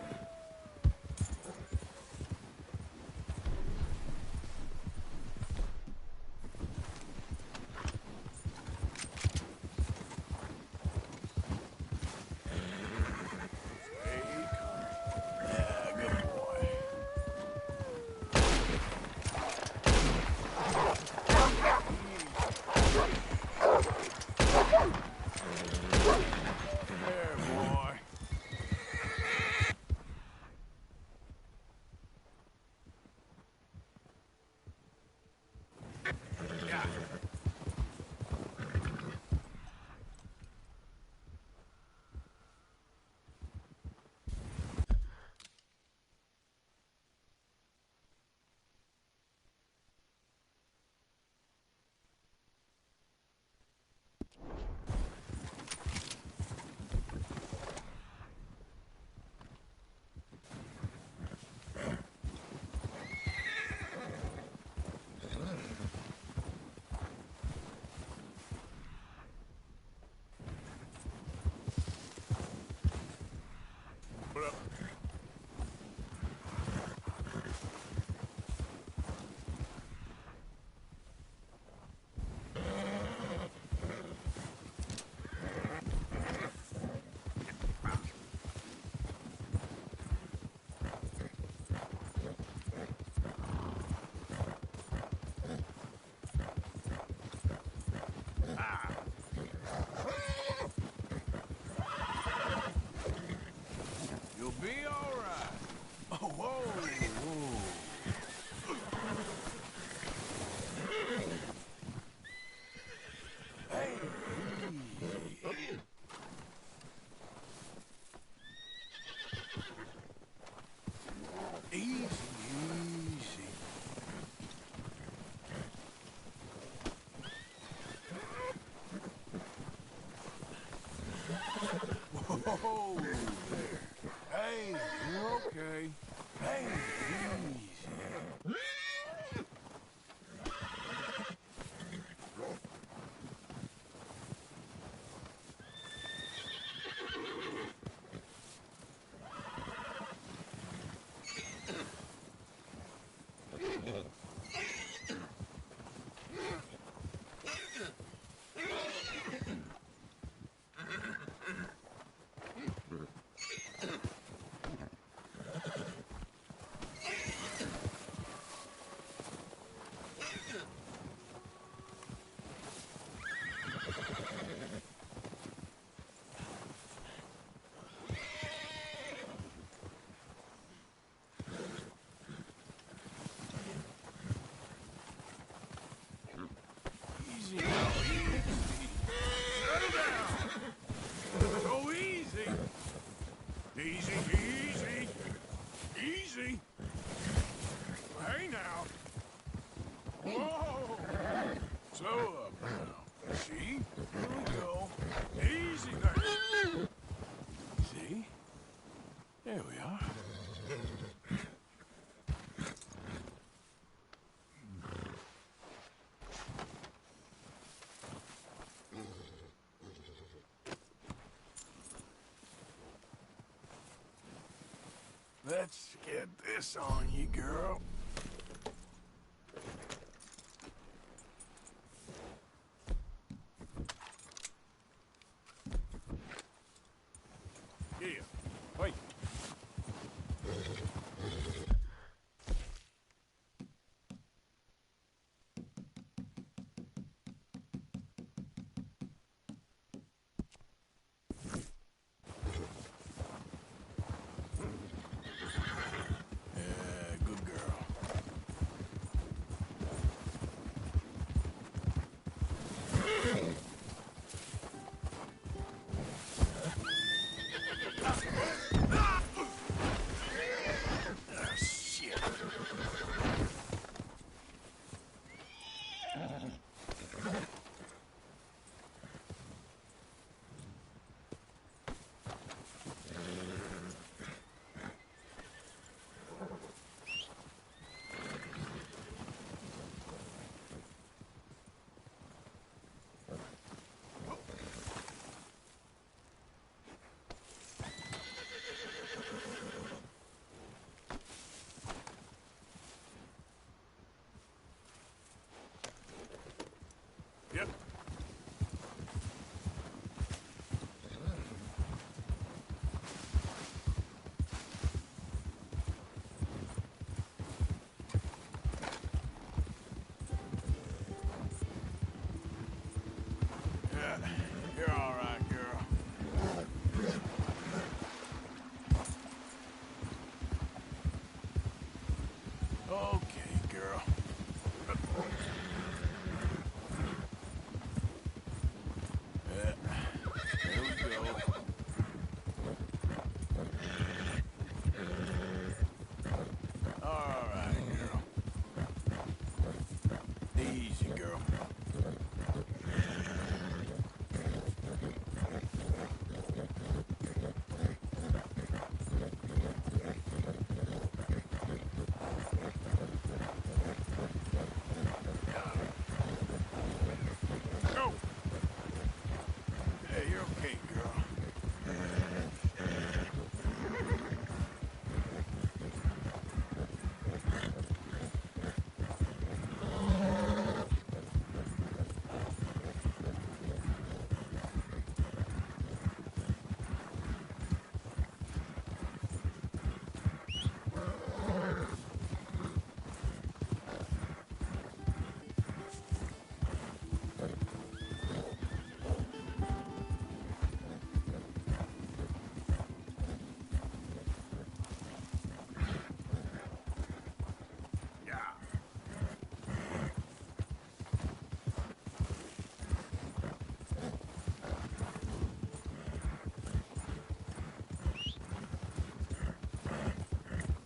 You'll be all right. Oh, whoa. Hey, easy. Whoa there. Hey, you okay? Hey. Whoa! Slow up now. See? Here we go. Easy there. See? There we are. Let's get this on you, girl. Yeah. Wait. Good girl. Ah, shit. Yep. Yeah, you're all right, girl. Okay, girl. Yeah, here we go. All right, girl. Easy, girl. Go. Hey, you're okay, girl.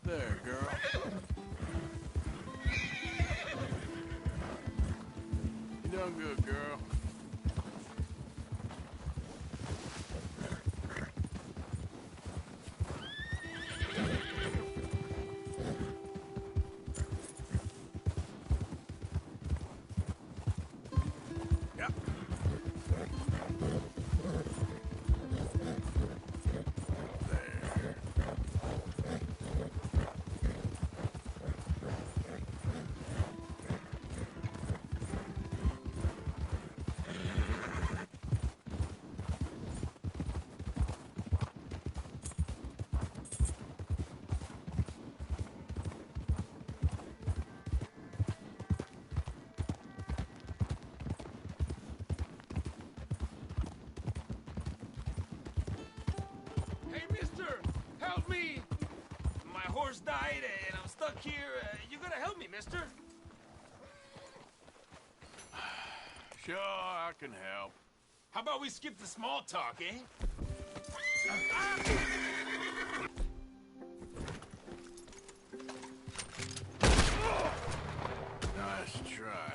There, girl. You done good, girl. Yep. Hey, mister! Help me! My horse died and I'm stuck here. You gotta help me, mister. Sure, I can help. How about we skip the small talk, eh? Nice try.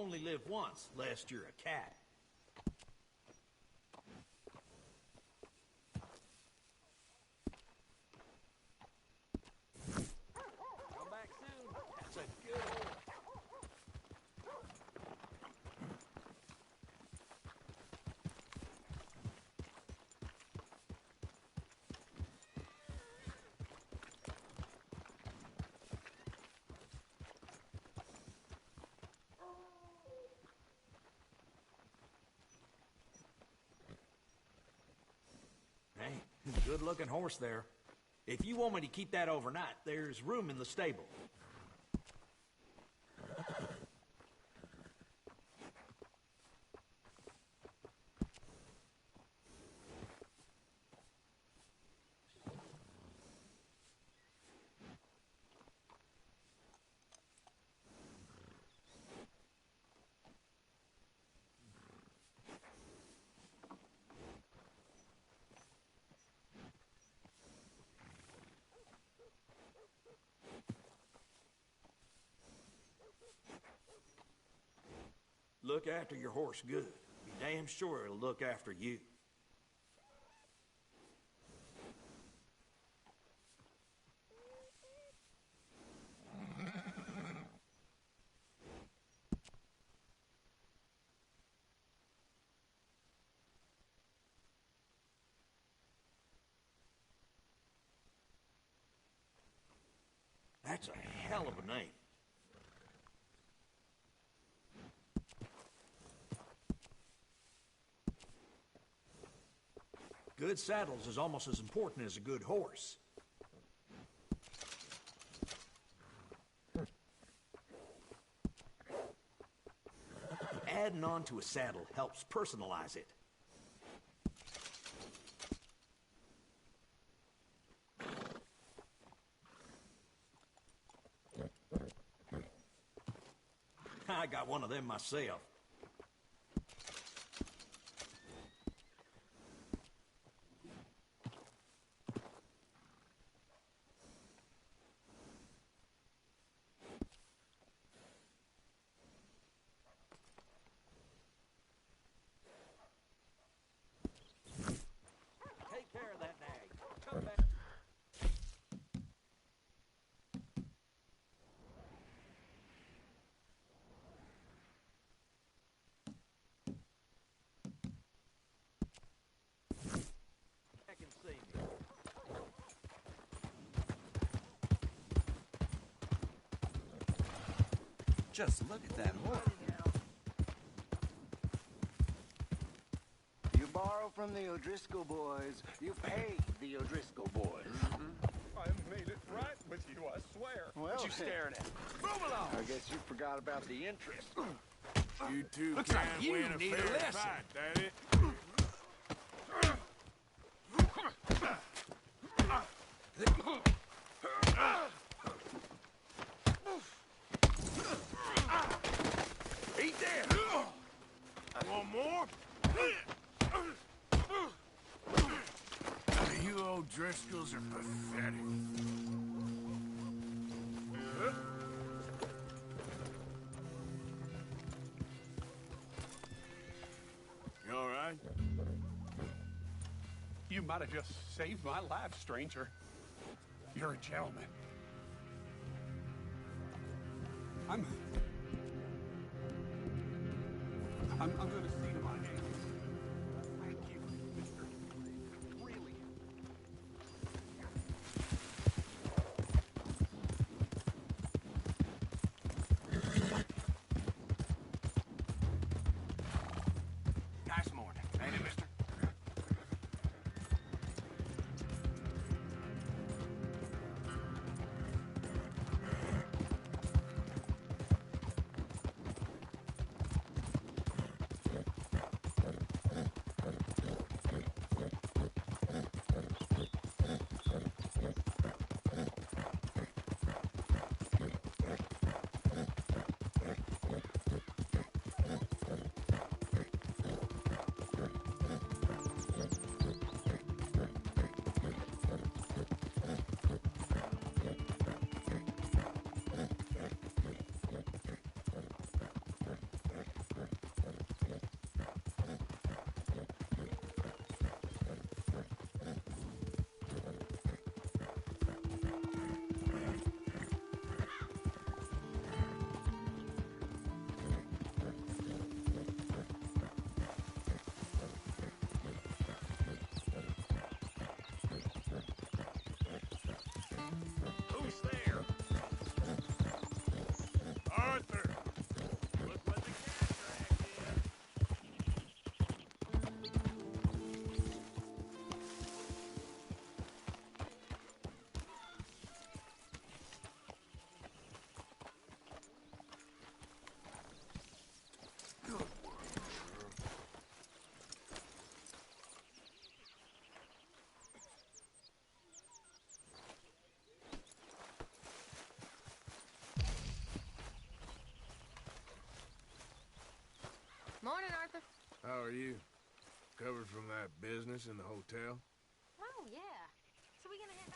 only live once, lest you're a cat. Come back soon. That's a good horse. Hey, good-looking horse there. If you want me to keep that overnight, there's room in the stable. Look after your horse good. Be damn sure it'll look after you. That's a hell of a name. Good saddles is almost as important as a good horse. Adding on to a saddle helps personalize it. I got one of them myself. Take care of that nag. Come back. Back and see me. Just look at that horse. You borrow from the O'Driscoll boys, you pay the O'Driscoll boys. I made it right with you, I swear. Well, what you staring at? Move along! I guess you forgot about the interest. You two Looks can't like you win a need a fair lesson. fight, Daddy. Eat that! One more? You O'Driscolls are pathetic. You all right? You might have just saved my life, stranger. You're a gentleman. I'm going to see to my hands. Thank you, mister. Really. Nice morning, ain't it, mister? How are you? Covered from that business in the hotel? Oh, yeah. So we gonna head